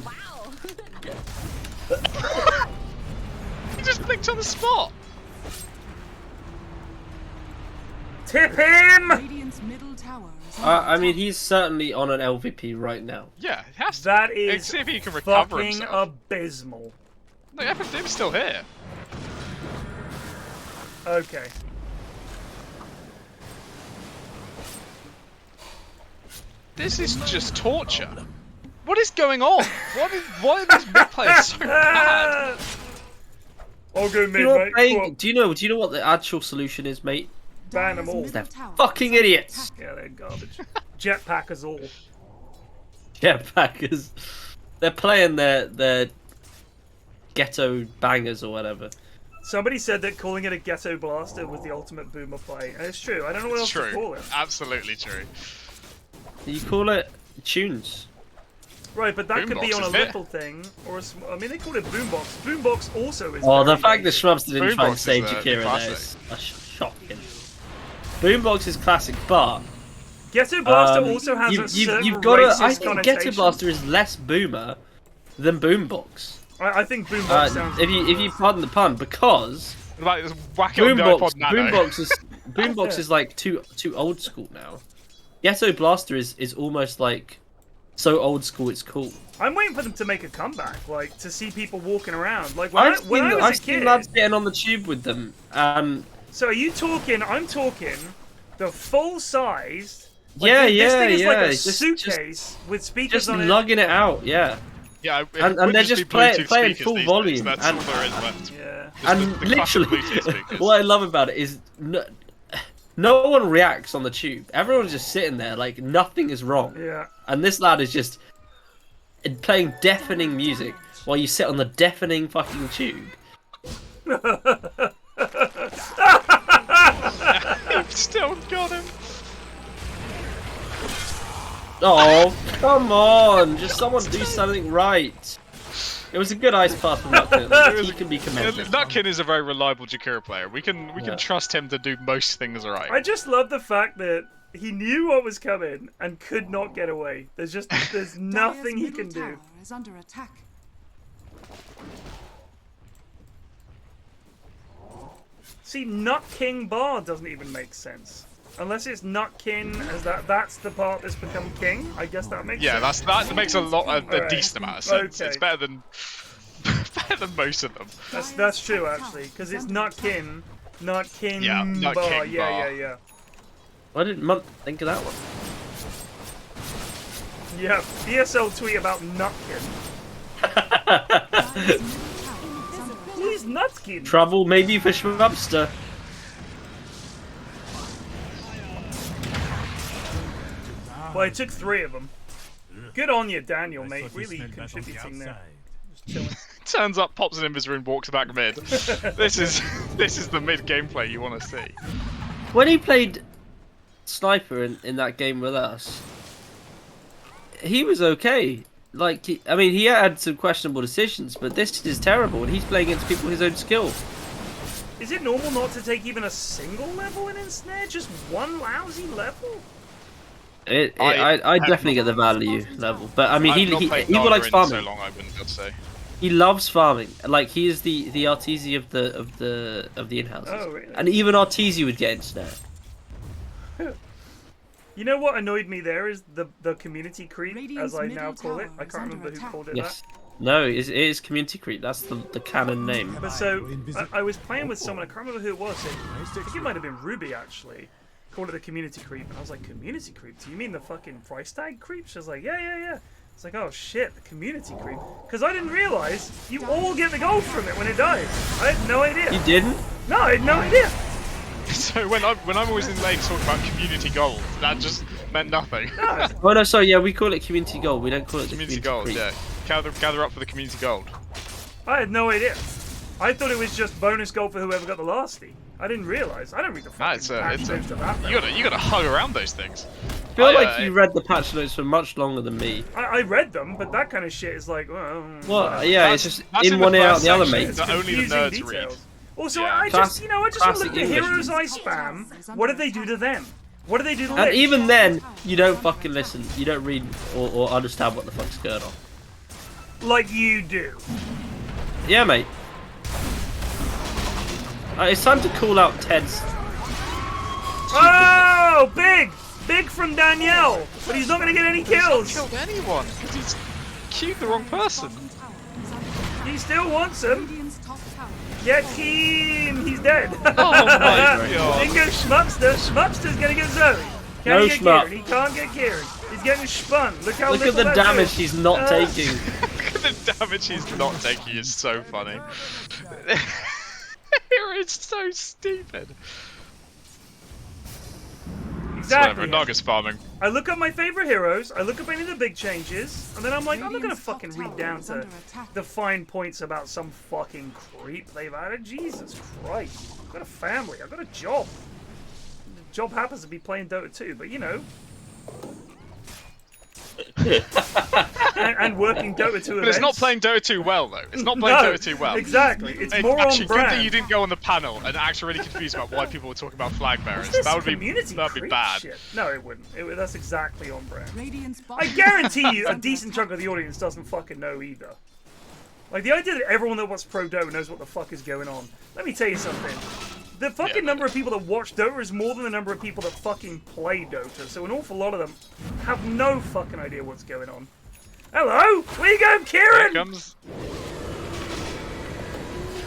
He just clicked on the spot. Tip him! Radiant's middle tower is I mean, he's certainly on an LVP right now. Yeah, he has to. That Let's is see if he can recover fucking himself. abysmal. No, FFD's still here. Okay. This is just torture. What is going on? Why are these mid players so bad? I'll go mid, You know, mate. mate, Cool. do you know what the actual solution is, mate? Ban them all. They're fucking idiots. Yeah, they're garbage. Jetpackers all. Jetpackers. They're playing their ghetto bangers or whatever. Somebody said that calling it a ghetto blaster was the ultimate boomer play, and it's true. I don't know what else to call it. Absolutely true. You call it tunes. Right, but that could be Boombox on a is here. little thing, or I mean, they called it boombox. Boombox also is. Oh, the very fact that basic. Schmupster didn't try and Boombox save is, Jakira there classic. is shocking. Boombox is classic, but Ghetto blaster also has a certain you've got racist to. I think Ghetto connotation. Blaster is less boomer than Boombox. I think boombox sounds. If you pardon the pun, because Like this whack it on the iPod Nano. Boombox is like too old school now. Ghetto Blaster is almost like so old school it's cool. I'm waiting for them to make a comeback, like to see people walking around. Like when I was I've a seen kid. lads getting on the tube with them. So are you talking? I'm talking the full-sized. Yeah, This thing is yeah. like a Just- suitcase with speakers Just on it. lugging it out, yeah. Yeah, And they're just playing full volume. That's and all there is left. Yeah. and the classic literally, Bluetooth speakers. what I love about it is no one reacts on the tube. Everyone's just sitting there like nothing is wrong. Yeah. And this lad is just playing deafening music while you sit on the deafening fucking tube. He Still got him. Oh, come on! Just someone do something right. It was a good ice pass from Nutkin. He can be commended. Nutkin is a very reliable Jakura player. We can trust him to do most things right. I just love the fact that he knew what was coming and could not get away. There's nothing he can do. Is under attack. See, Nut King bar doesn't even make sense. Unless it's Nut King, as that's the part that's become king. I guess that makes sense. That makes a decent amount of sense. Okay. It's better than most of them. That's true actually, because it's Nut King bar. King Yeah, bar. yeah. Why didn't Munt think of that one? Yeah, DSL tweet about Nutkin. He's Nutkin. Trouble maybe for Schmupster. Well, it took 3 of them. Good on you, Daniel, mate. Really contributing there. Just chilling. Turns up, pops an invis rune, walks back mid. This is the mid gameplay you want to see. When he played Sniper in that game with us, he was okay. Like, he had some questionable decisions, but this is terrible, and he's playing against people with his own skill. Is it normal not to take even a single level in Ensnare? Just one lousy level? I definitely get the value level, but I mean, he likes farming. So long, I wouldn't be able to say. He loves farming. Like, he is the Arteezy of the in-house. Oh, really? And even Arteezy would get Ensnare. You know what annoyed me there is the community creep, as I now call it. I can't remember who called it that. No, it is community creep. That's the canon name. But so, I was playing with someone, I can't remember who it was. I think it might have been Ruby, actually. Called it a community creep. And I was like, community creep? Do you mean the fucking price tag creep? She was like, yeah. It's like, oh shit, the community creep. Because I didn't realise you all get the gold from it when it dies. I had no idea. You didn't? No, I had no idea. So when I'm always in lane talking about community gold, that just meant nothing. No. Oh no, sorry, yeah, we call it community gold. We don't call it community gold. creep. Yeah, gather up for the community gold. I had no idea. I thought it was just bonus gold for whoever got the lasty. I didn't realise. I don't read the fucking patch notes to that. You gotta hug around those things. I feel like you read the patch notes for much longer than me. I read them, but that kind of shit is like, well, yeah, it's just in one ear out the other, mate. That only the nerds read. Also, I just want to look at the heroes I spam. What do they do to them? What do they do to Lich? And even then, you don't fucking listen. You don't read or understand what the fuck's going on. Like you do. Yeah, mate. It's time to call out Ted's. Oh, big from Danielle, but he's not going to get any kills. He's not killed anyone because he's queued the wrong person. He still wants him. Get him! He's dead. Oh my god. In goes Schmupster. Schmupster's going to get Zoe. Can he get Kieran? He can't get Kieran. He's getting spun. Look at the damage he's not taking. Look at the damage he's not taking. Is so funny. It's so stupid. Exactly. Naga's farming. I look up my favorite heroes, I look up any of the big changes, and then I'm like, I'm not gonna fucking read down to the fine points about some fucking creep they've added. Jesus Christ. I've got a family, I've got a job. The job happens to be playing Dota 2, but you know. and working Dota 2 But it's not playing Dota 2 well, though. It's not playing Dota 2 well. Exactly. It's more actually on brand. good that you didn't go on the panel and actually really confused about why people were talking about flag bearers. That'd be bad. Shit. No, it wouldn't. That's exactly on brand. I guarantee you a decent chunk of the audience doesn't fucking know either. Like, the idea that everyone that watches Pro Dota knows what the fuck is going on. Let me tell you something. The fucking number of people that watch Dota is more than the number of people that fucking play Dota, so an awful lot of them have no fucking idea what's going on. Hello? Where you going, Kieran? Here comes...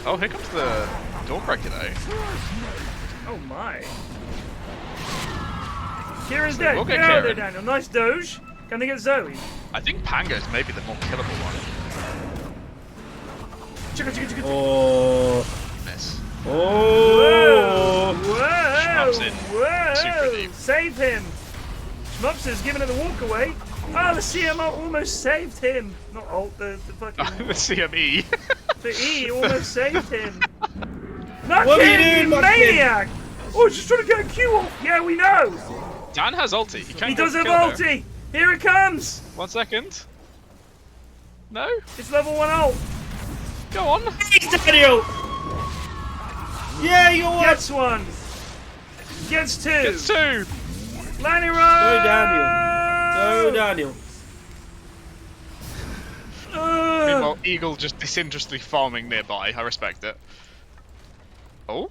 Oh, here comes the Doorbreaker, though. Oh my. Kieran's dead. We'll get out of there, Daniel. Nice Doge. Can they get Zoe? I think Pango's maybe the more killable one. Oh. Miss. Oh! Whoa! Schmup's in. Super deep. Save him! Schmupster's giving it the walk away. Oh, the CMO almost saved him. Not ult, the fucking... The CME. The E almost saved him. Not what him, you maniac! Oh, he's just trying to get a Q off. Yeah, we know. Dan has ulti. He does have ulti. Here it comes. 1 second. No? It's level 1 ult. Go on. Daniel! Yeah, you won! Gets 1. Gets 2. Gets 2. Lanny Go run. Daniel. Go Daniel. Meanwhile, Eagle just disinterestedly farming nearby. I respect it. Oh?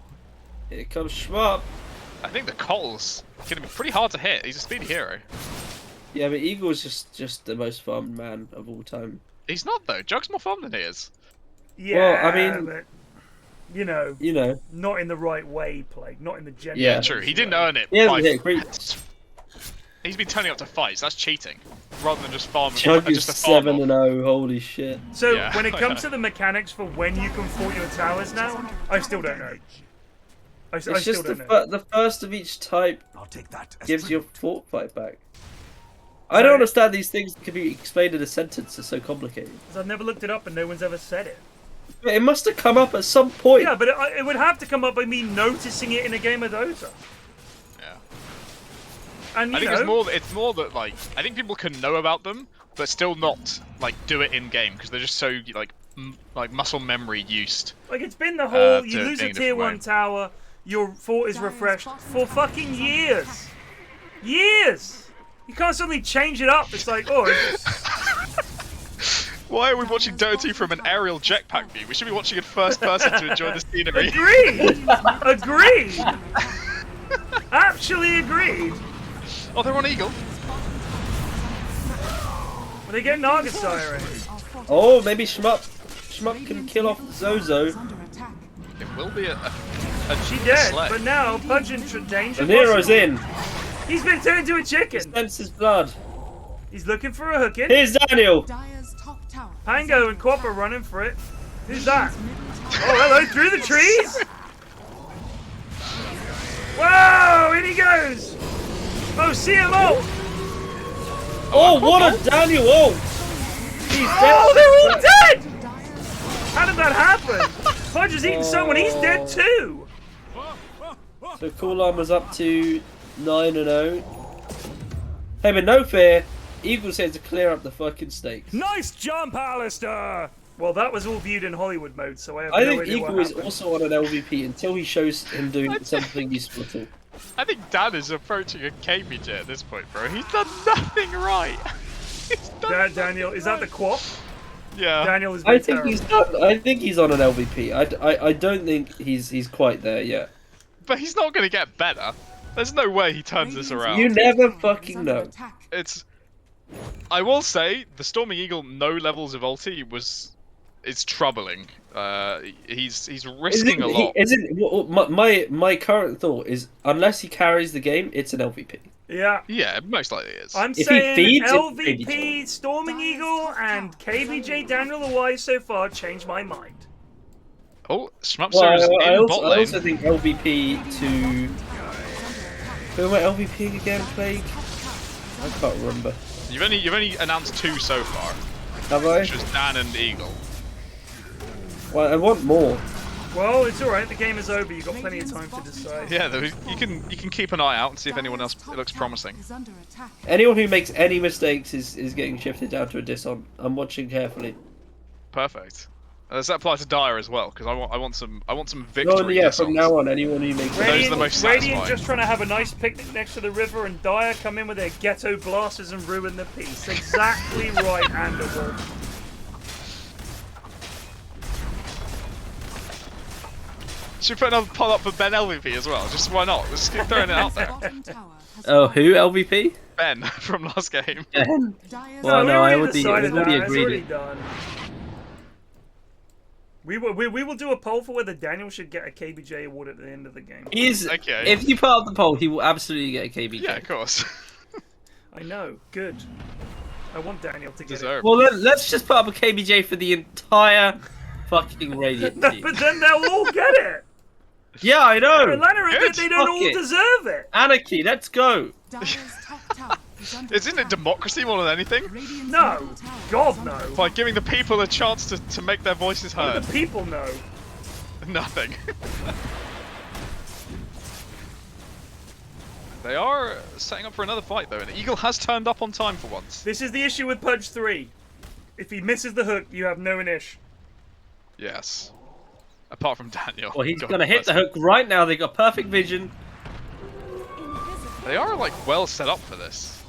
Here comes Schmup. I think the Cole's gonna be pretty hard to hit. He's a speedy hero. Yeah, but Eagle is just the most farmed man of all time. He's not though. Jug's more farmed than he is. Yeah, Well, I mean, but, you know, not in the right way, Plague. Not in the general. Yeah, True. He didn't earn it. He hasn't hit creeps. He's been turning up to fights. That's cheating, rather than just farming. Jug is just a farm 7-0. Holy shit. So Yeah. when it comes to the mechanics for when you can fort your towers now, I still don't know. I It's still just don't know. the first of each type I'll take that as gives your tribute. fort fight back. I don't understand these things can be explained in a sentence. It's so complicated. 'Cause I've never looked it up and no one's ever said it. But it must have come up at some point. Yeah, but it would have to come up by me noticing it in a game of Dota. Yeah. And I you think know, it's more that like I think people can know about them, but still not like do it in game because they're just so like muscle memory used. like it's been the whole you to lose a being a tier different 1 way. tower, your fort is refreshed for fucking years. Years. You can't suddenly change it up. It's like, oh, Why are we watching Dota 2 from an aerial jetpack view? We should be watching it first person to enjoy the scenery. agreed. Agreed. Actually agreed. Oh, they're on Eagle. Well, they get Naga Siren. Oh, maybe Schmup can kill off Zozo. It will be a She dead, slay. but now Pudge in danger. The Nero's in. He's been turned into a chicken. Senses blood. He's looking for a hook in. Here's Daniel. Dire's top tower. Pango and Quap are running for it. Who's that? Oh, hello, through the trees! Whoa, in he goes! Oh, CMO! Oh, what a Daniel! Oh, he's dead. Oh, they're all dead! How did that happen? Pudge has eaten someone, he's dead too! So Cool Llama's up to 9-0. Hey, but no fear. Eagles here to clear up the fucking stakes. Nice jump, Alistair! Well, that was all viewed in Hollywood mode, so I have I no think idea Eagle what is happened. also on an LVP until he shows him doing something useful at all. I think Dan is approaching a KBJ at this point, bro. He's done nothing right. He's done Daniel, is that the Quap? Yeah. Daniel has I been think terrible. he's done. I think he's on an LVP. I don't think he's quite there yet. But he's not going to get better. There's no way he turns this around. You never fucking know. It's. I will say the Storming Eagle no levels of ulti it's troubling. He's risking a lot. My current thought is unless he carries the game, it's an LVP. Yeah. Yeah, most likely it is. I'm If he saying feeds, it's LVP, KBJ. Storming Eagle, and KBJ Daniel the Wise so far changed my mind. Oh, Schmupster Well, is in I bot lane. also think LVP to. Who am I LVP again, Plague? I can't remember. You've only announced 2 so far, Have I? which was Dan and Eagle. Well, I want more. Well, it's alright, the game is over, you've got plenty of time to decide. Yeah, you can keep an eye out and see if anyone else looks promising. Anyone who makes any mistakes is getting shifted down to a dis-on. I'm watching carefully. Perfect. Does that apply to Dire as well? Because I want some victory. Oh yeah, from dis-ons. now on, anyone who makes Those are the most Radiant satisfying. just trying to have a nice picnic next to the river, and Dire come in with their ghetto blasters and ruin the peace. Exactly right, Anderwolf. Should we put another poll up for Ben LVP as well? Just why not? Let's keep throwing it out there. Oh, who LVP? Ben from last game. Ben. Dire's Well, we no, I already decided already that. It's agreed already it. done. We will do a poll for whether Daniel should get a KBJ award at the end of the game. He's Okay. If you put up the poll, he will absolutely get a KBJ. Yeah, of course. I know, good. I want Daniel to get Deserved. Well, let's just put up a KBJ for the entire fucking Radiant it. team. But then they'll all get it. Yeah, I know. Atlanta admit they don't Fuck all it. deserve it. Anarchy, let's go. Dire's top tower is under Isn't it attack. democracy more than anything? Radiant's No, middle tower God is under no. attack. By giving the people a chance to make their voices heard. The people know. Nothing. They are setting up for another fight though, and Eagle has turned up on time for once. This is the issue with Pudge 3. If he misses the hook, you have no inish. Yes. Apart from Daniel. Well, he's God gonna hit bless the him. hook right now. They got perfect vision. They are like well set up for this.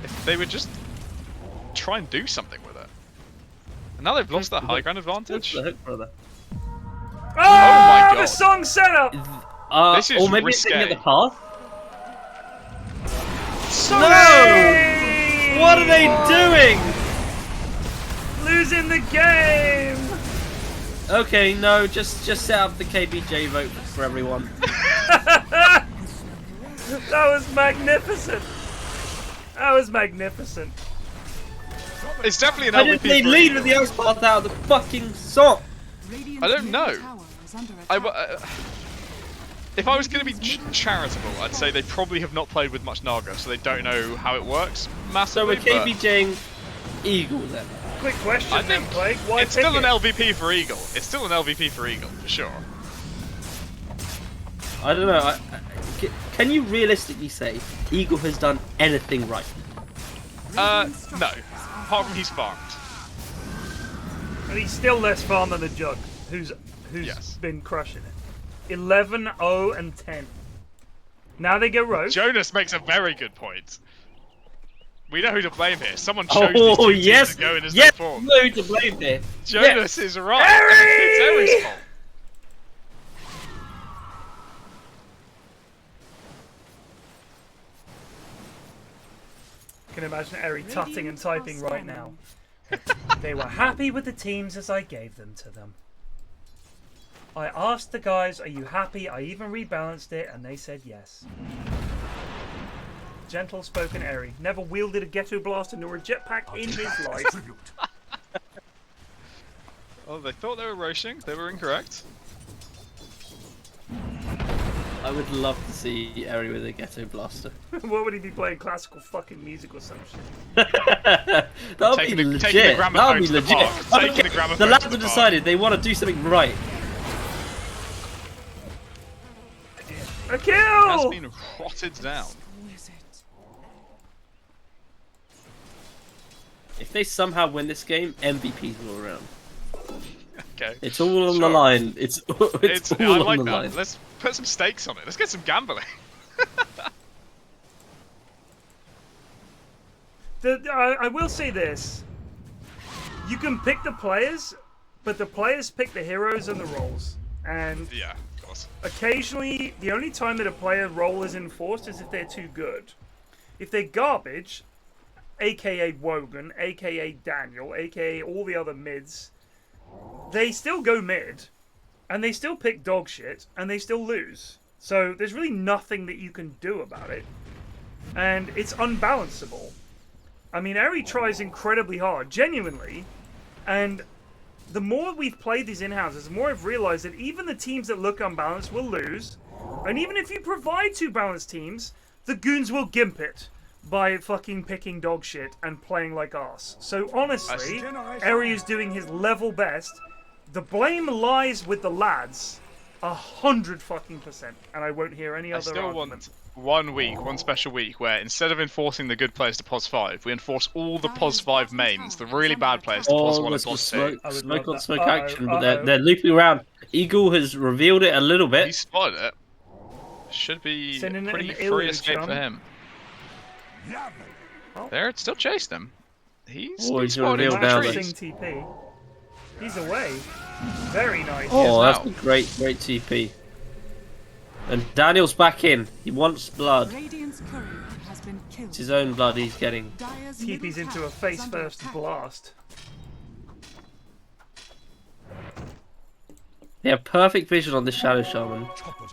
If they would just try and do something with it. And now they've lost that high ground advantage. The hook, brother. Oh, my God. the song setup! This is or maybe risque. they can get the path. Sorry! No! What are they doing? Losing the game! Okay, no, just set up the KBJ vote for everyone. That was magnificent. That was magnificent. It's definitely Why an did LVP. they for lead Eagle. with the ice path out of the fucking song? I don't know. If I was going to be charitable, I'd say they probably have not played with much Naga, so they don't know how it works So massively. we're KBJing Eagle then. Quick question, I think Plague. Why it's pick still an it? LVP for Eagle. It's still an LVP for Eagle, for sure. I don't know. Can you realistically say Eagle has done anything right? No. Apart from he's farmed. And he's still less farm than the Jug, who's Yes. been crushing it. 11, 0, and 10. Now they go rogue. Jonas makes a very good point. We know who to blame here. Someone chose these Oh two teams yes, to go in as yes, they form. no to blame here. Jonas is right. Eri! It's Eri's fault. I can imagine Eri tutting and typing right now. They were happy with the teams as I gave them to them. I asked the guys, are you happy? I even rebalanced it and they said yes. Gentle spoken Eri. Never wielded a ghetto blaster nor a jetpack in his life. Oh, they thought they were roaching. They were incorrect. I would love to see Eri with a ghetto blaster. What would he be playing? Classical fucking music or some shit? That would be Taking the legit. That gramophone would be to the legit. park. Taking the gramophone The to lads the have park. decided they want to do something right. A Has kill! been rotted down. If they somehow win this game, MVPs all around. Okay. It's all on the Sure. line. It's I all like on the that. line. Let's put some stakes on it. Let's get some gambling. I will say this. You can pick the players, but the players pick the heroes and the roles. And Yeah, of course. occasionally, the only time that a player role is enforced is if they're too good. If they're garbage, aka Wogan, aka Daniel, aka all the other mids, they still go mid, and they still pick dog shit, and they still lose. So there's really nothing that you can do about it. And it's unbalanceable. I mean, Eri tries incredibly hard, genuinely, and the more we've played these in-houses, the more I've realized that even the teams that look unbalanced will lose, and even if you provide two balanced teams, the goons will gimp it by fucking picking dog shit and playing like arse. So honestly, Eri is doing his level best. The blame lies with the lads, 100%, and I won't hear any I other still argument. want one special week where instead of enforcing the good players to POS 5, we enforce all the POS 5 mains, the really bad players to POS 1 and there's POS 2. smoke, I would smoke love on that. smoke Uh-oh, action, but uh-oh. they're looping around. Eagle has revealed it a little He bit. spotted it. Should be Sending it pretty an free alien escape chum. for him. There, it still chased him. He's Oh, been he's spotted in revealed the now trees. Flashing TP. He's away. Very nice. Oh, now. that's a great TP. And Daniel's back in. He wants blood. Radiant's courier has been killed. It's his own blood he's getting. Dire's TP's middle into a tower is face under first attack. blast. They have perfect vision on this Shadow Shaman.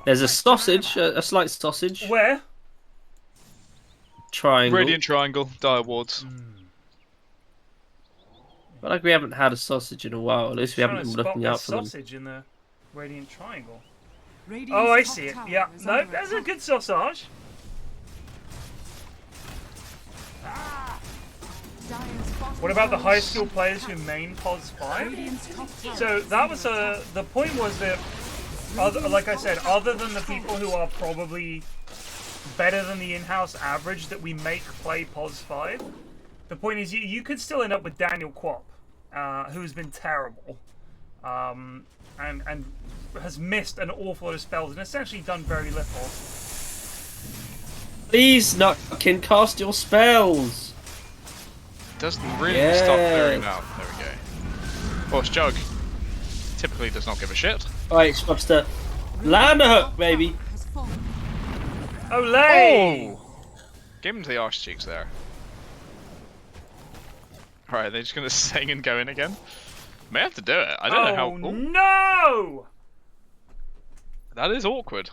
There's a sausage, a slight sausage. Where? Triangle. Radiant Triangle, Dire Wards. But like we haven't had a sausage in a while. At least we haven't Trying to been spot looking the out for them. sausage in the Radiant Triangle. Radiant's Oh, I top see it. tower Yeah. is No, under that's a attack. good sausage. Dire's bottom What about the tower high is skill under players attack. who main POS 5? Radiant's top tower So is that under was attack. the point was that, like I said, other than the people who are probably better than the in-house average that we make play POS 5. The point is, you could still end up with Daniel Quap, who's been terrible, and has missed an awful lot of spells and essentially done very little. Please, Nutkin, cast your spells. Doesn't really stop clearing out. There we go. Of course, Jug typically does not give a shit. Alright, Schmupster. Land a hook, baby. Olay! Oh! Give him to the arse cheeks there. Alright, they're just gonna sing and go in again. May have to do it. I don't know how. Oh no! That is awkward.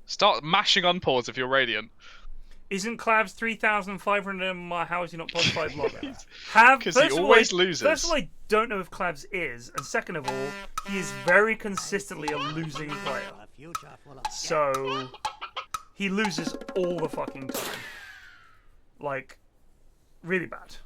Start mashing unpause if you're Radiant. Isn't Clavs 3,500 in my house? You're not plus 5 logger. Because he always loses. First of all, I don't know if Clavs is, and second of all, he is very consistently a losing player. So he loses all the fucking time. Like, really bad.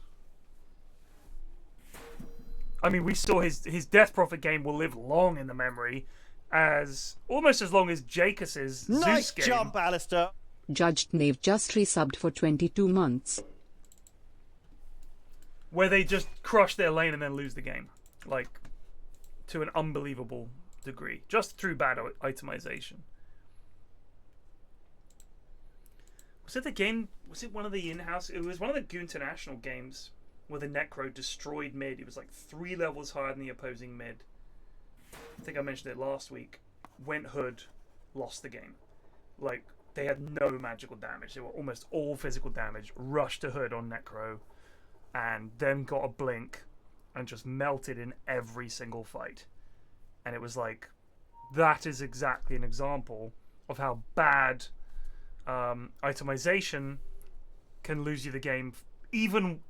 I mean, we saw his Death Prophet game will live long in the memory, as almost as long as Jacus's Zeus game. jump, Alistair. Judged Knave just resubbed for 22 months. Where they just crush their lane and then lose the game. Like, to an unbelievable degree. Just through bad itemization. Was it the game? Was it one of the in-house? It was one of the Goon International games where the Necro destroyed mid. It was like 3 levels higher than the opposing mid. I think I mentioned it last week. Went Hood, lost the game. Like, they had no magical damage. They were almost all physical damage. Rushed to Hood on Necro, and then got a blink, and just melted in every single fight. And it was like, that is exactly an example of how bad itemization can lose you the game. Even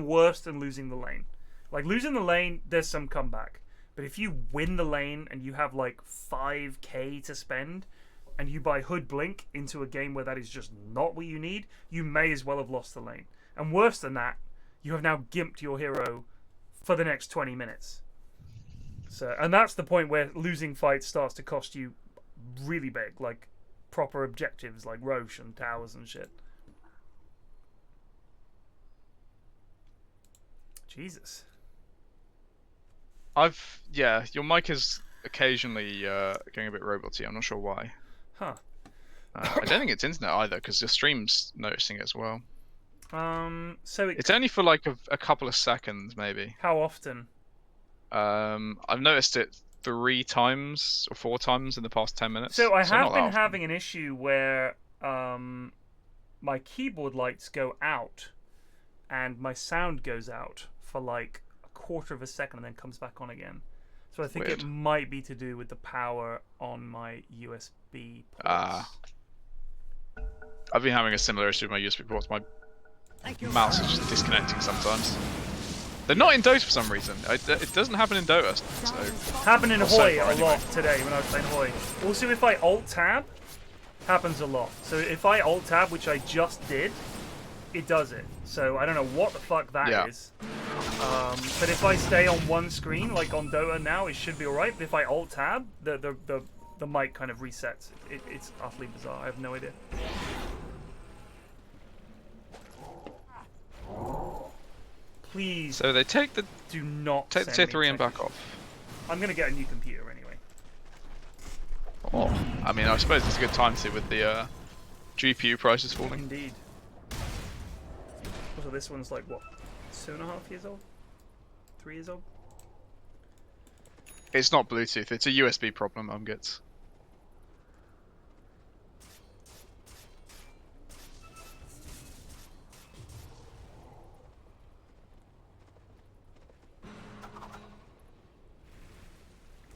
worse than losing the lane. Like, losing the lane, there's some comeback. But if you win the lane and you have like 5k to spend, and you buy Hood Blink into a game where that is just not what you need, you may as well have lost the lane. And worse than that, you have now gimped your hero for the next 20 minutes. So, and that's the point where losing fights starts to cost you really big, like proper objectives like Roche and towers and shit. Jesus. Yeah, your mic is occasionally going a bit roboty. I'm not sure why. Huh. I don't think it's internet either, because the stream's noticing it as well. So it's only for like a couple of seconds, maybe. How often? I've noticed it 3 times or 4 times in the past 10 minutes. So I have been having an issue where my keyboard lights go out and my sound goes out for like a quarter of a second and then comes back on again. So I think it might be to do with the power on my USB ports. I've been having a similar issue with my USB ports. My mouse is just disconnecting sometimes. They're not in Dota for some reason. It doesn't happen in Dota. So. Happened in Hoi a lot today when I was playing Hoi. Also, if I alt-tab, happens a lot. So if I alt-tab, which I just did, it does it. So I don't know what the fuck that is. But if I stay on one screen, like on Dota now, it should be alright. But if I alt-tab, the mic kind of resets. It's utterly bizarre. I have no idea. Please. So they take the do not take the tier 3 and back off. I'm gonna get a new computer anyway. Oh, I mean, I suppose it's a good time to with the GPU prices falling. Indeed. Also, this one's like what, 2.5 years old, 3 years old. It's not Bluetooth. It's a USB problem. Gets.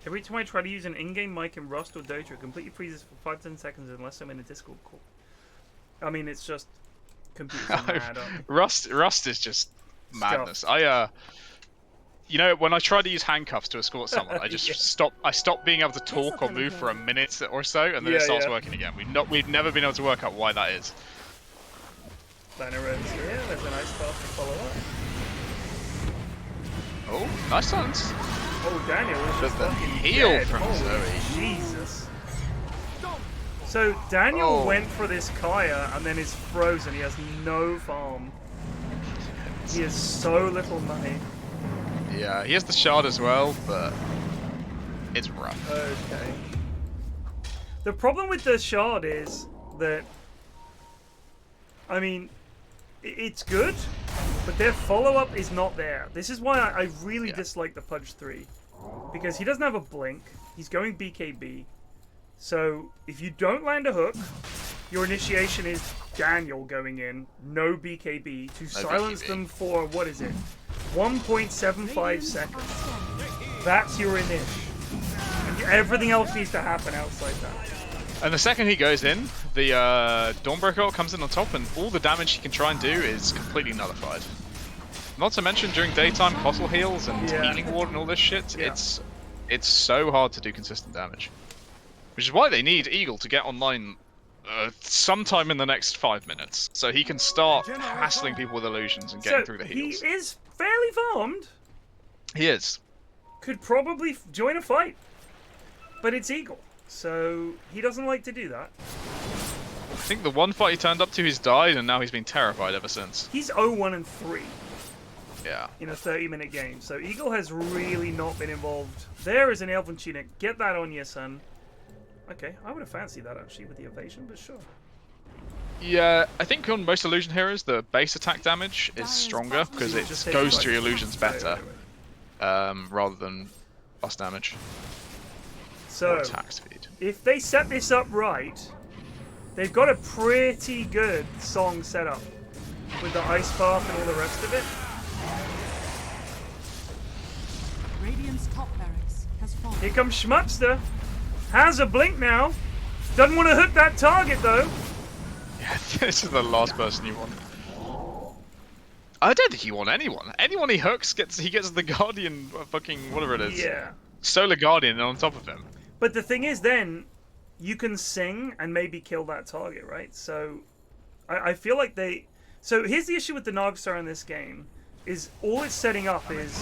Every time I try to use an in-game mic in Rust or Dota, it completely freezes for 5-10 seconds unless I'm in a Discord call. I mean, it's just computers are mad. Rust is just madness. You know, when I try to use handcuffs to escort someone, I just stop. I stop being able to talk or move for a minute or so, and then it starts working again. We've never been able to work out why that is. Banner ends here. There's a nice path to follow up. Oh, nice silence. Oh, Daniel is Just just the fucking heal dead. from Holy Zoe. Jesus. So Daniel Oh. went for this Kaya and then is frozen. He has no farm. He has so little money. Yeah, he has the shard as well, but it's rough. Okay. The problem with the shard is that, I mean, it's good, but their follow-up is not there. This is why I really dislike the Pudge 3. Because he doesn't have a blink, he's going BKB. So, if you don't land a hook, your initiation is Daniel going in, no BKB, to silence them for, what is it, 1.75 seconds. That's your init. And everything else needs to happen outside that. And the second he goes in, the Dawnbreaker comes in on top, and all the damage he can try and do is completely nullified. Not to mention during daytime, Costle heals and healing ward and all this shit. Yeah. It's so hard to do consistent damage, which is why they need Eagle to get online sometime in the next 5 minutes, so he can start hassling people with illusions and getting through the heals. He is fairly farmed. He is. Could probably join a fight, but it's Eagle. So he doesn't like to do that. I think the one fight he turned up to, he's died, and now he's been terrified ever since. He's 0-1-3 Yeah. in a 30-minute game. So Eagle has really not been involved. There is an Elven Tunic. Get that on you, son. Okay, I would have fancied that actually with the evasion, but sure. Yeah, I think on most illusion heroes, the base attack damage is stronger because it Just goes takes through like- illusions better, rather than bust damage So or attack speed. if they set this up right, they've got a pretty good song set up with the ice path and all the rest of it. Radiant's top barracks has fallen. Here comes Schmupster. Has a blink now. Doesn't want to hook that target though. Yeah, this is the last person you want. I don't think you want anyone. Anyone he hooks he gets the Guardian fucking whatever it is. Yeah. Solar Guardian on top of him. But the thing is then, you can sing and maybe kill that target, right? So, I feel like they... So here's the issue with the Nagstar in this game, is all it's setting up is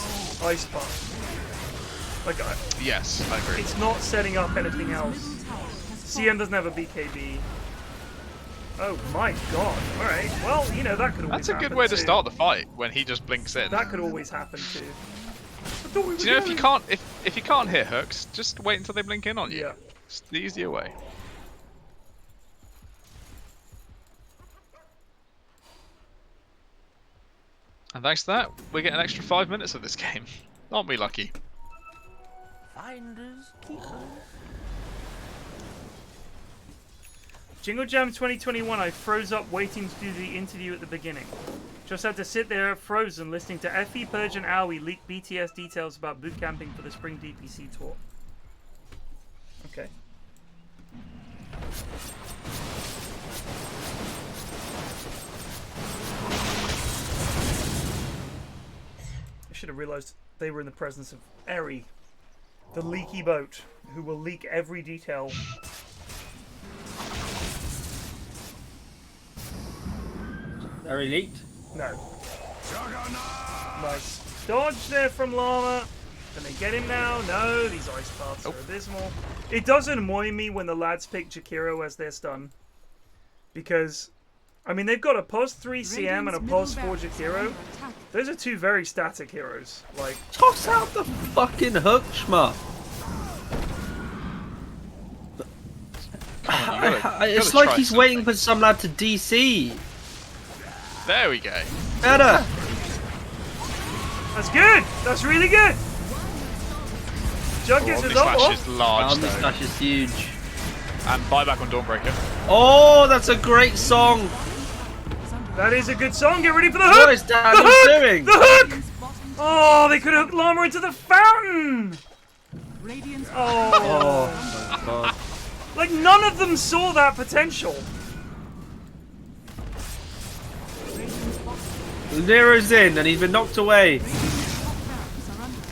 Ice Path. Like, Yes, I agree. it's not setting up anything else. CM doesn't have a BKB. Oh my god. Alright, well, you know, that could always That's a good happen way to too. start the fight when he just blinks in. That could always happen too. I thought we were Do you know if you going- can't if you can't hit hooks, just wait until they blink in on you. Yeah. It's the easier way. And thanks to that, we get an extra 5 minutes of this game. Aren't we lucky? Finders, keepers. Jingle Jam 2021, I froze up waiting to do the interview at the beginning. Just had to sit there frozen listening to Effie, Purge and Owie leak BTS details about boot camping for the spring DPC tour. Okay. I should have realized they were in the presence of Eri, the leaky boat, who will leak every detail. Very leaked. No. Nice dodge there from Llama. Can they get him now? No, these ice paths are abysmal. It does annoy me when the lads pick Jakiro as their stun. Because, I mean, they've got a pos 3 CM and a pos 4 Jakiro. Those are two very static heroes. Like, Toss out the fucking hook, Schmuck. It's like he's waiting for some lad to DC. There we go. Better. that's good! That's really good! Jug gets Omni his ult Slash off. is large Omni though. Slash is huge. And buyback on Dawnbreaker. Oh, that's a great song. That is a good song. Get ready for the hook! What is Daniel doing? The hook! Oh, they could hook Llama into the fountain! Radiant's Oh. My God. Like, none of them saw that potential. Nero's in and he's been knocked away.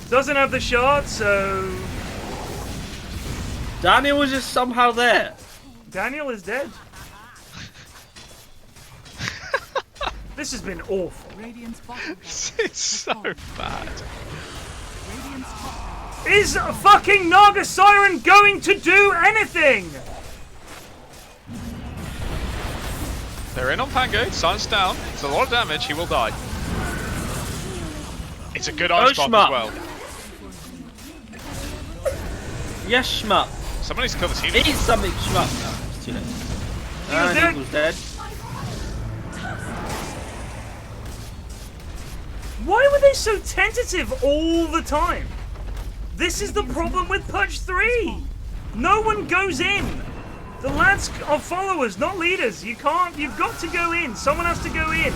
Doesn't have the shard, so Daniel was just somehow there. Daniel is dead. This has been awful. Radiant's bottom It's so bad. Radiant's top Is fucking Naga Siren going to do anything? They're in on Pango. Silence down. It's a lot of damage. He will die. It's a good ice pop as well. Yes, Schmup. Someone needs to kill this healer. Eat something, Schmup. No, it's too late. And Eagle's dead. Why were they so tentative all the time? This is the problem with Pudge 3. No one goes in. The lads are followers, not leaders. You can't. You've got to go in. Someone has to go in.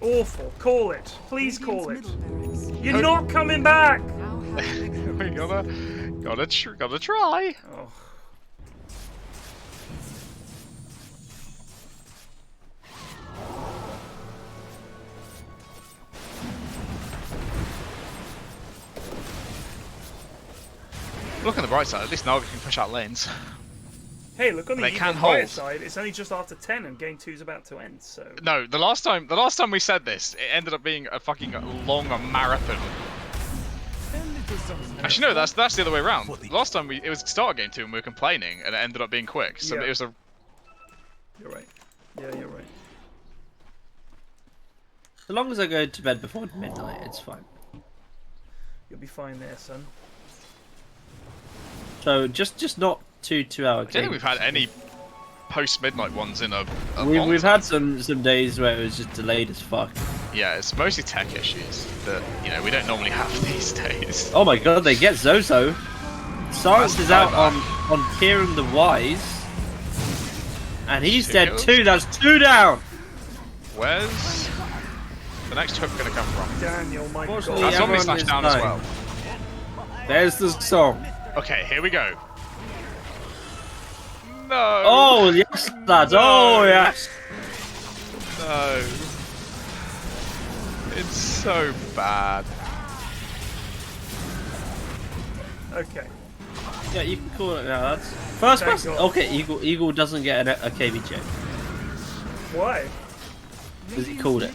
Awful. Call it. Please call it. You're not coming back. We gotta try. Oh. Look on the bright side. At least now we can push out lanes. Hey, look on the They even can brighter hold. side. It's only just after 10, and game 2's about to end. So No, the last time we said this, it ended up being a fucking long marathon. Actually, no, that's the other way around. Last time it was the start of game 2 and we were complaining, and it ended up being quick. So Yeah. it was a. you're right. Yeah, you're right. As long as I go to bed before midnight, it's fine. You'll be fine there, son. So just not 2-hour I don't think games. we've had any post-midnight ones in a We've had some days where it was just delayed as fuck. Yeah, it's mostly tech issues that we don't normally have these days. Oh my god, they get Zozo. Silence is out bad. on Kieran the Wise. And he's Two dead kills? too, that's 2 down! Where's the next hook gonna come from? Daniel, my God. Unfortunately, That's Omni everyone Slash is down as dying. well. There's the song. Okay, here we go. No. Oh yes, lads, oh yes! No. It's so bad. Okay. Yeah, you can call it now, lads. First Thank person. God. Okay, Eagle doesn't get a KVJ. Why? Because he called it.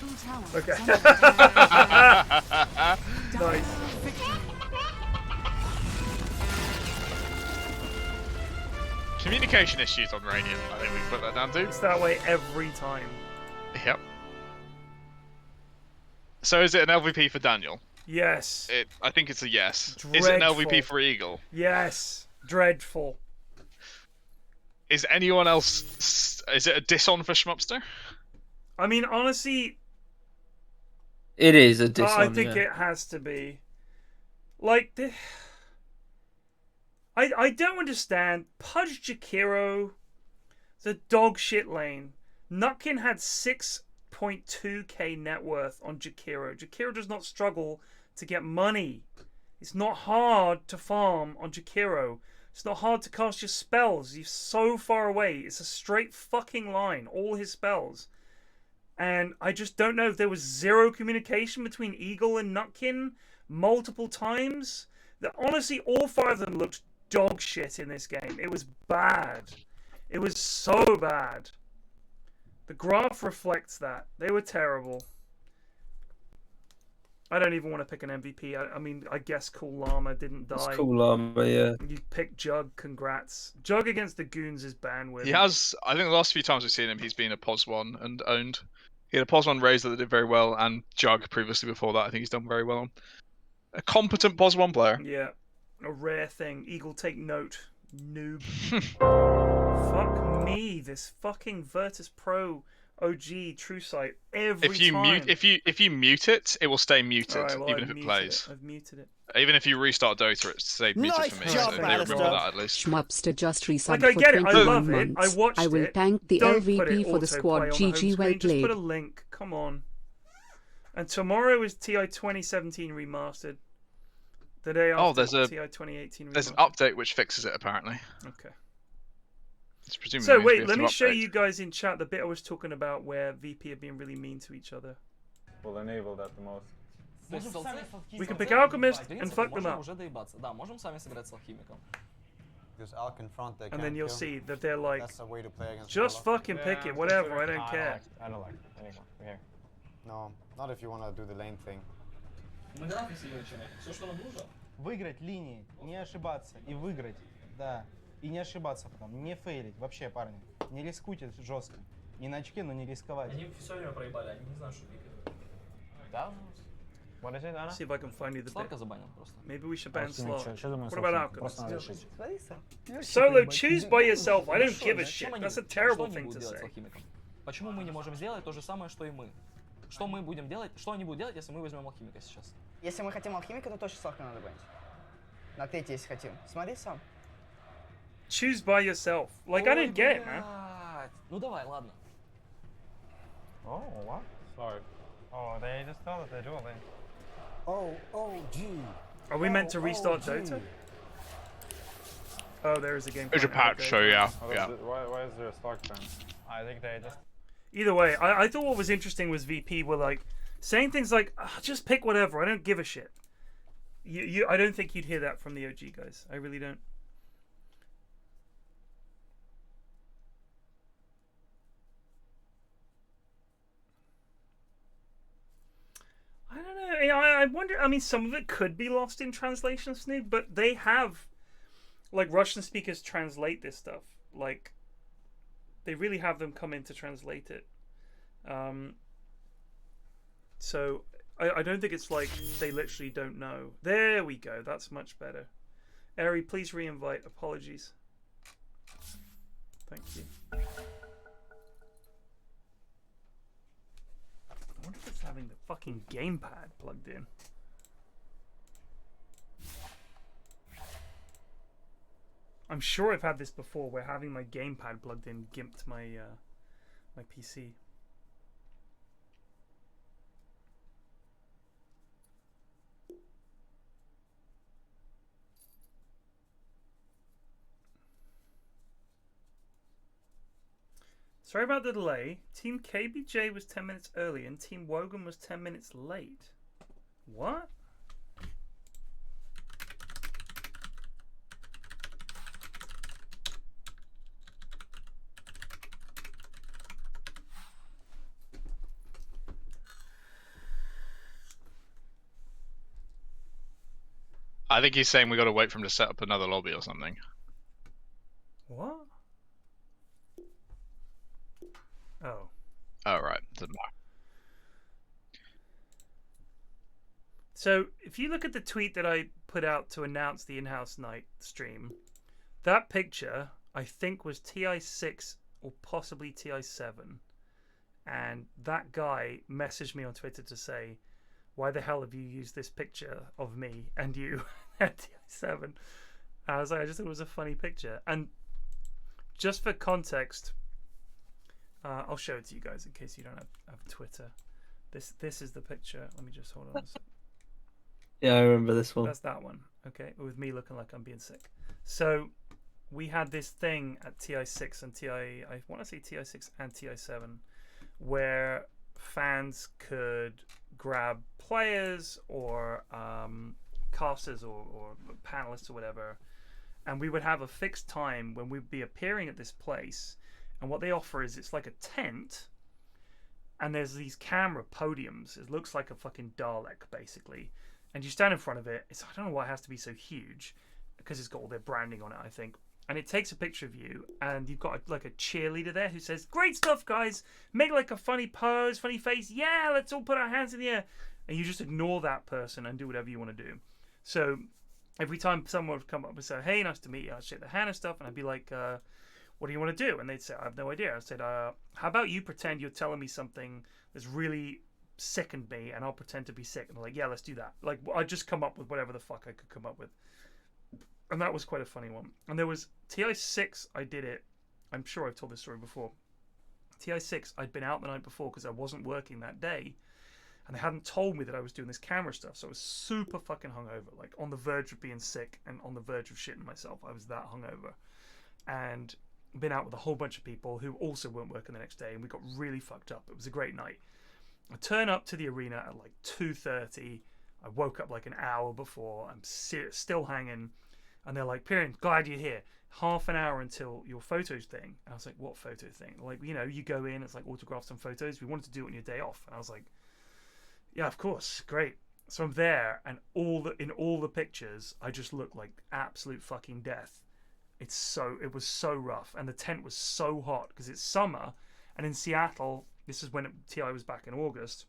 Okay. Nice. Communication issues on Radiant, I think we can put that down to. It's that way every time. Yep. So is it an LVP for Daniel? Yes. I think it's a yes. Is it an Dreadful. LVP for Eagle? Yes. Dreadful. Is anyone else... Is it a diss-on for Schmupster? I mean, honestly, It is a diss. I think it has to be. Like, I don't understand. Pudge Jakiro, the dog shit lane. Nutkin had 6.2k net worth on Jakiro. Jakiro does not struggle to get money. It's not hard to farm on Jakiro. It's not hard to cast your spells. You're so far away. It's a straight fucking line. All his spells. And I just don't know if there was zero communication between Eagle and Nutkin multiple times. Honestly, all 5 of them looked dog shit in this game. It was bad. It was so bad. The graph reflects that. They were terrible. I don't even want to pick an MVP. I mean, I guess Cool Llama didn't die. It's Cool Llama, yeah. You picked Jug, congrats. Jug against the Goons is bandwidth. He has... I think the last few times we've seen him, he's been a POS 1 and owned. He had a POS 1 Razor that did very well, and Jug previously before that. I think he's done very well on. A competent POS 1 player. Yeah. A rare thing. Eagle, take note. Noob. Fuck me. This fucking Virtus Pro OG True Sight every time. If you mute it, it will stay muted, Alright, well, even I've if it muted plays. I've muted it. Even if you restart Dota, it's stayed muted Nice for me. job, So they remember Alistair. that at least. Schmupster just resubbed I for get it. I 21 love it. months. I watched I will it. thank the Don't put LVP it for the autoplay squad. on the home GG, screen. well Just played. put a link. Come on. And tomorrow is TI 2017 remastered. The day after Oh, there's a TI 2018 there's an remastered. update which fixes it apparently. Okay. It's presumably So means we wait, have let to me show update. you guys in chat the bit I was talking about where VP are being really mean to each other. Will enable that the most. We can pick Alchemist and fuck them up. Because I'll confront they And then you'll see that they're like, That's a way to play against just Warlock. fucking pick it, whatever, I don't care. I don't like it anymore. Here. No, not if you want to do the lane thing. Выиграть линии, не ошибаться и выиграть, да. И не ошибаться потом, не фейлить. Вообще, парни, не рискуйте жестко. Не на очке, но не рисковать. Они все время проебали, они не знают, что пикают. Да? What is it, Anna? See if I can find you the bit. Сларка забанил просто. Maybe we should ban Slot. Что думаешь? What about Alchemist? Просто надо решить. Solo, choose by yourself. I don't give a shit. That's a terrible thing to say. Почему мы не можем сделать то же самое, что и мы? Что мы будем делать? Что они будут делать, если мы возьмем алхимика сейчас? Если мы хотим алхимика, то точно Сларка надо банить. На третий, если хотим. Смотри сам. Choose by yourself. Like, I didn't get it, man. Ну давай, ладно. Oh, what? Sorry. Oh, they just told us they're dueling. OOG. Are we meant to restart Dota? Oh, there is a game. There's a patch, so yeah. Yeah. Why is there a Slark ban? I think they just... Either way, I thought what was interesting was VP were like saying things like, just pick whatever, I don't give a shit. I don't think you'd hear that from the OG guys. I really don't. I don't know. I wonder. I mean, some of it could be lost in translation, Snoop, but they have, like, Russian speakers translate this stuff. Like, they really have them come in to translate it. So I don't think it's like they literally don't know. There we go. That's much better. Eri, please re-invite. Apologies. Thank you. I wonder if it's having the fucking gamepad plugged in. I'm sure I've had this before, where having my gamepad plugged in gimped my my PC. Sorry about the delay. Team KBJ was 10 minutes early and Team Wogan was 10 minutes late. What? I think he's saying we got to wait for him to set up another lobby or something. What? Oh. Oh, right. Doesn't matter. So, if you look at the tweet that I put out to announce the in-house night stream, that picture, I think, was TI6 or possibly TI7. And that guy messaged me on Twitter to say, why the hell have you used this picture of me and you at TI7? I was like, I just thought it was a funny picture. And just for context, I'll show it to you guys in case you don't have Twitter. This is the picture. Let me just hold on a second. Yeah, I remember this one. That's that one. Okay, with me looking like I'm being sick. So we had this thing at TI6 and I want to say TI6 and TI7, where fans could grab players or casters or panelists or whatever, and we would have a fixed time when we'd be appearing at this place. And what they offer is it's like a tent, and there's these camera podiums. It looks like a fucking Dalek, basically. And you stand in front of it. I don't know why it has to be so huge, because it's got all their branding on it, I think. And it takes a picture of you, and you've got like a cheerleader there who says, "Great stuff, guys. Make like a funny pose, funny face. Yeah, let's all put our hands in the air." And you just ignore that person and do whatever you want to do. So every time someone would come up and say, "Hey, nice to meet you," I'd shake their hand and stuff, and I'd be like, what do you want to do? And they'd say, I have no idea. I said, how about you pretend you're telling me something that's really sickened me, and I'll pretend to be sick. And they're like, yeah, let's do that. Like, I'd just come up with whatever the fuck I could come up with. And that was quite a funny one. And there was TI6, I did it. I'm sure I've told this story before. TI6, I'd been out the night before because I wasn't working that day. And they hadn't told me that I was doing this camera stuff. So I was super fucking hungover. Like, on the verge of being sick and on the verge of shitting myself. I was that hungover. And been out with a whole bunch of people who also weren't working the next day, and we got really fucked up. It was a great night. I turn up to the arena at like 2:30. I woke up like an hour before. I'm still hanging, and they're like, "Piran, glad you're here. Half an hour until your photos thing." And I was like, "What photo thing?" Like, you know, you go in, it's like autographs and photos. We wanted to do it on your day off, and I was like, "Yeah, of course, great." So I'm there, and in all the pictures, I just look like absolute fucking death. It was so rough, and the tent was so hot because it's summer, and in Seattle, this is when TI was back in August.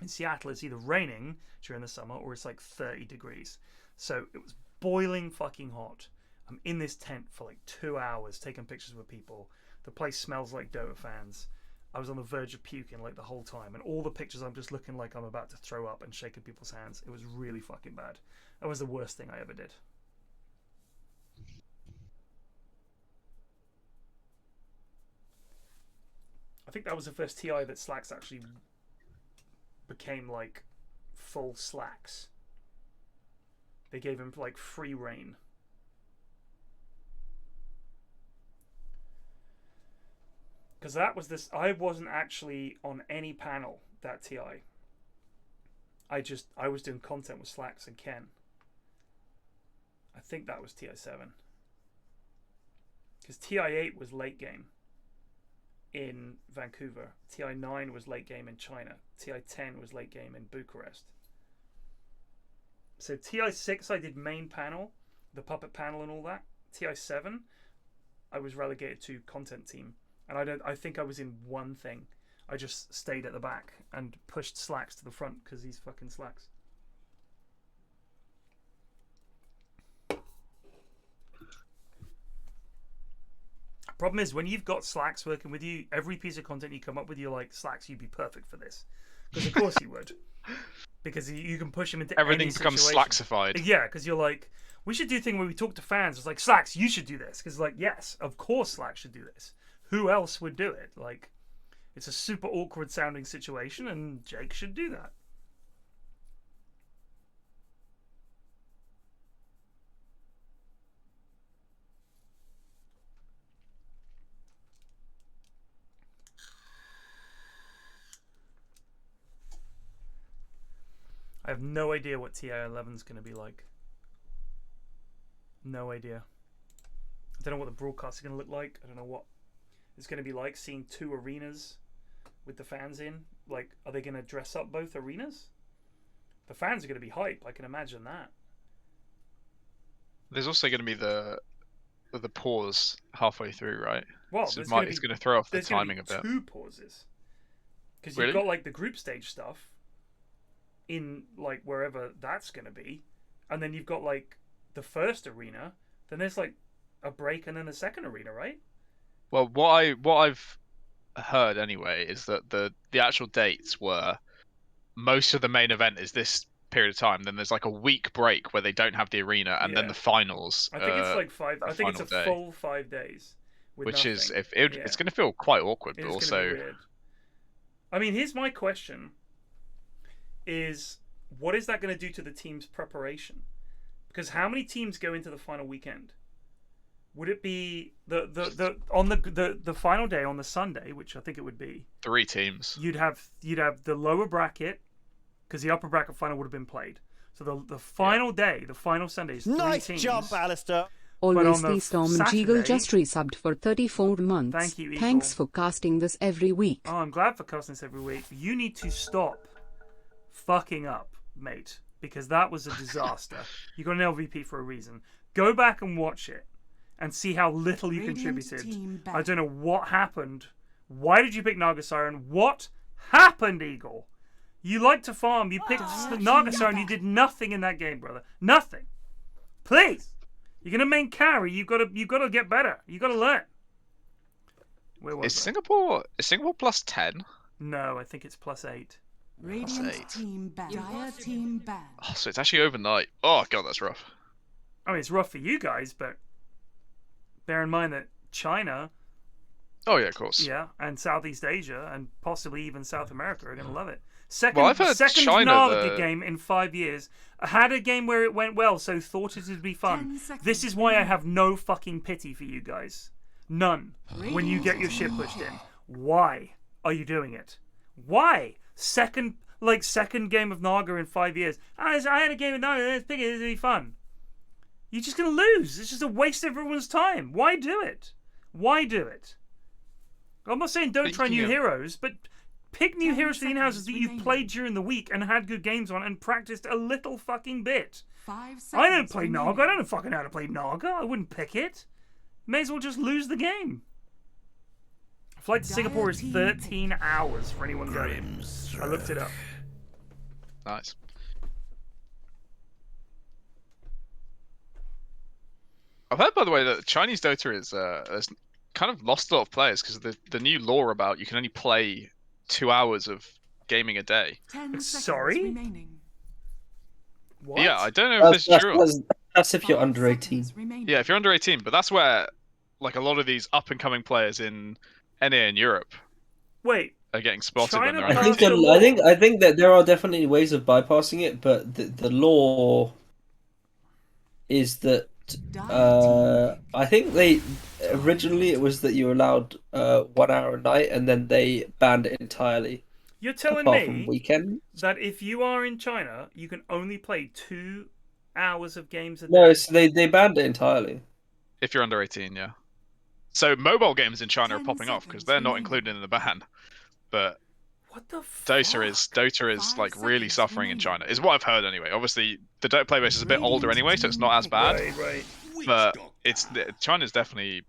In Seattle, it's either raining during the summer or it's like 30 degrees. So it was boiling fucking hot. I'm in this tent for like 2 hours taking pictures with people. The place smells like Dota fans. I was on the verge of puking like the whole time, and all the pictures I'm just looking like I'm about to throw up and shaking people's hands. It was really fucking bad. That was the worst thing I ever did. I think that was the first TI that Slacks actually became like full Slacks. They gave him like free reign. Because that was this, I wasn't actually on any panel that TI. I was doing content with Slacks and Ken. I think that was TI7. Because TI8 was late game in Vancouver. TI9 was late game in China. TI10 was late game in Bucharest. So TI6 I did main panel, the puppet panel and all that. TI7 I was relegated to content team. And I think I was in one thing. I just stayed at the back and pushed Slacks to the front because he's fucking Slacks. Problem is, when you've got Slacks working with you, every piece of content you come up with, you're like, Slacks, you'd be perfect for this. Because of course you would. Because you can push him into everything any becomes situation. Slacksified. Yeah, because you're like, we should do a thing where we talk to fans. It's like, Slacks, you should do this. Because like, yes, of course Slacks should do this. Who else would do it? Like, it's a super awkward sounding situation, and Jake should do that. I have no idea what TI11 is going to be like. No idea. I don't know what the broadcast is going to look like. I don't know what it's going to be like seeing two arenas with the fans in. Like, are they going to dress up both arenas? The fans are going to be hype. I can imagine that. There's also going to be the pause halfway through, right? Well, so it's going to throw off the timing a bit. Two pauses. Because really? You've got like the group stage stuff in like wherever that's going to be, and then you've got like the first arena. Then there's like a break and then a second arena, right? Well, what I've heard anyway is that the actual dates were most of the main event is this period of time. Then there's like a week break where they don't have the arena, and then the finals. I think it's like 5. I think it's a full 5 days. Which is it's going to feel quite awkward, but also weird. I mean, here's my question: is what is that going to do to the team's preparation? Because how many teams go into the final weekend? Would it be the final day on the Sunday, which I think it would be 3 teams? You'd have the lower bracket, because the upper bracket final would have been played. So the final day, the final Sunday is 3 nice teams. jump, Alistair. Always the Storm Eagle just resubbed for 34 months. Thank you, Eagle. Thanks for casting this every week. Oh, I'm glad for casting this every week. You need to stop fucking up, mate, because that was a disaster. You got an LVP for a reason. Go back and watch it and see how little you contributed. I don't know what happened. Why did you pick Naga Siren? What happened, Eagle? You like to farm. You picked Naga Siren. You did nothing in that game, brother. Nothing. Please. You're gonna main carry. You gotta get better. You gotta learn. Where was Singapore plus 10? No, I think it's plus 8. Radiant team ban. Dire team ban. Oh, so it's actually overnight. Oh god, that's rough. I mean, it's rough for you guys, but bear in mind that China. Oh yeah, of course. Yeah, and Southeast Asia and possibly even South America are gonna love it. I've heard second China, Naga game in 5 years. I had a game where it went well, so thought it would be fun. This is why I have no fucking pity for you guys. None. When you get your shit pushed in. Why are you doing it? Why? Second game of Naga in 5 years. I had a game of Naga, let's pick it, it'll be fun. You're just gonna lose. It's just a waste of everyone's time. Why do it? Why do it? I'm not saying don't try new heroes, but pick new heroes for the in-houses that you've played during the week and had good games on and practiced a little fucking bit. 5 seconds I don't play Naga. I don't know fucking how to play Naga. I wouldn't pick it. May as well just lose the game. Flight to Singapore is 13 hours for anyone going. I looked it up. Nice. I've heard, by the way, that Chinese Dota is has kind of lost a lot of players because of the new law about you can only play 2 hours of gaming a day. Sorry? What? Yeah, I don't know if this is true. That's if you're under 18. Yeah, if you're under 18, but that's where like a lot of these up and coming players in NA and Europe Wait, are getting spotted when they're I under. think that there are definitely ways of bypassing it, but the law is that I think originally it was that you were allowed 1 hour a night, and then they banned it entirely. You're telling apart me from weekend. that if you are in China, you can only play 2 hours of games a day? No, so they banned it entirely. If you're under 18, yeah. So mobile games in China are popping off because they're not included in the ban. But what the Dota is like really suffering in China, is what I've heard anyway. Obviously, the Dota player base is a bit older anyway, so it's not as bad. Right. But China's definitely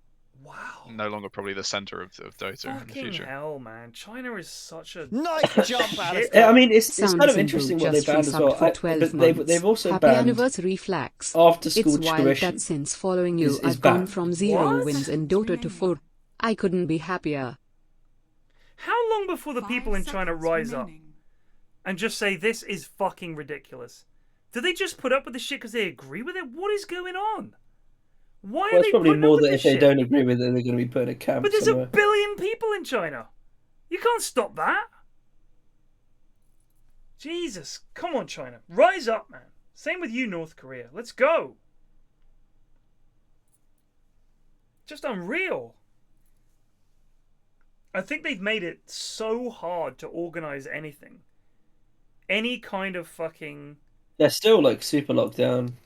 no longer probably the center of Dota in the Fucking future. hell, man. China is such a... Nice jump, Yeah, I mean, it's kind of Sounds interesting what just they banned as well. resubbed for 12 But months. they've also Happy banned anniversary, Flax. after school It's wild tuition. that since following you, is I've gone banned. from 0 What? wins in Dota to 4. I couldn't be happier. How long before the people in China rise up and just say, this is fucking ridiculous? Do they just put up with the shit because they agree with it? What is going on? Why Well, are it's they probably putting more up with that this if they shit? don't agree with it, they're going to be put in a camp But there's somewhere. a billion people in China. You can't stop that. Jesus. Come on, China. Rise up, man. Same with you, North Korea. Let's go. Just unreal. I think they've made it so hard to organize anything. Any kind of fucking... They're still like super locked down.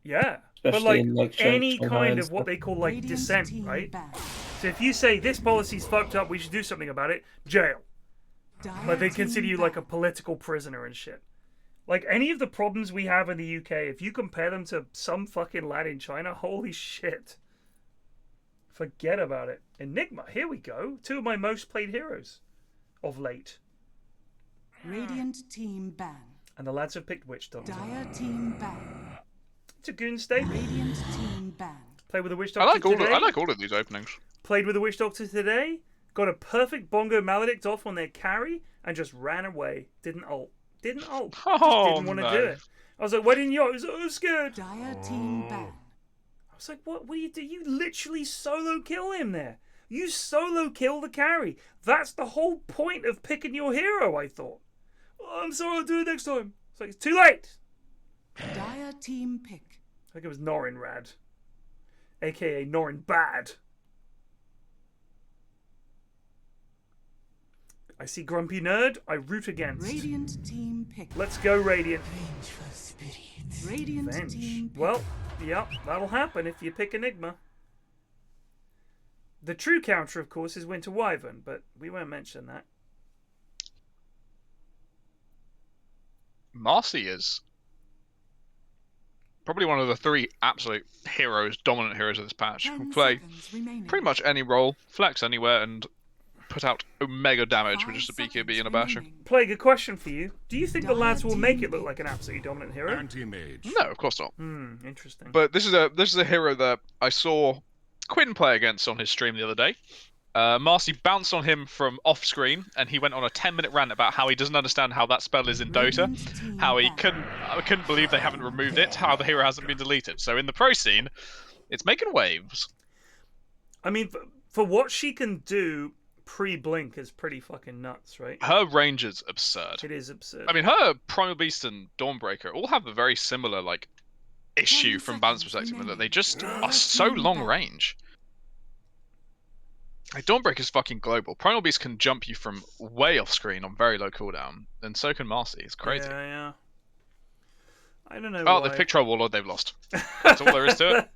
Yeah. Especially But like in, like, any Shanghai kind and of what stuff. they call like dissent, right? So if you say this policy's fucked up, we should do something about it, jail. Like they consider you like a political prisoner and shit. Like any of the problems we have in the UK, if you compare them to some fucking lad in China, holy shit. Forget about it. Enigma, here we go. 2 of my most played heroes of late. Radiant team ban. And the lads have picked Witch Doctor. Dire team ban. It's a goon state. Radiant team ban. Played with a Witch I Doctor today. like all of these openings. Played with a Witch Doctor today. Got a perfect Bongo Maledict off on their carry and just ran away. Didn't ult. Didn't ult. Just didn't want to do it. I was like, why didn't you? I was like, I'm scared. Dire team ban. I was like, what do you do? You literally solo kill him there. You solo kill the carry. That's the whole point of picking your hero, I thought. Oh, I'm sorry, I'll do it next time. It's like, it's too late. Dire team pick. I think it was Norin Rad. AKA Norin Bad. I see Grumpy Nerd. I root against. Radiant team pick. Let's go, Radiant. Radiant Venge. team pick. Well, yep, that'll happen if you pick Enigma. The true counter, of course, is Winter Wyvern, but we won't mention that. Marcy is probably one of the 3 absolute heroes, dominant heroes of this patch. Who play pretty much any role, flex anywhere, and put out omega damage with just a BKB and a basher. Plague, a question for you. Do you think the lads will make it look like an absolutely dominant hero? Anti-mage. No, of course not. Interesting. But this is a hero that I saw Quinn play against on his stream the other day. Marcy bounced on him from off screen, and he went on a 10-minute rant about how he doesn't understand how that spell is in Dota, how he couldn't believe they haven't removed it, how the hero hasn't been deleted. So in the pro scene, it's making waves. I mean, for what she can do pre-blink is pretty fucking nuts, right? Her range is absurd. It is absurd. I mean, her Primal Beast and Dawnbreaker all have a very similar like issue from balance perspective, in that they just are so long range. Like, Dawnbreaker is fucking global. Primal Beast can jump you from way off screen on very low cooldown, and so can Marcy. It's crazy. Yeah. I don't know. Oh, they've picked Troll Warlord. They've lost. That's all there is to it.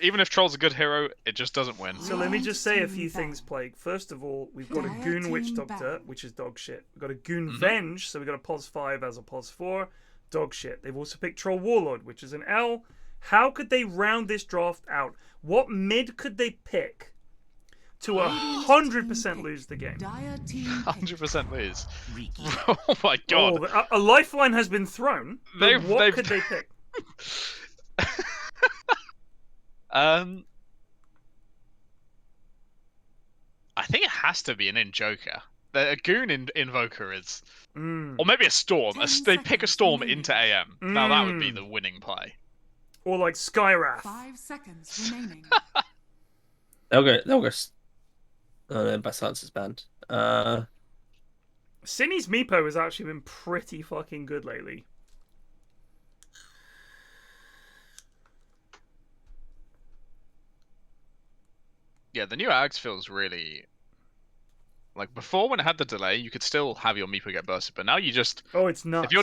Even if Troll's a good hero, it just doesn't win. So let me just say a few things, Plague. First of all, we've got a Goon Witch Doctor, which is dog shit. We've got a Goon Venge, so we've got a POS 5 as a POS 4. Dog shit. They've also picked Troll Warlord, which is an L, How could they round this draft out? What mid could they pick to 100% lose the game? 100% lose. Oh my god. Oh, a lifeline has been thrown. But what could they pick? I think it has to be an Injoker. A Goon Invoker is... Or maybe a Storm. They pick a Storm into AM. Now that would be the winning play. Or like Skywrath. 5 seconds remaining. They'll go... Oh no, Best Silence is banned. Sinny's Meepo has actually been pretty fucking good lately. Yeah, the new Ags feels really... Like, before when it had the delay, you could still have your Meepo get bursted, but now you just... Oh, it's nuts.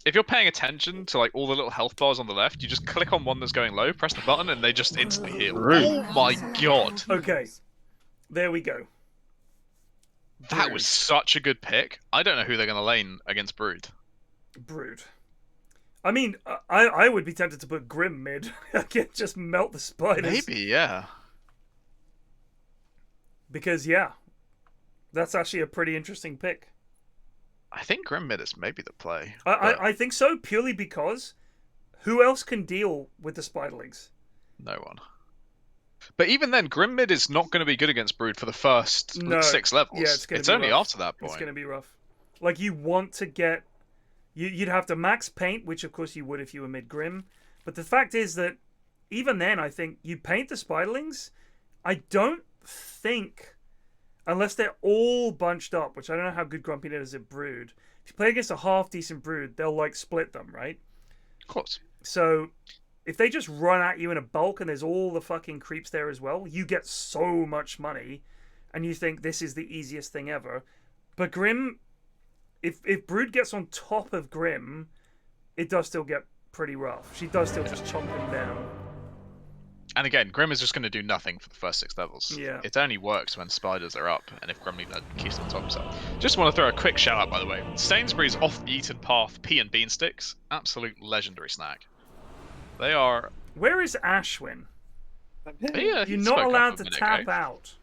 If you're paying attention to, like, all the little health bars on the left, you just click on one that's going low, press the button, and they just instantly heal. Oh my god. Okay. There we go. That was such a good pick. I don't know who they're going to lane against Brood. Brood. I mean, I would be tempted to put Grim mid. I can just melt the spiders. Maybe, yeah. Because, yeah, that's actually a pretty interesting pick. I think Grim mid is maybe the play. I think so, purely because who else can deal with the spiderlings? No one. But even then, Grim mid is not going to be good against Brood for the first 6 levels. Yeah, it's only rough. after that point. It's going to be rough. Like, you want to get... You'd have to max paint, which of course you would if you were mid-Grim. But the fact is that even then, I think you paint the spiderlings, I don't think... Unless they're all bunched up, which I don't know how good GrumpyNerd is at Brood. If you play against a half-decent Brood, they'll, like, split them, right? Of course. So, if they just run at you in a bulk and there's all the fucking creeps there as well, you get so much money, and you think this is the easiest thing ever. But Grim, if Brood gets on top of Grim, it does still get pretty rough. She does still just chomp him down. And again, Grim is just going to do nothing for the first 6 levels. Yeah. It only works when spiders are up, and if GrumpyNerd keeps them on top himself. Just want to throw a quick shout out, by the way. Sainsbury's Off the Eaten Path pea and bean sticks, absolute legendary snack. They are... Where is Ashwin? Yeah, You're not allowed to tap out.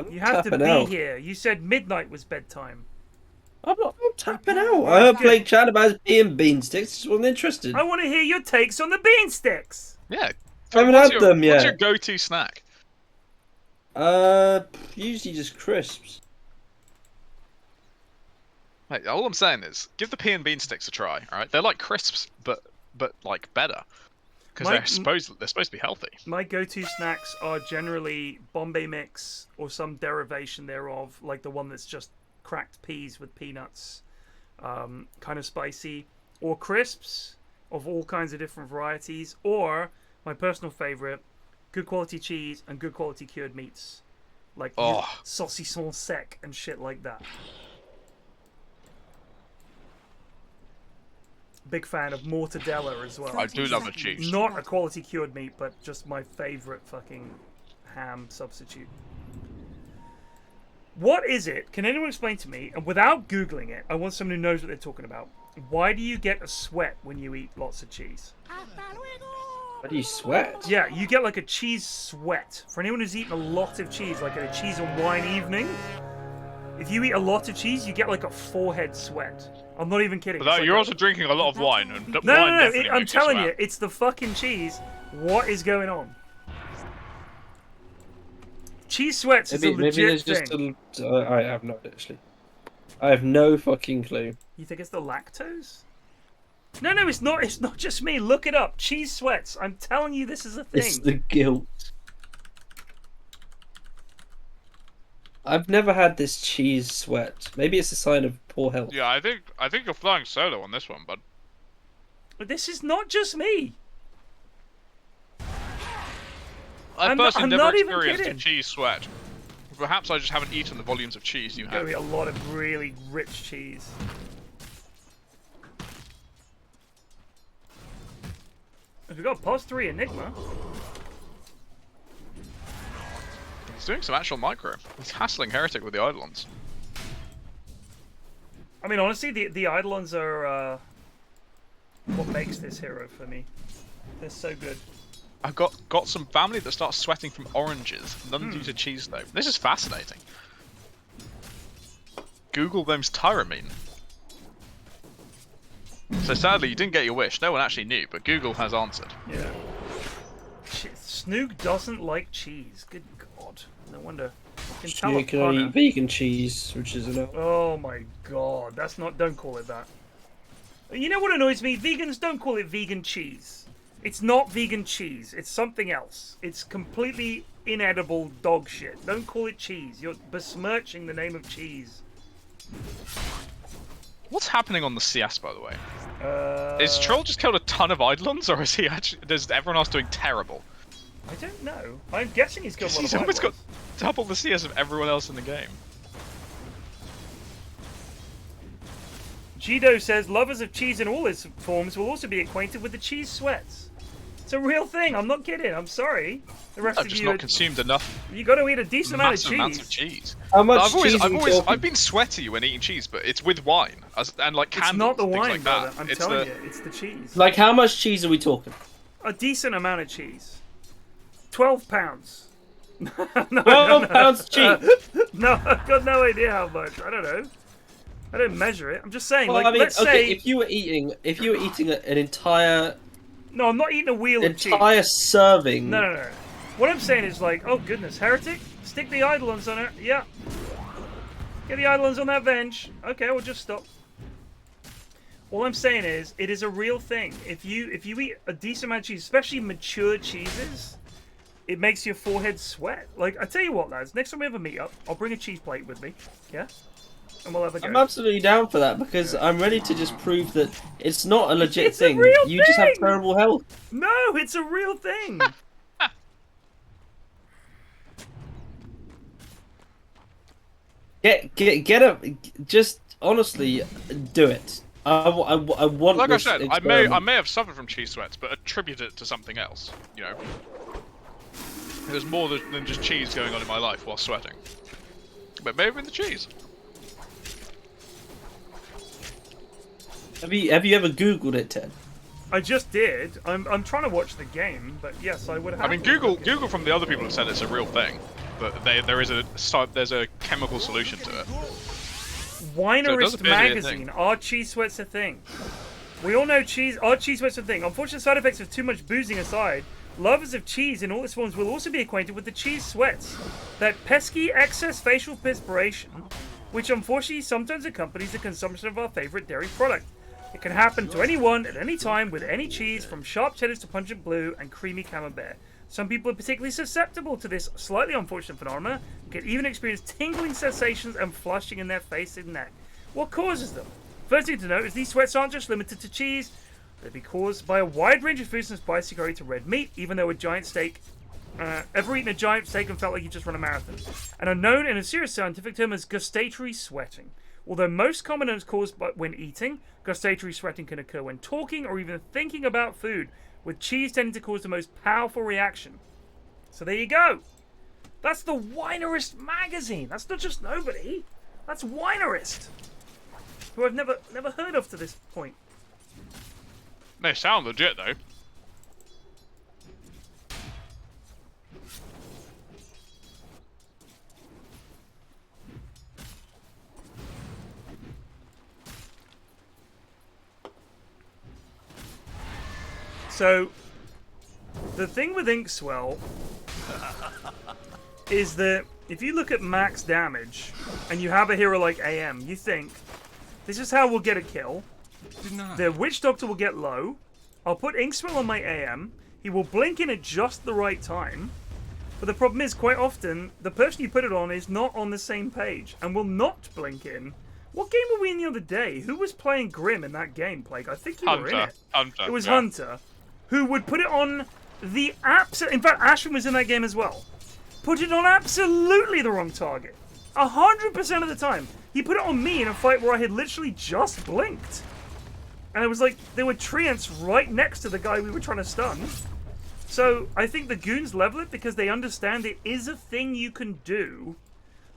You have to be here. You said midnight was bedtime. I'm tapping out. I heard Blake chat about his pea and bean sticks. Just wasn't interested. I want to hear your takes on the bean sticks. Yeah. I haven't had them yet. What's your go-to snack? Usually just crisps. Mate, all I'm saying is, give the pea and bean sticks a try. All right, they're like crisps, but like better, because they're supposed to be healthy. My go-to snacks are generally Bombay mix or some derivation thereof, like the one that's just cracked peas with peanuts, kind of spicy, or crisps of all kinds of different varieties, or my personal favorite, good quality cheese and good quality cured meats, like saucisson sec and shit like that. Big fan of mortadella as well. I do love a cheese. Not a quality cured meat, but just my favorite fucking ham substitute. What is it? Can anyone explain to me? And without Googling it, I want someone who knows what they're talking about. Why do you get a sweat when you eat lots of cheese? Why do you sweat? Yeah, you get like a cheese sweat. For anyone who's eaten a lot of cheese, like at a cheese and wine evening, if you eat a lot of cheese, you get like a forehead sweat. I'm not even kidding. But you're also drinking a lot of wine. And no, I'm telling you, it's the fucking cheese. What is going on? Cheese sweats is a legit thing. I have not actually. I have no fucking clue. You think it's the lactose? No, it's not. It's not just me. Look it up. Cheese sweats. I'm telling you, this is a thing. It's the guilt. I've never had this cheese sweat. Maybe it's a sign of poor health. Yeah, I think you're flying solo on this one, bud. But this is not just me. I've personally never experienced a cheese sweat. Perhaps I just haven't eaten the volumes of cheese you have. There's going to be a lot of really rich cheese. We've got +3 Enigma. He's doing some actual micro. He's hassling Heretic with the Eidolons. I mean, honestly, the Eidolons are what makes this hero for me. They're so good. I've got some family that starts sweating from oranges. None due to cheese though. This is fascinating. Google them's tyramine. So sadly, you didn't get your wish. No one actually knew, but Google has answered. Yeah. Snoog doesn't like cheese. Good God. No wonder. You can only eat vegan cheese, which is enough. Oh my God. That's not. Don't call it that. You know what annoys me? Vegans don't call it vegan cheese. It's not vegan cheese. It's something else. It's completely inedible dog shit. Don't call it cheese. You're besmirching the name of cheese. What's happening on the CS, by the way? Is Troll just killed a ton of Eidolons, or is he actually? Is everyone else doing terrible? I don't know. I'm guessing he's killed one of He's almost got double the CS of everyone else in the game. Jido says lovers of cheese in all its forms will also be acquainted with the cheese sweats. It's a real thing. I'm not kidding. I'm sorry. The rest I've of just you not consumed enough. You got to eat a decent amount of cheese. Amounts of cheese. How much cheese I've been sweaty when eating cheese, but it's with wine and like candles. It's not the wine, like brother. that. I'm telling you, it's the cheese. Like, how much cheese are we talking? A decent amount of cheese. 12 pounds. No, 12 pounds cheese. No, I've got no idea how much. I don't know. I didn't measure it. I'm just saying. Well, like, I mean, let's say if you were eating an entire. No, I'm not eating a wheel of cheese. Entire serving. No. What I'm saying is like, oh goodness, heretic, stick the Eidolons on it. Yeah. Get the Eidolons on that bench. Okay, we'll just stop. All I'm saying is, it is a real thing. If you eat a decent amount of cheese, especially mature cheeses, it makes your forehead sweat. Like, I tell you what, lads, next time we have a meet up, I'll bring a cheese plate with me. Yeah? And we'll have a go. I'm absolutely down for that because I'm ready to just prove that it's not a legit It's thing. a real You just have thing! terrible health. No, it's a real thing. Get a. Just honestly, do it. I want. Like I this said, experiment. I may have suffered from cheese sweats, but attribute it to something else. You know, there's more than just cheese going on in my life while sweating. But maybe in the cheese. Have you ever Googled it, Ted? I just did. I'm trying to watch the game, but yes, I would have. I mean, Google from the other people have said it's a real thing, but there's a chemical solution to it. Winerist magazine. Are cheese sweats a thing? We all know are cheese sweats a thing? Unfortunate side effects of too much boozing aside, lovers of cheese in all its forms will also be acquainted with the cheese sweats. That pesky excess facial perspiration, which unfortunately sometimes accompanies the consumption of our favorite dairy product. It can happen to anyone at any time with any cheese, from sharp cheddars to pungent blue and creamy camembert. Some people are particularly susceptible to this slightly unfortunate phenomenon and can even experience tingling sensations and flushing in their face and neck. What causes them? First thing to note is these sweats aren't just limited to cheese. They'll be caused by a wide range of foods from spicy curry to red meat, even though a giant steak... ever eaten a giant steak and felt like you just run a marathon? And are known in a serious scientific term as gustatory sweating. Although most common is caused when eating, gustatory sweating can occur when talking or even thinking about food, with cheese tending to cause the most powerful reaction. So there you go. That's the Winerist magazine. That's not just nobody. That's Winerist, who I've never heard of to this point. They sound legit though. So, the thing with Inkswell is that if you look at max damage and you have a hero like AM, you think, this is how we'll get a kill. The Witch Doctor will get low. I'll put Inkswell on my AM. He will blink in at just the right time. But the problem is, quite often, the person you put it on is not on the same page and will not blink in. What game were we in the other day? Who was playing Grim in that game, Plague? I think you were in it. Hunter. It was yeah. Hunter. Who would put it on the absolute... In fact, Ashwin was in that game as well. Put it on absolutely the wrong target. 100% of the time. He put it on me in a fight where I had literally just blinked. And it was like, there were treants right next to the guy we were trying to stun. So, I think the goons level it because they understand it is a thing you can do.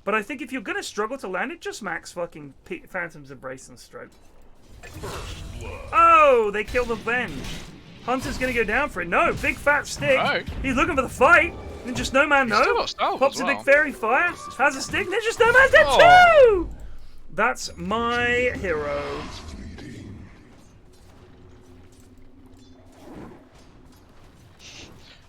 But I think if you're going to struggle to land it, just max fucking Phantom's Embrace and Stroke. Oh, they killed the Venge. Hunter's gonna go down for it. No, big fat stick. No. He's looking for the fight. Ninja Snowman, no. still got Star Wars Pops as a well. big fairy fire. Has a stick. Ninja Snowman's dead too! That's my hero.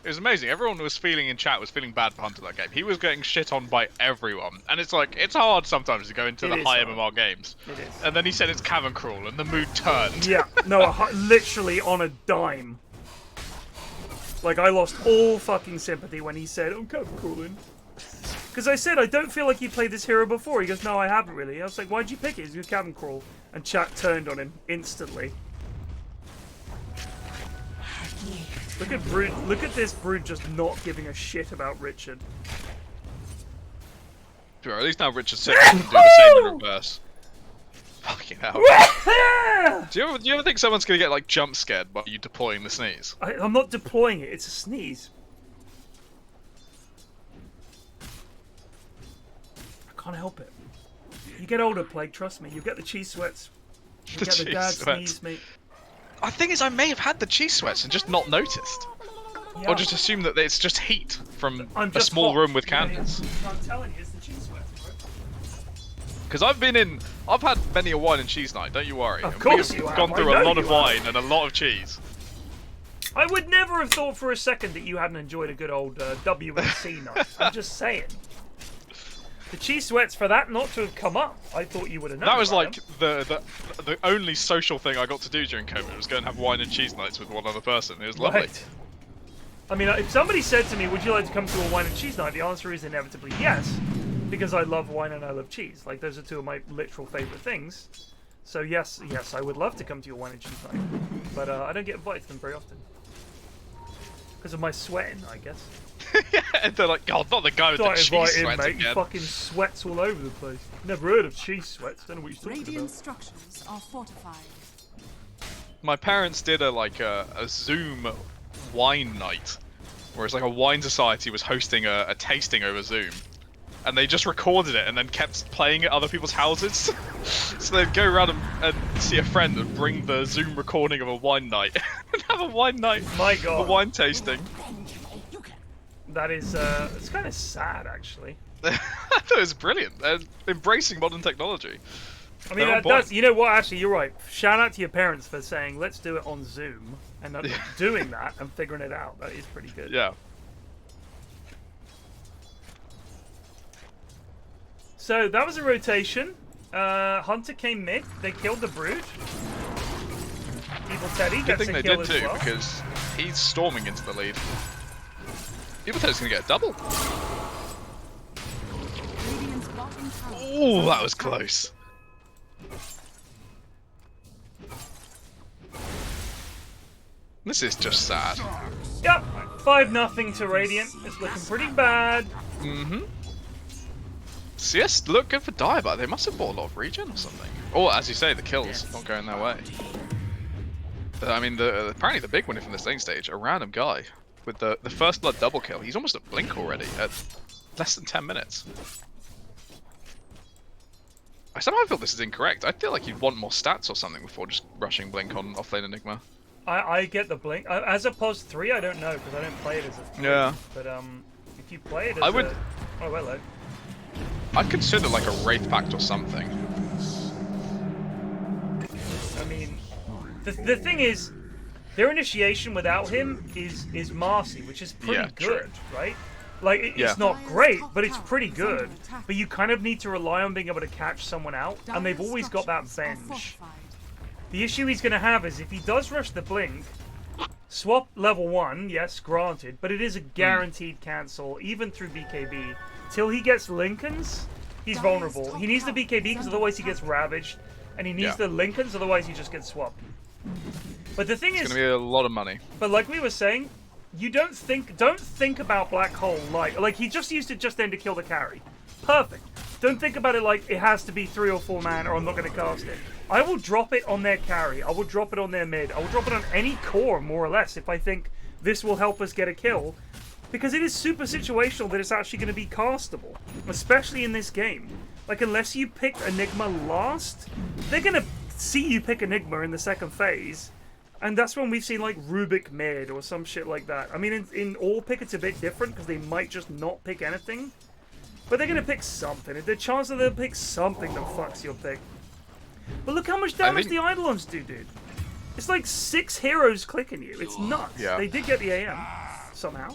It was amazing. Everyone was feeling in chat was feeling bad for Hunter that game. He was getting shit on by everyone, and it's like it's hard sometimes to go into the high MMR games. It is. And then he said it's cavern crawl, and the mood turned. Yeah, no, literally on a dime. Like I lost all fucking sympathy when he said, "I'm cavern crawling." Because I said I don't feel like you played this hero before. He goes, "No, I haven't really." I was like, "Why'd you pick it? He's a cavern crawl." And chat turned on him instantly. Look at Brood. Look at this Brood just not giving a shit about Richard. Bro, at least now Richard's sick and do the same in reverse. Fucking hell. do you ever think someone's gonna get like jump scared by you deploying the sneeze? I'm not deploying it. It's a sneeze. I can't help it. You get older, Plague. Trust me. You get the cheese sweats. You get the dad sneeze, mate. The thing is, I may have had the cheese sweats and just not noticed. Yeah. Or just assume that it's just heat from a just small hot. room with candles. I'm telling you, it's the cheese sweats, bro. Because I've had many a wine and cheese night, don't you worry. Of course you have. Gone through I a know lot of you wine have. and a lot of cheese. I would never have thought for a second that you hadn't enjoyed a good old WNC night. I'm just saying. The cheese sweats for that not to have come up, I thought you would have known. That was like the only social thing I got to do during COVID was go and have wine and cheese nights with one other person. It was lovely. Right. I mean, if somebody said to me, would you like to come to a wine and cheese night? The answer is inevitably yes, because I love wine and I love cheese. Like, those are two of my literal favorite things. So yes, I would love to come to your wine and cheese night. But I don't get invited to them very often. Because of my sweating, I guess. Yeah, and they're like, God, not the guy with the cheese sweats mate. again. He fucking sweats all over the place. Never heard of cheese sweats. Don't know what you're talking Radiant about. structures are fortified. My parents did a Zoom wine night, where it's like a wine society was hosting a tasting over Zoom, and they just recorded it and then kept playing at other people's houses. So they'd go around and see a friend and bring the Zoom recording of a wine night and have a wine night. My God. A wine tasting. That is, it's kind of sad, actually. I thought it was brilliant. They're embracing modern technology. I mean, you know what, actually, you're right. Shout out to your parents for saying, let's do it on Zoom, and doing that and figuring it out. That is pretty good. Yeah. So, that was a rotation. Hunter came mid. They killed the Brood. Evil Teddy Good gets thing a they kill did as too, well. because he's storming into the lead. Evil Teddy's gonna get a double. Ooh, that was close. This is just sad. Yep, 5-0 to Radiant. It's looking pretty bad. Mm-hmm. CS look good for Dive, they must have bought a lot of regen or something. Or, as you say, the kills not going their way. I mean, apparently the big winner from this lane stage, a random guy with the first blood double kill. He's almost at Blink already at less than 10 minutes. I somehow feel this is incorrect. I feel like you'd want more stats or something before just rushing Blink on offlane Enigma. I get the Blink. As a pos 3, I don't know, because I don't play it as a 3. Yeah. But if you play it as I would... Oh, hello. I'd consider like a Wraith Pact or something. I mean, the thing is, their initiation without him is Marcy, which is pretty good, right? Like, it's not great, but it's pretty good. But you kind of need to rely on being able to catch someone out, and they've always got that Venge. The issue he's going to have is if he does rush the Blink, swap level 1, yes, granted, but it is a guaranteed cancel, even through BKB. Till he gets Lincolns, he's vulnerable. He needs the BKB because otherwise he gets ravaged, and he needs the Lincolns, otherwise he just gets swapped. But the thing is, it's going to be a lot of money. But like we were saying, you don't think about Black Hole like he just used it just then to kill the carry. Perfect. Don't think about it like it has to be 3 or 4 man or I'm not going to cast it. I will drop it on their carry. I will drop it on their mid. I will drop it on any core, more or less, if I think this will help us get a kill. Because it is super situational that it's actually going to be castable. Especially in this game. Like, unless you pick Enigma last, they're going to see you pick Enigma in the second phase. And that's when we've seen like Rubik mid or some shit like that. I mean, in all pick it's a bit different because they might just not pick anything. But they're going to pick something. The chance that they'll pick something that fucks your pick. But look how much damage the Eidolons do, dude. It's like 6 heroes clicking you. It's nuts. Yeah. They did get the AM somehow.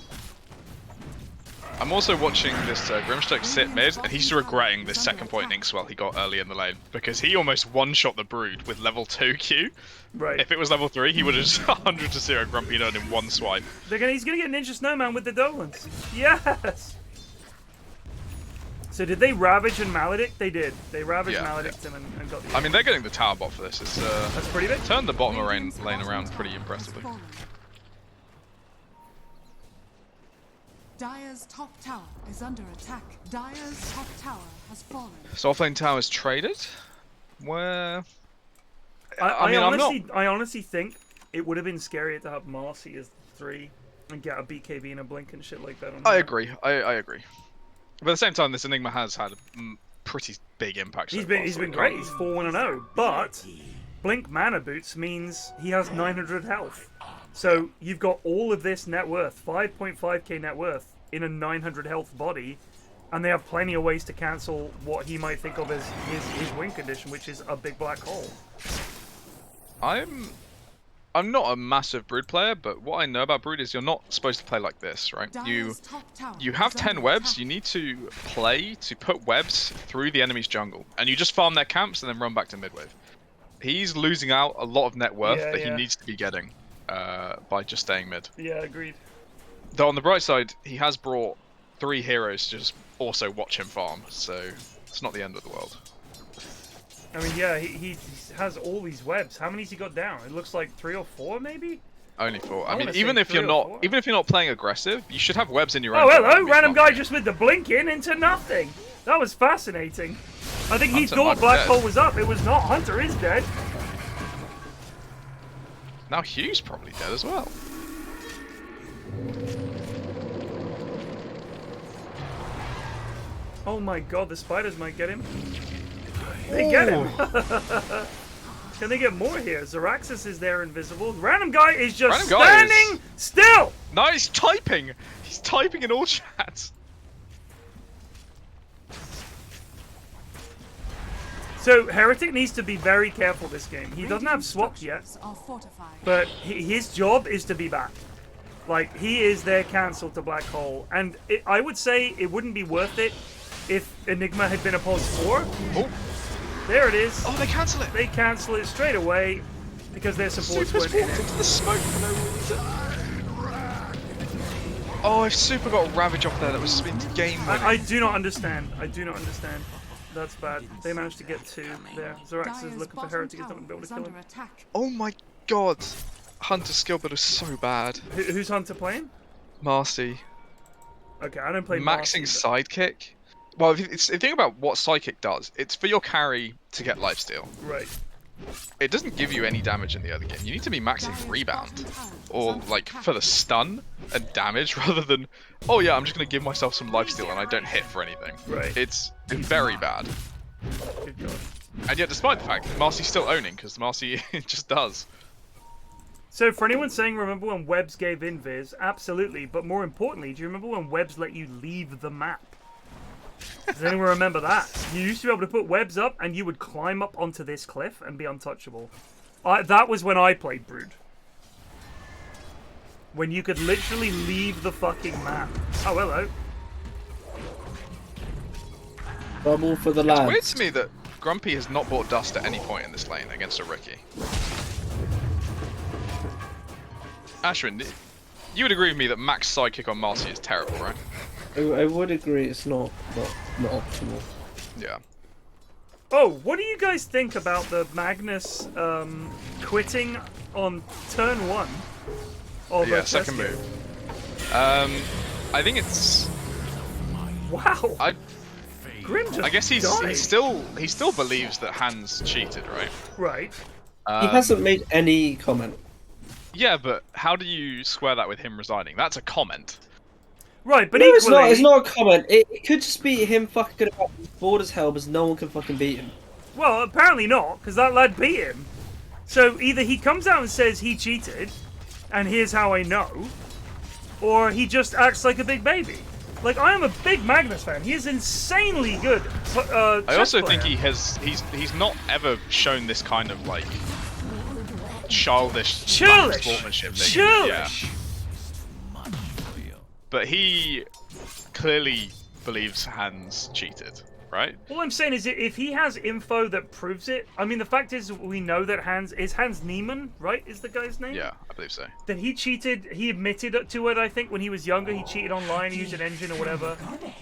I'm also watching this Grimstock sit mid, and he's regretting this second point Inkswell he got early in the lane, because he almost one-shot the Brood with level 2 Q. Right. If it was level 3, he would have just 100-0 GrumpyNerd in one swipe. He's gonna get Ninja Snowman with the Dolans. Yes! So did they Ravage and Maledict? They did. They Ravaged Maledict him and got the... I mean, they're getting the tower bot for this. It's, that's pretty big. Turned the bottom lane around pretty impressively. Dire's top tower is under attack. Dire's top tower has fallen. So offlane towers traded? Where... I honestly think it would have been scarier to have Marcy as 3 and get a BKB and a blink and shit like that on I her. agree. I agree. But at the same time, this Enigma has had a pretty big impact. He's been great. He's 4-1-0. But blink mana boots means he has 900 health. So you've got all of this net worth, 5.5k net worth in a 900 health body, and they have plenty of ways to cancel what he might think of as his win condition, which is a big black hole. I'm not a massive Brood player, but what I know about Brood is you're not supposed to play like this, right? You have 10 webs, you need to play to put webs through the enemy's jungle, and you just farm their camps and then run back to midwave. He's losing out a lot of net worth that he needs to be getting by just staying mid. Yeah, agreed. Though on the bright side, he has brought 3 heroes to just also watch him farm, so it's not the end of the world. I mean, yeah, he has all these webs. How many's he got down? It looks like 3 or 4, maybe. Only 4. I mean, even if you're not playing aggressive, you should have webs in your own. Oh, hello, random guy just with the blink in into nothing. That was fascinating. I think he thought Black Hole was up. It was not. Hunter is dead. Now Hugh's probably dead as well. Oh my god, the spiders might get him. They get him. Can they get more here? Zeraxsas is there invisible. Random guy is just standing still. No, he's typing. He's typing in all chats. So Heretic needs to be very careful this game. He doesn't have swap yet, but his job is to be back. Like, he is their cancel to Black Hole, and I would say it wouldn't be worth it if Enigma had been a pulse 4. Oh. There it is. Oh, they cancel it. They cancel it straight away because their supports weren't in it. Into the smoke for no reason. Oh, if Super got Ravage off there, that was game winning. I do not understand. I do not understand. That's bad. They managed to get 2 there. Zeraxsas is looking for Heretic. He's not going to be able to kill him. Oh my god. Hunter's skill build is so bad. Who's Hunter playing? Marcy. Okay, I don't play Maxing Marcy, Sidekick. Well, if you think about what Sidekick does, it's for your carry to get lifesteal. Right. It doesn't give you any damage in the other game. You need to be maxing rebound. Or, like, for the stun and damage, rather than, oh yeah, I'm just going to give myself some lifesteal and I don't hit for anything. Right. It's very bad. Good God. And yet, despite the fact, Marcy's still owning, because Marcy just does. So, for anyone saying, remember when webs gave invis? Absolutely. But more importantly, do you remember when webs let you leave the map? Does anyone remember that? You used to be able to put webs up and you would climb up onto this cliff and be untouchable. That was when I played Brood. When you could literally leave the fucking map. Oh, hello. Bubble for the lads. It's weird to me that Grumpy has not bought dust at any point in this lane against a Ricky. Ashwin, you would agree with me that max sidekick on Marcy is terrible, right? I would agree it's not optimal. Yeah. Oh, what do you guys think about the Magnus quitting on turn 1? Yeah, second move. I think it's... Wow. Grim just I guess he still believes that Hans cheated, right? Right. He hasn't made any comment. Yeah, but how do you square that with him resigning? That's a comment. Right, but no, equally... it's not a comment. It could just be him fucking about bored as hell because no one can fucking beat him. Well, apparently not, because that lad beat him. So either he comes out and says he cheated, and here's how I know, or he just acts like a big baby. Like, I am a big Magnus fan. He is insanely good. I also think he's not ever shown this kind of like childish sportsmanship thing. Yeah. But he clearly believes Hans cheated, right? All I'm saying is if he has info that proves it, I mean, the fact is we know that Hans Niemann, right, is the guy's name? Yeah, I believe so. That he cheated, he admitted to it, I think, when he was younger. He cheated online, he used an engine or whatever.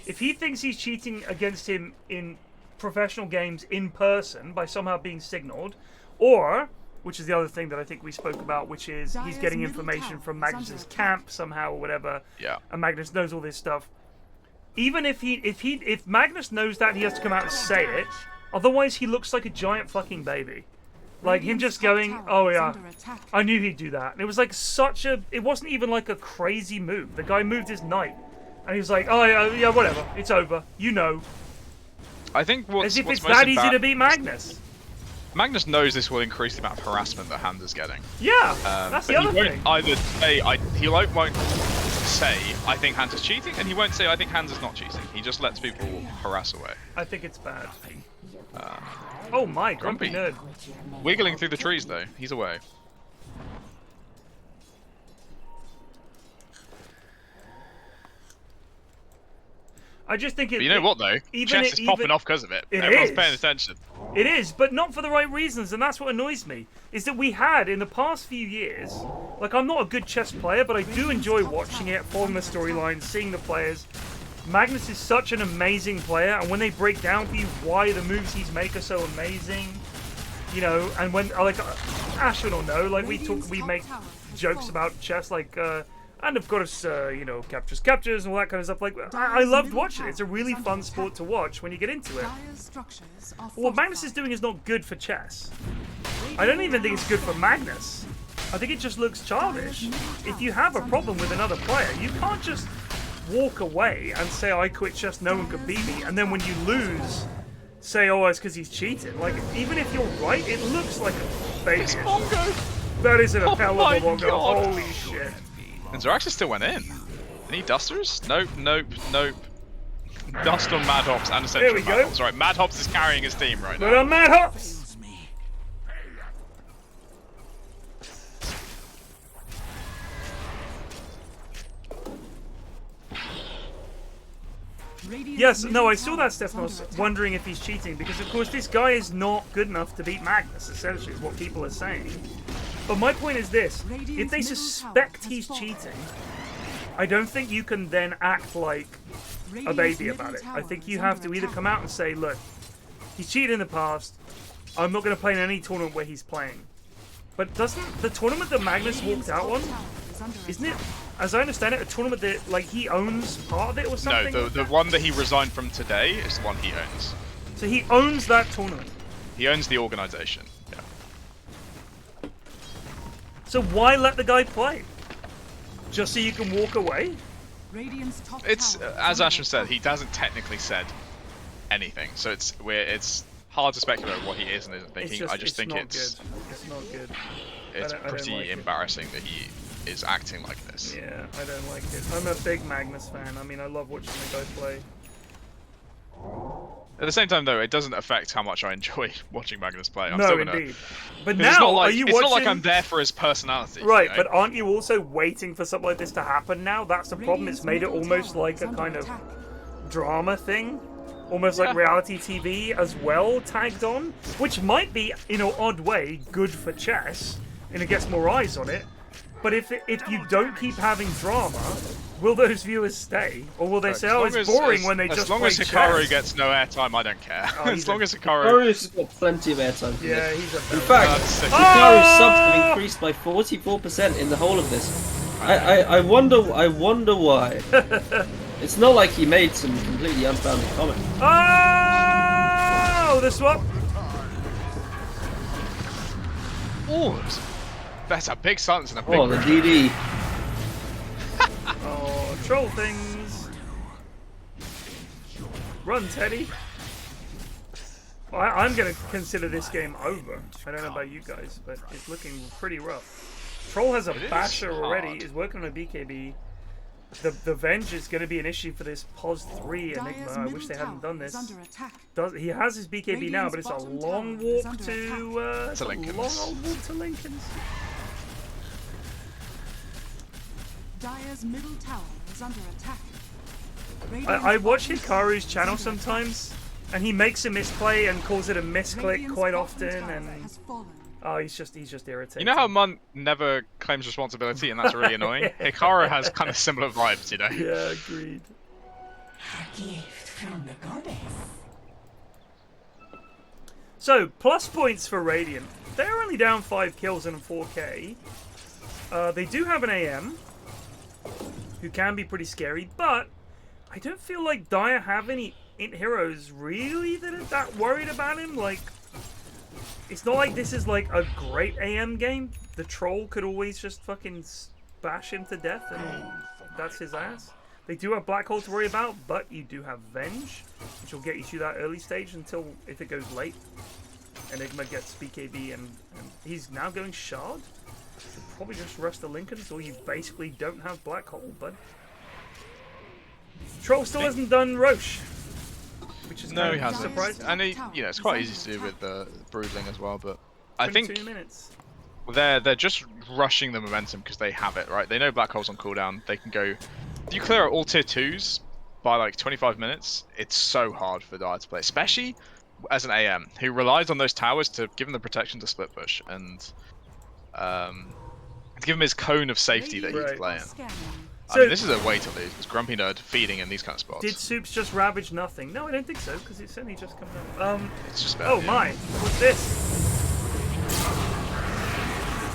If he thinks he's cheating against him in professional games in person by somehow being signaled, or, which is the other thing that I think we spoke about, which is he's getting information from Magnus's camp somehow or whatever. Yeah. And Magnus knows all this stuff. Even if Magnus knows that, he has to come out and say it. Otherwise, he looks like a giant fucking baby. Like him just going, "Oh yeah, I knew he'd do that." And it was like such a. It wasn't even like a crazy move. The guy moved his knight, and he was like, "Oh yeah, whatever, it's over." You know. I think as if it's that easy to beat Magnus. Magnus knows this will increase the amount of harassment that Hans is getting. Yeah, that's the other thing. He won't say, "I think Hans is cheating," and he won't say, "I think Hans is not cheating." He just lets people harass away. I think it's bad. Oh my, Grumpy Nerd. Wiggling through the trees though, he's away. I just think it. But you know what though? Chess is popping off because of it. Everyone's paying attention. It is, but not for the right reasons, and that's what annoys me. Is that we had in the past few years, like I'm not a good chess player, but I do enjoy watching it, following the storyline, seeing the players. Magnus is such an amazing player, and when they break down for you why the moves he's make are so amazing, you know, and when like Ashwin will know, like we make jokes about chess, like. And of course, you know, captures and all that kind of stuff. Like, I loved watching it. It's a really fun sport to watch when you get into it. What Magnus is doing is not good for chess. I don't even think it's good for Magnus. I think it just looks childish. If you have a problem with another player, you can't just walk away and say, "I quit chess, no one can beat me," and then when you lose, say, "Oh, it's because he's cheated." Like, even if you're right, it looks like a baby. That is a hell of a bongo. Holy shit. And Zeraxsas still went in. Any dusters? Nope. Dust on Mad Hops and Essential There we Mad go. Hops. Right, Mad Hops is carrying his team right now. But on Mad Hops! Yes, no, I saw that, Stephanos, wondering if he's cheating, because of course this guy is not good enough to beat Magnus, essentially, is what people are saying. But my point is this, if they suspect he's cheating, I don't think you can then act like a baby about it. I think you have to either come out and say, look, he's cheated in the past, I'm not going to play in any tournament where he's playing. But doesn't the tournament that Magnus walked out on, isn't it, as I understand it, a tournament that, like, he owns part of it or something? No, the one that he resigned from today is the one he owns. So he owns that tournament? He owns the organization, yeah. So why let the guy play? Just so you can walk away? It's, as Ashwin said, he hasn't technically said anything, so it's hard to speculate what he is and isn't thinking. I just think it's not good. It's pretty like embarrassing that he is acting like this. Yeah, I don't like it. I'm a big Magnus fan. I mean, I love watching the guy play. At the same time, though, it doesn't affect how much I enjoy watching Magnus play. I'm no, still gonna, indeed. But now, it's not like, are you it's watching... not like I'm there for his personality. Right, you know? but aren't you also waiting for something like this to happen now? That's the problem. It's made it almost like a kind of drama thing. Almost like reality TV as well, tagged on. Which might be, in an odd way, good for chess, and it gets more eyes on it. But if you don't keep having drama, will those viewers stay? Or will they say, oh, it's boring when they just play chess? As long as Hikaru gets no airtime, I don't care. Oh, as long as Hikaru... Hikaru's got plenty of airtime for yeah, this. he's a In fact, Hikaru's subs have increased by 44% in the whole of this. I wonder why. It's not like he made some completely unfounded comment. Oh, the swap! Oh, that's a big silence and a big... Oh, the DD. Oh, troll things. Run, Teddy. I'm going to consider this game over. I don't know about you guys, but it's looking pretty rough. Troll has a basher already. Is working on a BKB. The Venge is going to be an issue for this POS 3 Enigma. I wish they hadn't done this. He has his BKB now, but it's a long walk to Lincoln's. Long old walk to Lincoln's. Dire's middle tower is under attack. I watch Hikaru's channel sometimes, and he makes a misplay and calls it a misclick quite often, and oh, he's just irritating. You know how Munt never claims responsibility, and that's really annoying? Hikaru has kind of similar vibes, you know? Yeah, agreed. A gift from the goddess. So, plus points for Radiant. They're only down 5 kills and 4k. They do have an AM, who can be pretty scary, but I don't feel like Dire have any int heroes really that are that worried about him. Like, it's not like this is like a great AM game. The troll could always just fucking bash him to death and that's his ass. They do have Black Hole to worry about, but you do have Venge, which will get you through that early stage until, if it goes late, Enigma gets BKB and he's now going Shard. So probably just rush the Lincolns, or you basically don't have Black Hole, but Troll still hasn't done Roche, which is no, he kind of hasn't. surprising. And it's quite easy to do with the Broodling as well. But I think 22 minutes. they're just rushing the momentum because they have it, right? They know Black Hole's on cooldown. They can go. If you clear out all tier 2s by like 25 minutes, it's so hard for Dire to play, especially as an AM who relies on those towers to give him the protection to split push and to give him his cone of safety that he can play in. I mean, this is a way to lose, because GrumpyNerd feeding in these kind of spots. Did Soups just ravage nothing? No, I don't think so, because it's only just come out. It's just bad, oh yeah. my, what's this?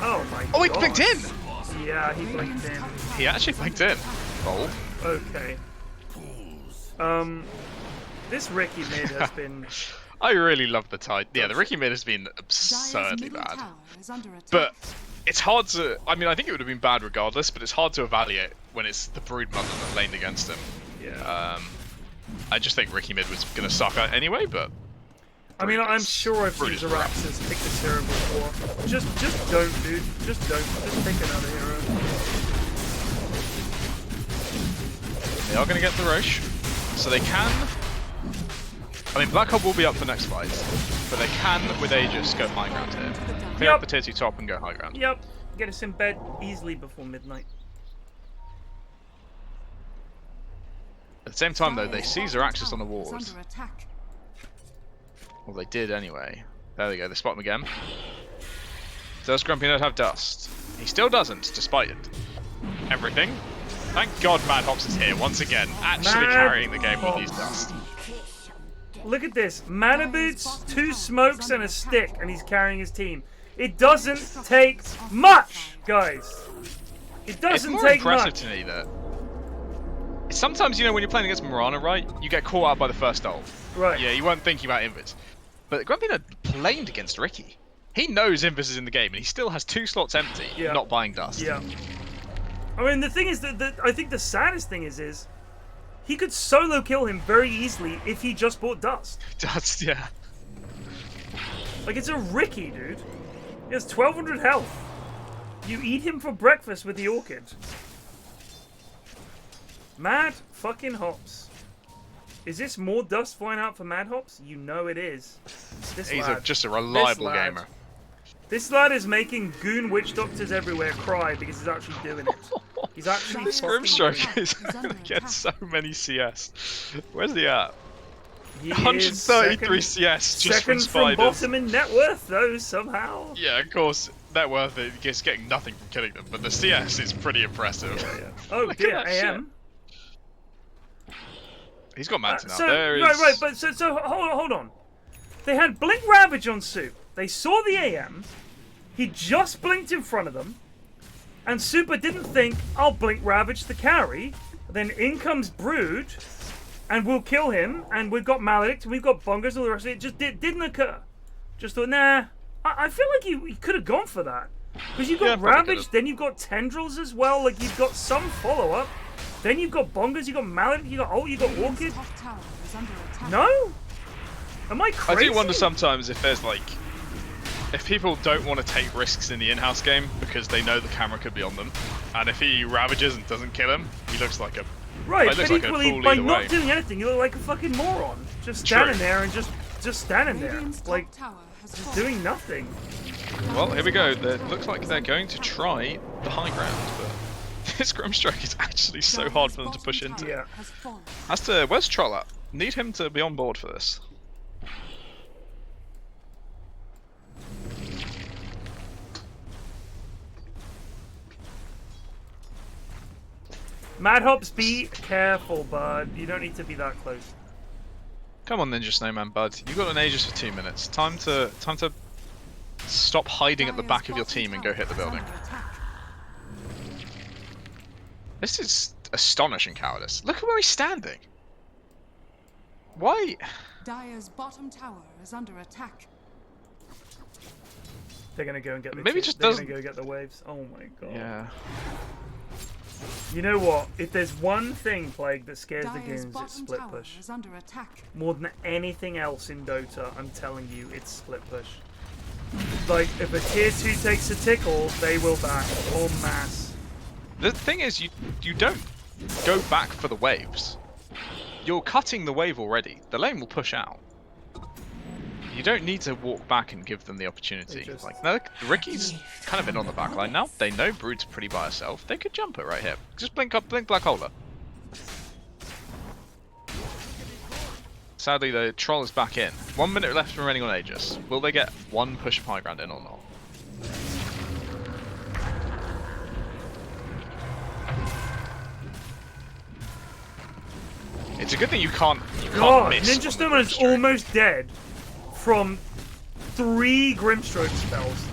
Oh my god. Oh, he blinked in! Yeah, he blinked in. He actually blinked in. Bold. Okay. This Ricky mid has been... I really love the tide. Yeah, the Ricky mid has been absurdly bad. But it's hard to... I mean, I think it would have been bad regardless, but it's hard to evaluate when it's the Brood Mother that laned against him. Yeah. I just think Ricky mid was going to suck out anyway, but... I mean, I'm sure I've seen Zeraxsas pick this hero before. Just don't, dude. Just don't. Just pick another hero. They are going to get the Roche, so they can... I mean, Black Hole will be up for next fight, but they can, with Aegis, go high ground here. Clear up the tier 2 top and go high ground. Yep. Get us in bed easily before midnight. At the same time, though, they see Zeraxsas on the walls. Well, they did anyway. There they go, they spot him again. Does GrumpyNerd have dust? He still doesn't, despite everything. Thank God Mad Hops is here once again, actually carrying the game with his dust. Look at this. Mana Boots, 2 smokes, and a stick, and he's carrying his team. It doesn't take much, guys. It doesn't take much. It's more impressive to me that... Sometimes, you know, when you're playing against Morana, right, you get caught out by the first ult. Right. Yeah, you weren't thinking about Invis. But GrumpyNerd planed against Ricky. He knows Invis is in the game, and he still has 2 slots empty, not buying dust. Yeah. I mean, the thing is that I think the saddest thing is he could solo kill him very easily if he just bought dust. Dust, yeah. Like, it's a Ricky, dude. He has 1200 health. You eat him for breakfast with the orchid. Mad fucking Hops. Is this more dust flying out for Mad Hops? You know it is. He's just a reliable gamer. This lad is making goon witch doctors everywhere cry because he's actually doing it. He's actually This Grimstroke is going to get so many CS. Where's he at? He 133 CS just second from bottom in net worth, though, somehow. Yeah, of course. Net worth is getting nothing from killing them, but the CS is pretty impressive. Yeah. Oh dear, AM. He's got Manta now. Right, but so hold on. They had Blink Ravage on Soup. They saw the AM. He just blinked in front of them. And Super didn't think, I'll Blink Ravage the carry. Then in comes Brood. And we'll kill him. And we've got Maledict. And we've got Bongers. And all the rest of it. It just didn't occur. Just thought, nah. I feel like he could have gone for that. Because you've got Ravage. Then you've got Tendrils as well. Like, you've got some follow-up. Then you've got Bongers. You've got Maledict. You've got Ult. You've got Orchid. No? Am I crazy? I do wonder sometimes if there's like, if people don't want to take risks in the in-house game because they know the camera could be on them, and if he ravages and doesn't kill him, he looks like a right. But Like equally, by not doing anything, you look like a fucking moron. Just standing there and just standing there, like just doing nothing. Well, here we go. It looks like they're going to try the high ground, but this Grimstroke is actually so hard for them to push into. Yeah. As to where's Troll at? Need him to be on board for this. Mad Hops, be careful, bud. You don't need to be that close. Come on, Ninja Snowman, bud. You've got an Aegis for 2 minutes. Time to stop hiding at the back of your team and go hit the building. This is astonishing cowardice. Look at where he's standing. Why? Dire's bottom tower is under attack. They're gonna go and get the. Maybe just they're doesn't. gonna go get the waves. Oh my god. Yeah. You know what? If there's one thing, Plague, that scares the Dire's goons, bottom it's split tower push. is under attack. More than anything else in Dota, I'm telling you, it's split push. Like, if a tier 2 takes a tickle, they will back en masse. The thing is, you don't go back for the waves. You're cutting the wave already. The lane will push out. You don't need to walk back and give them the opportunity. Like, no, Ricky's kind of in on the back line now. They know Brood's pretty by herself. They could jump it right here. Just blink up, blink Black Hole her. Sadly, the Troll is back in. 1 minute left remaining on Aegis. Will they get one push of high ground in or not? It's a good thing you can't miss. Ninja Snowman is almost dead from 3 Grimstroke spells.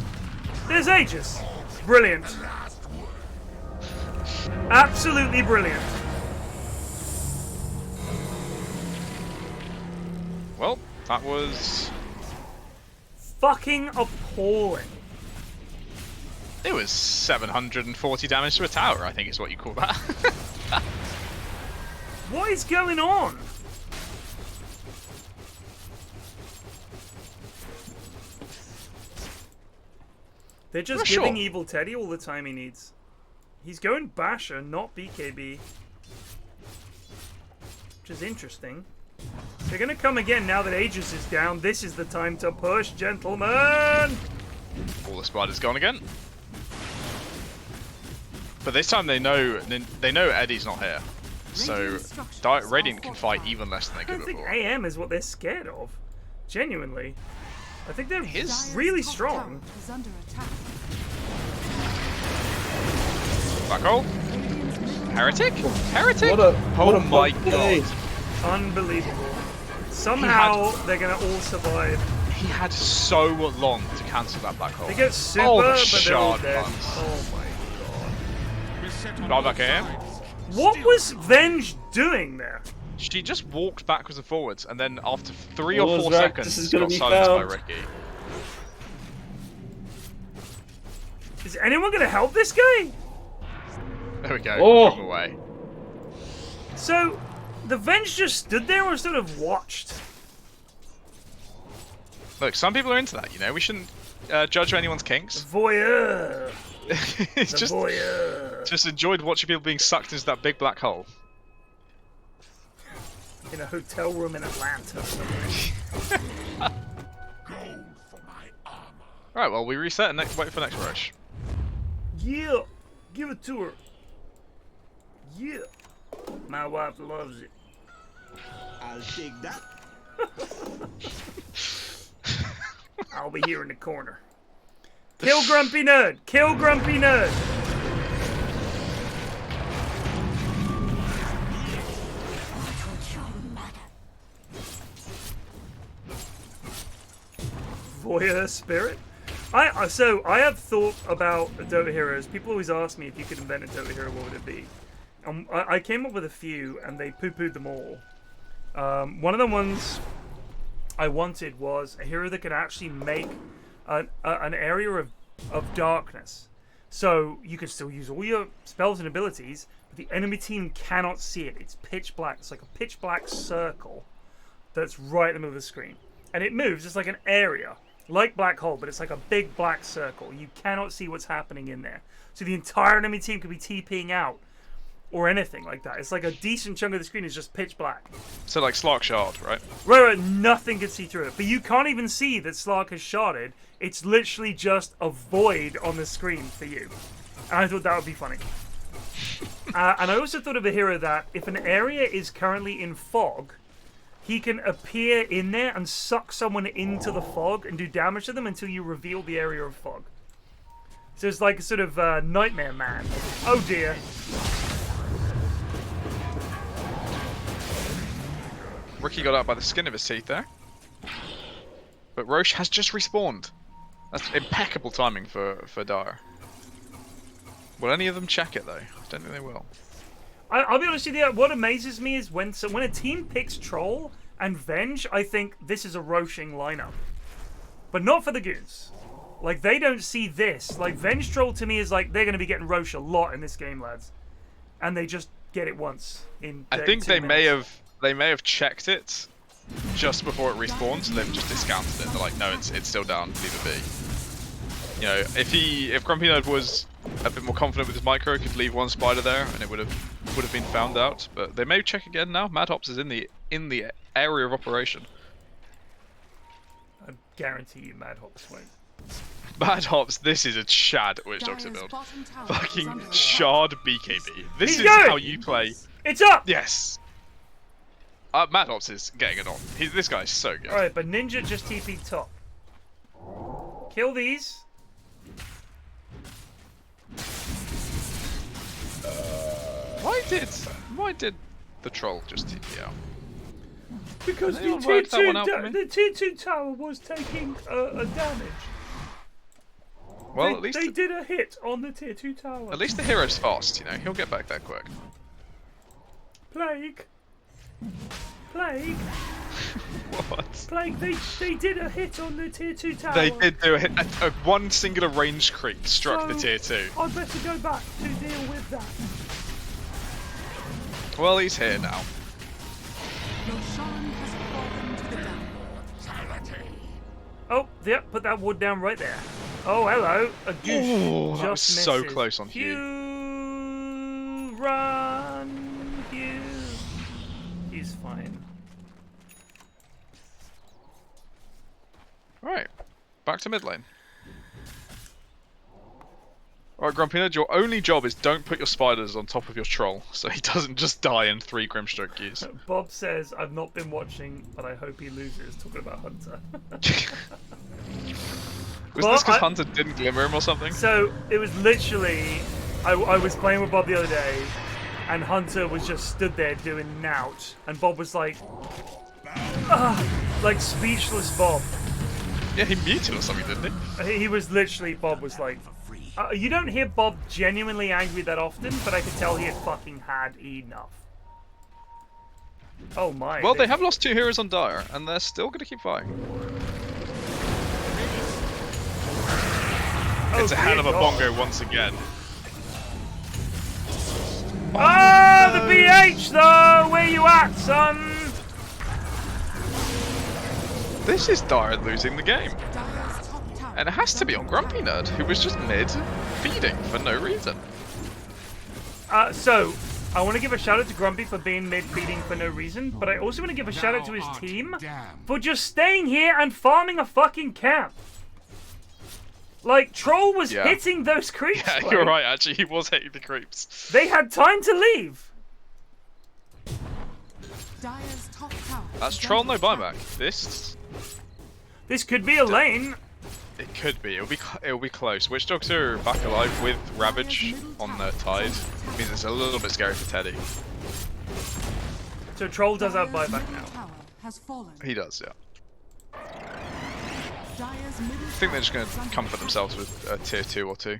There's Aegis. Brilliant. Absolutely brilliant. Well, that was fucking appalling. It was 740 damage to a tower, I think is what you call that. What is going on? They're just giving Evil Teddy all the time he needs. He's going Basher, not BKB. Which is interesting. They're going to come again now that Aegis is down. This is the time to push, gentlemen! All the spiders gone again. But this time they know Eddie's not here. So Radiant can fight even less than they could before. I think AM is what they're scared of. Genuinely. I think they're really strong. Black Hole? Heretic? Heretic? What a my god. Unbelievable. Somehow they're going to all survive. He had so long to cancel that Black Hole. They get super, but they're all dead. Oh my god. Back AM? What was Venge doing there? She just walked backwards and forwards, and then after 3 or 4 seconds, got silenced by Ricky. Is anyone going to help this guy? There we go. Oh. Move away. So, the Venge just stood there or sort of watched? Look, some people are into that, you know? We shouldn't judge anyone's kinks. Voyeur. It's just enjoyed watching people being sucked into that big black hole. In a hotel room in Atlanta. Alright, well, we reset and wait for next rush. Yeah, give it to her. Yeah, my wife loves it. I'll take that. I'll be here in the corner. Kill Grumpy Nerd! Kill Grumpy Nerd! Voyeur spirit? I have thought about Dota heroes. People always ask me if you could invent a Dota hero, what would it be? I came up with a few and they poo-pooed them all. One of the ones I wanted was a hero that could actually make an area of darkness. So you can still use all your spells and abilities, but the enemy team cannot see it. It's pitch black. It's like a pitch black circle that's right in the middle of the screen. and it moves. It's like an area, like Black Hole, but it's like a big black circle. You cannot see what's happening in there. So the entire enemy team could be TPing out or anything like that. It's like a decent chunk of the screen is just pitch black. So like Slark Shard, right? Right, nothing can see through it. But you can't even see that Slark has sharded. It's literally just a void on the screen for you. And I thought that would be funny. And I also thought of a hero that if an area is currently in fog, he can appear in there and suck someone into the fog and do damage to them until you reveal the area of fog. So it's like a sort of Nightmare Man. Oh dear. Ricky got out by the skin of his teeth there. But Roche has just respawned. That's impeccable timing for Dire. Will any of them check it though? I don't think they will. I'll be honest with you, what amazes me is when a team picks Troll and Venge, I think this is a Roshing lineup. But not for the Goons. Like, they don't see this. Like, Venge Troll to me is like, they're going to be getting Roche a lot in this game, lads. And they just get it once in 32 I think they minutes. may have checked it just before it respawned, so they've just discounted it. They're like, no, it's still down, leave it be. You know, if GrumpyNerd was a bit more confident with his micro, he could leave one spider there and it would have been found out. But they may check again now. Madhops is in the area of operation. I guarantee you Madhops won't. Madhops, this is a Chad Witch Doctor build. Fucking Shard BKB. This is going! how you play. It's up! Yes. Madhops is getting it on. This guy's so good. Alright, but Ninja just TP'd top. Kill these. Why did the troll just TP out? Because Anyone work that one out for me? the tier 2 tower was taking a damage. Well, at least they did a hit on the tier 2 tower. At least the hero's fast, you know. He'll get back that quick. Plague. What? Plague, they did a hit on the tier 2 tower. They did do a hit. One singular range creep struck the tier 2. I'd better go back to deal with that. Well, he's here now. Oh, yep, put that wood down right there. Oh, hello. A goose. Ooh, that was just so misses. close on Hue. Run, Hugh. He's fine. Right, back to mid lane. Alright, GrumpyNerd, your only job is don't put your spiders on top of your troll, so he doesn't just die in 3 Grimstroke Qs. Bob says, I've not been watching, but I hope he loses, talking about Hunter. Was this because Hunter didn't glimmer him or something? So, it was literally, I was playing with Bob the other day, and Hunter was just stood there doing nout, and Bob was like, like speechless Bob. Yeah, he muted or something, didn't he? He was literally, Bob was like, you don't hear Bob genuinely angry that often, but I could tell he had fucking had enough. Oh my. Well, they have lost 2 heroes on Dire, and they're still going to keep fighting. It's a hell of a bongo once again. Ah, the BH though! Where you at, son? This is Dire losing the game. And it has to be on GrumpyNerd, who was just mid-feeding for no reason. So, I want to give a shout out to Grumpy for being mid-feeding for no reason, but I also want to give a shout out to his team for just staying here and farming a fucking camp. Like, Troll was hitting those creeps. Yeah, you're right, actually, he was hitting the creeps. They had time to leave. That's Troll, no buyback. This could be a lane. It could be. It'll be close. Witch Dogs are back alive with Ravage on their tide. It means it's a little bit scary for Teddy. So Troll does have buyback now. He does, yeah. I think they're just going to comfort themselves with a tier 2 or 2.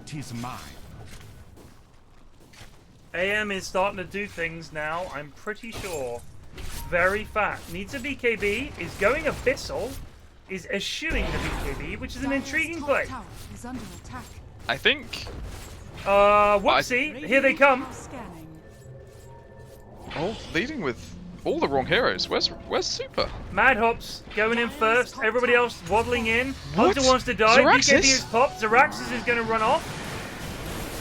Tis mine. AM is starting to do things now, I'm pretty sure. Very fast. Needs a BKB, is going Abyssal, is eschewing the BKB, which is an intriguing play. I think Whoopsie, here they come. Oh, leading with all the wrong heroes. Where's Super? Mad Hops going in first. Everybody else waddling in. What? Hunter wants to die. Zeraxsas? BKB is popped. Zeraxsas is going to run off.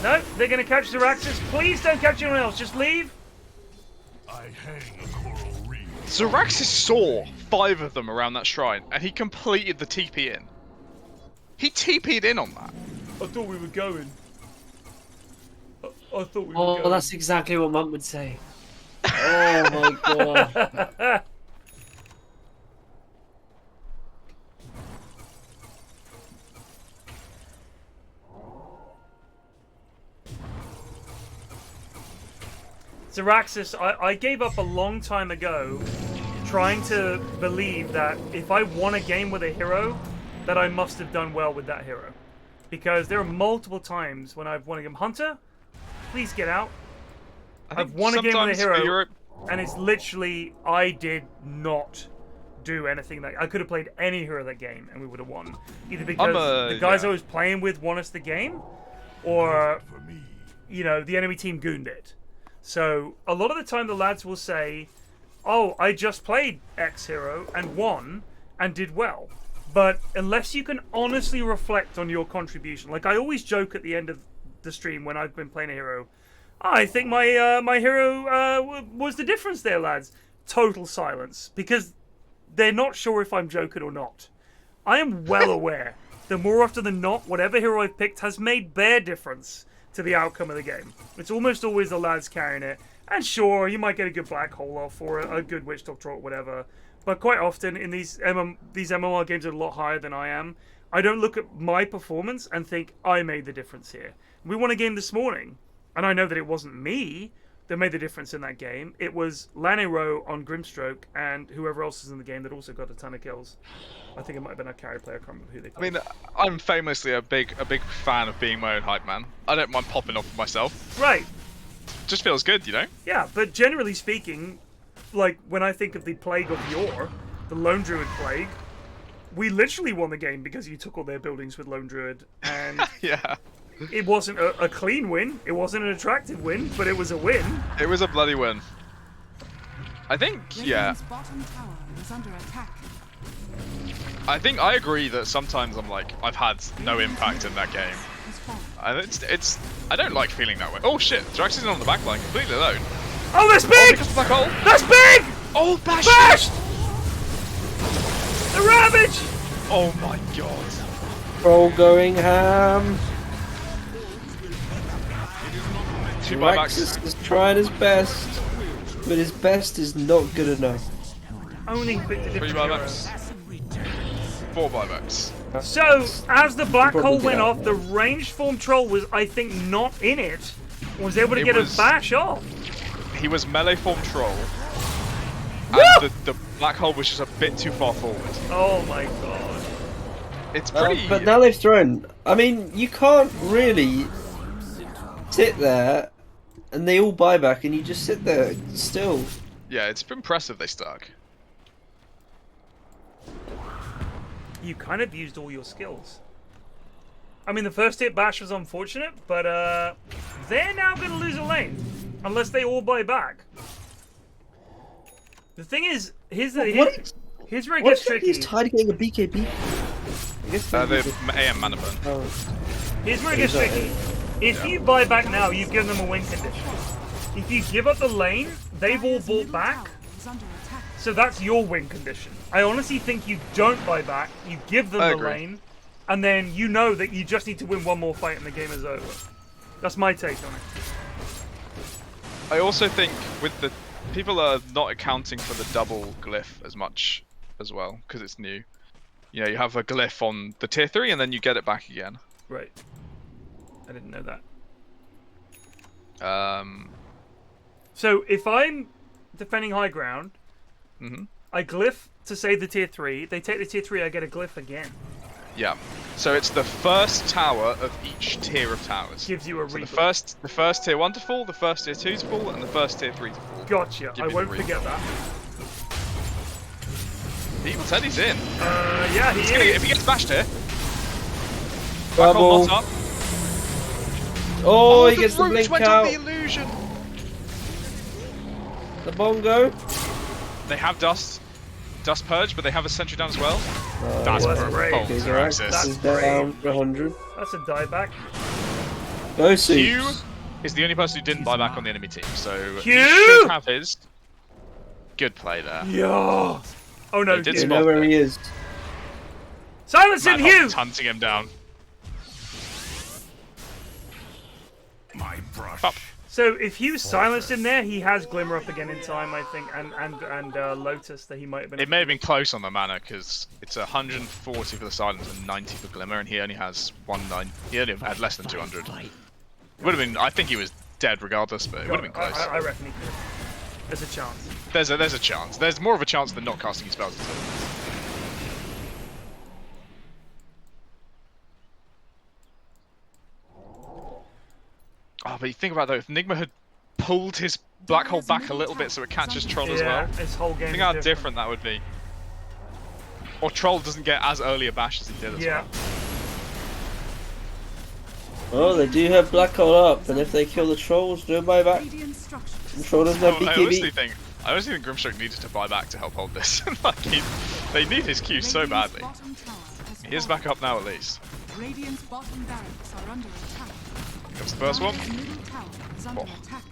No, they're going to catch Zeraxsas. Please don't catch anyone else. Just leave. I hang a coral reef. Zeraxsas saw 5 of them around that shrine, and he completed the TP in. He TP'd in on that. I thought we were going. I thought we were Oh, going. that's exactly what Mum would say. Oh my god. Zeraxsas, I gave up a long time ago trying to believe that if I won a game with a hero, that I must have done well with that hero. Because there are multiple times when I've won a game. Hunter, please get out. I've won a game with a hero, and it's literally, I did not do anything. I could have played any hero that game, and we would have won. Either because the guys I was playing with won us the game, or, you know, the enemy team gooned it. So, a lot of the time the lads will say, oh, I just played X hero and won and did well. But unless you can honestly reflect on your contribution, like I always joke at the end of the stream when I've been playing a hero, I think my my hero was the difference there, lads. Total silence, because they're not sure if I'm joking or not. I am well aware that more often than not, whatever hero I've picked has made bare difference to the outcome of the game. It's almost always the lads carrying it. And sure, you might get a good black hole off or a good witch doctor or whatever. But quite often in these MMR games are a lot higher than I am. I don't look at my performance and think I made the difference here. We won a game this morning, and I know that it wasn't me that made the difference in that game. It was Lanero on Grimstroke and whoever else is in the game that also got a ton of kills. I think it might have been a carry player. I can't remember who they played. I mean, I'm famously a big fan of being my own hype man. I don't mind popping off myself. Right. Just feels good, you know? Yeah, but generally speaking, like when I think of the Plague of Yore, the Lone Druid Plague, we literally won the game because you took all their buildings with Lone Druid, and yeah. It wasn't a clean win, it wasn't an attractive win, but it was a win. It was a bloody win. I think, yeah. Bottom tower is under attack. I think I agree that sometimes I'm like, I've had no impact in that game. And it's I don't like feeling that way. Oh shit, Zeraxsas is on the back line, completely alone. Oh, that's big! Oh, black hole. That's big! Oh, bashed! Bashed! The ravage! Oh my god. Troll going ham. Zeraxsas is trying his best, but his best is not good enough. Owning bit of 3 buybacks. 4 buybacks. So, as the black hole went off, the ranged form troll was, I think, not in it. Was able to get a bash off. He was melee form troll. And the black hole was just a bit too far forward. Oh my god. It's pretty... But now they've thrown... I mean, you can't really sit there and they all buy back and you just sit there still. Yeah, it's impressive they stuck. You kind of used all your skills. I mean, the first hit bash was unfortunate, but they're now going to lose a lane. Unless they all buy back. The thing is, here's where it gets tricky. He's tied to getting a BKB. The AM mana burn. Oh. Here's where it gets tricky. If you buy back now, you've given them a win condition. If you give up the lane, they've all bought back. So that's your win condition. I honestly think you don't buy back, you give them the lane, and then you know that you just need to win one more fight and the game is over. That's my take on it. I also think with the people are not accounting for the double glyph as much as well, because it's new. You know, you have a glyph on the tier 3 and then you get it back again. Right. I didn't know that. So if I'm defending high ground, I glyph to save the tier 3, they take the tier 3, I get a glyph again. Yeah. So it's the first tower of each tier of towers. Gives you a so the first tier 1 to fall, the first tier 2 to fall, and the first tier 3 to fall. Gotcha. I won't forget that. Evil Teddy's in. Yeah, he is. If he gets bashed here. Bubble. Not up. Oh, he the gets the roach blink went out. on the illusion. The bongo. They have dust purge, but they have a sentry down as well. That's That's brutal. great. Oh, Okay, Zeraxsas. Zeraxsas is down for 100. That's a dieback. Go Hue Soups. is the only person who didn't buy back on the enemy team, so he Hue? should have his. Good play there. Yeah. Oh no, They did You spot know where it. he is. Silence him, Hugh! Madhop's hunting him down. My brush. Up. So if Hugh silenced him there, he has Glimmer up again in time, I think, and Lotus that he might have been. It may have been close on the mana because it's 140 for the silence and 90 for Glimmer, and he only has 190. He only had less than 200. Would have been. I think he was dead regardless, but it would have been close. I reckon he could. There's a chance. There's a chance. There's more of a chance than not casting his spells at all. Oh, but you think about that, if Nigma had pulled his black hole back a little bit so it catches Troll as well. His whole game. Think how different that would be. Or Troll doesn't get as early a bash as he did as well. Oh, they do have black hole up, and if they kill the trolls, do a buyback. The troll doesn't have I honestly BKB. think Grimstroke needed to buy back to help hold this. Like they need his Q so badly. He is back up now at least. Radiant's bottom barracks are under attack. Comes the first one. Dire's middle tower is under attack.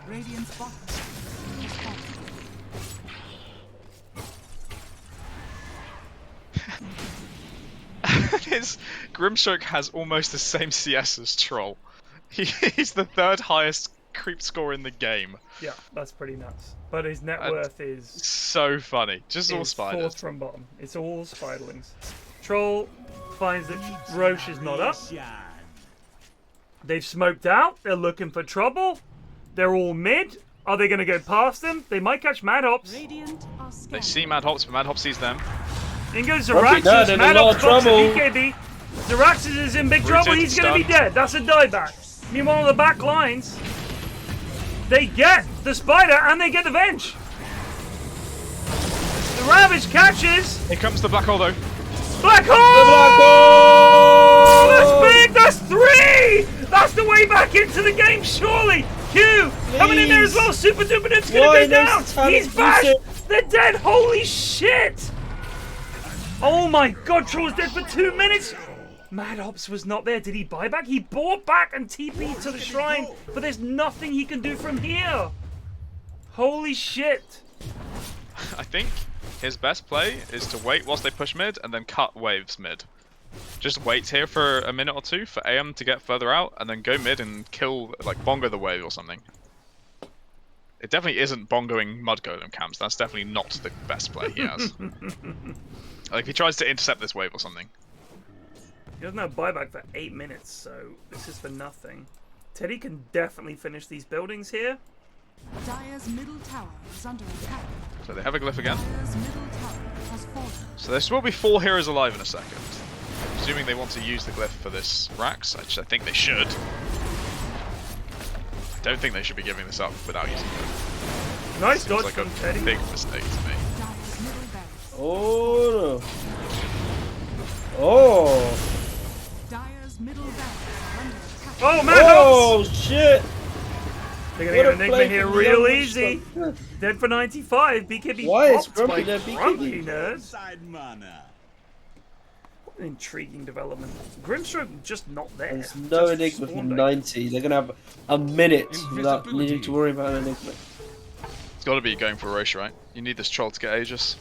Radiant's bottom is falling. His Grimstroke has almost the same CS as Troll. He's the third highest creep score in the game. Yeah, that's pretty nuts. But his net worth is so funny. Just all spiders. Fourth from bottom. It's all spiderlings. Troll finds that Roche is not up. They've smoked out. They're looking for trouble. They're all mid. Are they going to go past them? They might catch Madhops. They see Madhops, but Madhop sees them. In goes Zeraxsas. Madhops bucks at BKB. Zeraxsas is in big trouble. He's going to be dead. That's a dieback. Meanwhile, on the back lines, they get the spider and they get the venge. The Ravage catches. Here comes the black hole though. Black hole! The black hole! That's big! That's 3! That's the way back into the game, surely! Q coming in there as well. Super Duper Dude's gonna go down. He's back! They're dead! Holy shit! Oh my god, Troll's dead for 2 minutes! Madhops was not there. Did he buy back? He bought back and TP'd to the shrine, but there's nothing he can do from here. Holy shit. I think his best play is to wait whilst they push mid and then cut waves mid. Just wait here for a minute or two for AM to get further out and then go mid and kill, like, bongo the wave or something. It definitely isn't bongoing mud golem camps. That's definitely not the best play he has. Like, he tries to intercept this wave or something. He doesn't have buyback for 8 minutes, so this is for nothing. Teddy can definitely finish these buildings here. Dire's middle tower is under attack. So they have a glyph again. Dire's middle tower has fallen. So there will be 4 heroes alive in a second. Assuming they want to use the glyph for this Rax, which I think they should. I don't think they should be giving this up without using it. Nice dodge like from a Teddy. big mistake to me. Dire's middle barracks. Oh no. Oh. Dire's middle barracks are under attack. Oh, Madhops! Oh shit. They're gonna get Enigma here real easy. Dead for 95. BKB Why is popped by GrumpyNerd Grumpy BKB? Nerd. Side mana. What an intriguing development. Grimstroke just not there. There's no Just Enigma for spawned 90. They're gonna have a minute without needing to worry about an Enigma. It's got to be going for Roche, right? You need this troll to get Aegis.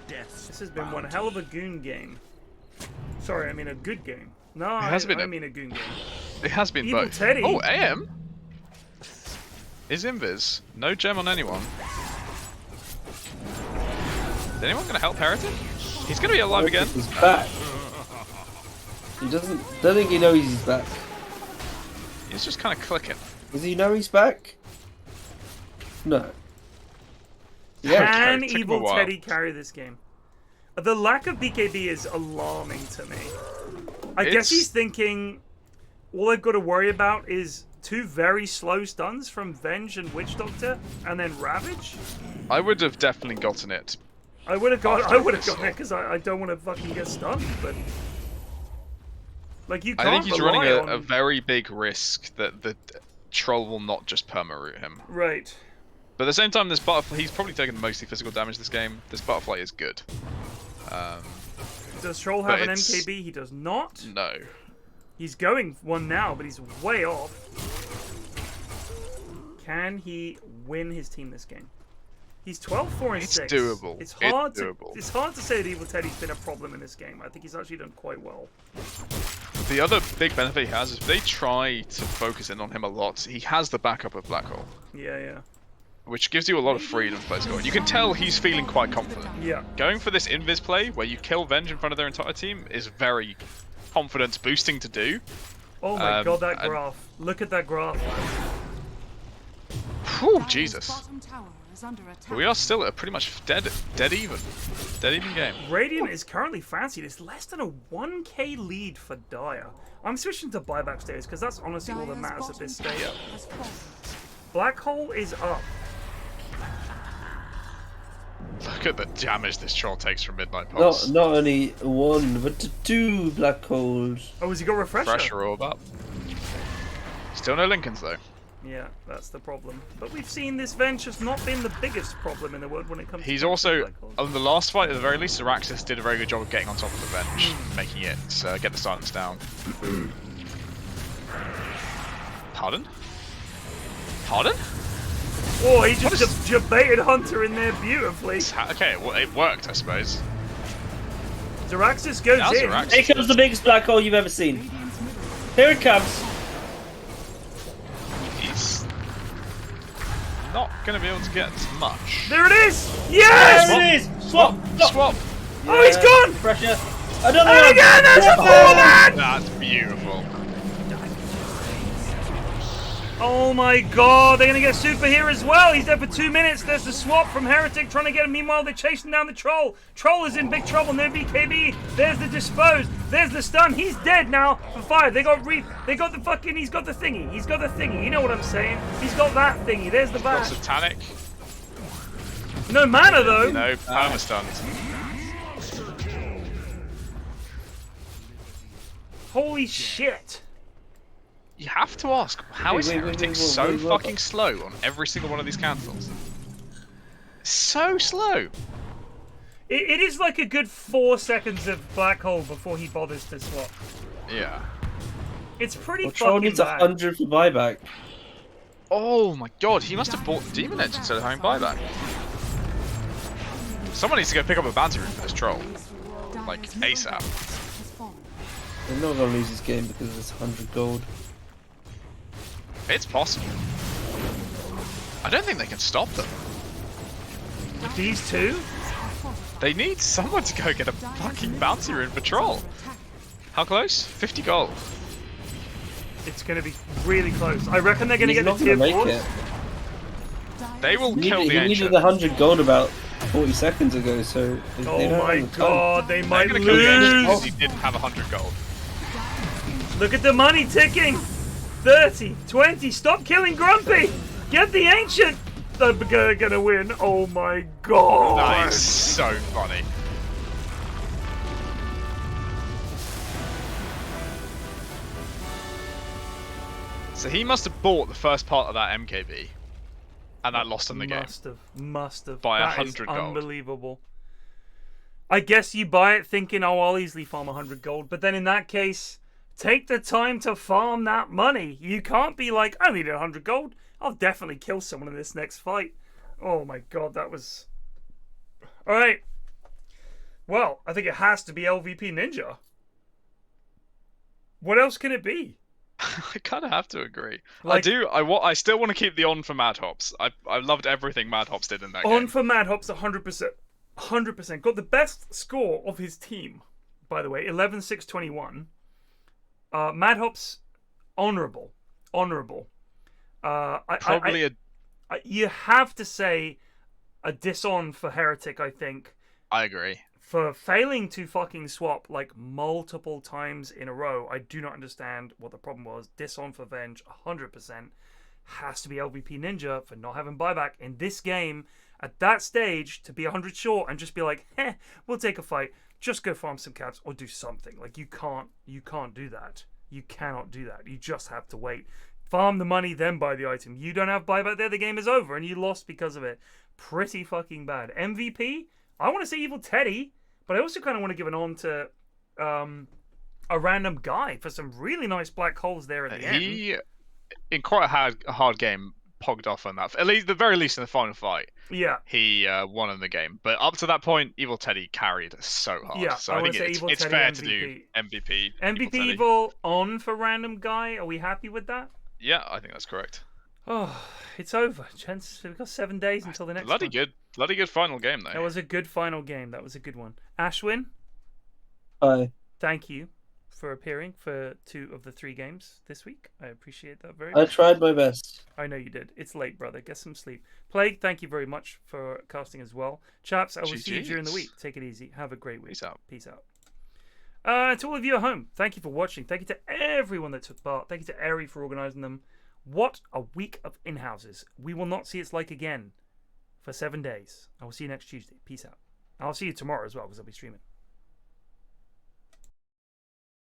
This has been one hell of a goon game. Sorry, I mean a good game. No, It has been I mean a goon game. It has been Evil both. Teddy. Oh, AM is invis. No gem on anyone. Is anyone going to help Heretic? He's going to be alive again. He's back. He don't think he knows he's back. He's just kind of clicking. Does he know he's back? No. Yeah. Can Took him a Evil while. Teddy carry this game? The lack of BKB is alarming to me. I guess he's thinking all I've got to worry about is 2 very slow stuns from Venge and Witch Doctor, and then Ravage. I would have definitely gotten it. I would have gotten it After because I don't want to fucking get stunned, but like you I can't think he's rely running on... a very big risk that the troll will not just perma-root him. Right. But at the same time, this butterfly, he's probably taken mostly physical damage this game. This butterfly is good. Does Troll have an it's- MKB? He does not. No. He's going one now, but he's way off. Can he win his team this game? He's 12-4 and 6. It's doable. It's hard It's doable. It's hard to say that Evil Teddy's been a problem in this game. I think he's actually done quite well. The other big benefit he has is if they try to focus in on him a lot, he has the backup of Black Hole. Yeah, yeah. Which gives you a lot of freedom to play score. You can tell he's feeling quite confident. Yeah. Going for this invis play, where you kill Venge in front of their entire team, is very confidence boosting to do. Oh my god, that graph. Look at that graph. Whew, Jesus. Bottom tower is under attack. But we are still at pretty much dead even game. Radiant is currently fancied. It's less than a 1k lead for Dire. I'm switching to buyback stage because that's honestly all that matters at this stage. Black Hole is up. Look at the damage this troll takes from Midnight Pulse. Not only 1, but 2 black holes. Oh, has he got refresher? Refresher orb up. Still no Lincolns though. Yeah, that's the problem. But we've seen this Venge has not been the biggest problem in the world when it comes He's to also, black holes. on the last fight at the very least, Zeraxsas did a very good job of getting on top of the Venge, making it get the silence down. Pardon? Pardon? Oh, he just baited Hunter in there beautifully. Okay, well, it worked, I suppose. Zeraxsas goes Now in. Zeraxsas Here comes the biggest black hole you've ever seen. Here it comes. He's not going to be able to get much. There it is! Yes! There it is! Swap! Swap! Oh, he's gone! Pressure. Another And one! again, there's a 4-man! That's beautiful. Oh my god, they're gonna get Super here as well. He's there for 2 minutes. There's the swap from Heretic trying to get him. Meanwhile, they're chasing down the Troll. Troll is in big trouble. No BKB. There's the dispose. There's the stun. He's dead now for 5. They got the fucking. He's got the thingy. He's got the thingy. You know what I'm saying? He's got that thingy. There's the Got back. Satanic. No mana though. No, perma stunned. Holy shit. You have to ask, how is Heretic so fucking slow on every single one of these cancels? So slow. It is like a good 4 seconds of Black Hole before he bothers to swap. Yeah. It's pretty Troll fucking needs bad. 100 for buyback. Oh my god, he must have bought the Demon Edge instead of having buyback. Someone needs to go pick up a bounty room for this troll. Like, ASAP. They're not gonna lose this game because of this 100 gold. It's possible. I don't think they can stop them. With these two? They need someone to go get a fucking bounty rune for troll. How close? 50 gold. It's going to be really close. I reckon they're going to He's get the not tier gonna make 4. it. They will He kill needed, the he needed ancient. the 100 gold about 40 seconds ago, so they Oh don't my have the time. god, they They're might gonna kill the ancient because lose! he didn't have 100 gold. Look at the money ticking! 30, 20, stop killing Grumpy! Get the ancient! They're gonna win, oh my god! That is so funny. So he must have bought the first part of that MKB. And that lost him the game. Must have. By That is 100 gold. Unbelievable. I guess you buy it thinking, oh, I'll easily farm 100 gold. But then in that case, take the time to farm that money. You can't be like, I need 100 gold. I'll definitely kill someone in this next fight. Oh my god, that was... Alright. Well, I think it has to be LVP Ninja. What else can it be? I kind of have to agree. Like- I still want to keep the on for Mad Hops. I loved everything Mad Hops did in that On game. for Mad Hops, 100%. 100%. Got the best score of his team, by the way, 11-6-21. Mad Hops, honourable. Honourable. You have to say a diss-on for Heretic, I think. I agree. for failing to fucking swap like multiple times in a row. I do not understand what the problem was. Dishon for Venge, 100%. Has to be LVP Ninja for not having buyback in this game at that stage to be 100 short and just be like, we'll take a fight. Just go farm some caps or do something. Like you can't do that. You cannot do that. You just have to wait. Farm the money, then buy the item. You don't have buyback there, the game is over and you lost because of it. Pretty fucking bad. MVP, I want to say Evil Teddy, but I also kind of want to give an on to a random guy for some really nice black holes there at the end. In quite a hard game, pogged off on that. At least, the very least in the final fight. Yeah. He won in the game. But up to that point, Evil Teddy carried so hard. Yeah, so I think say Evil it's Teddy fair MVP. to do MVP. MVP Evil, Evil on for random guy. Are we happy with that? Yeah, I think that's correct. Oh, it's over, gents. We've got 7 days until the next Bloody one. good. Bloody good final game, though. That was a good final game. That was a good one. Ashwin? Hi. Thank you for appearing for 2 of the 3 games this week. I appreciate that very much. I tried my best. I know you did. It's late, brother. Get some sleep. Plague, thank you very much for casting as well. Chaps, I will see you during the week. Take it easy. Have a great week. Peace out. Peace out. To all of you at home, thank you for watching. Thank you to everyone that took part. Thank you to Eri for organising them. What a week of in-houses. We will not see its like again for 7 days. I will see you next Tuesday. Peace out. I'll see you tomorrow as well because I'll be streaming.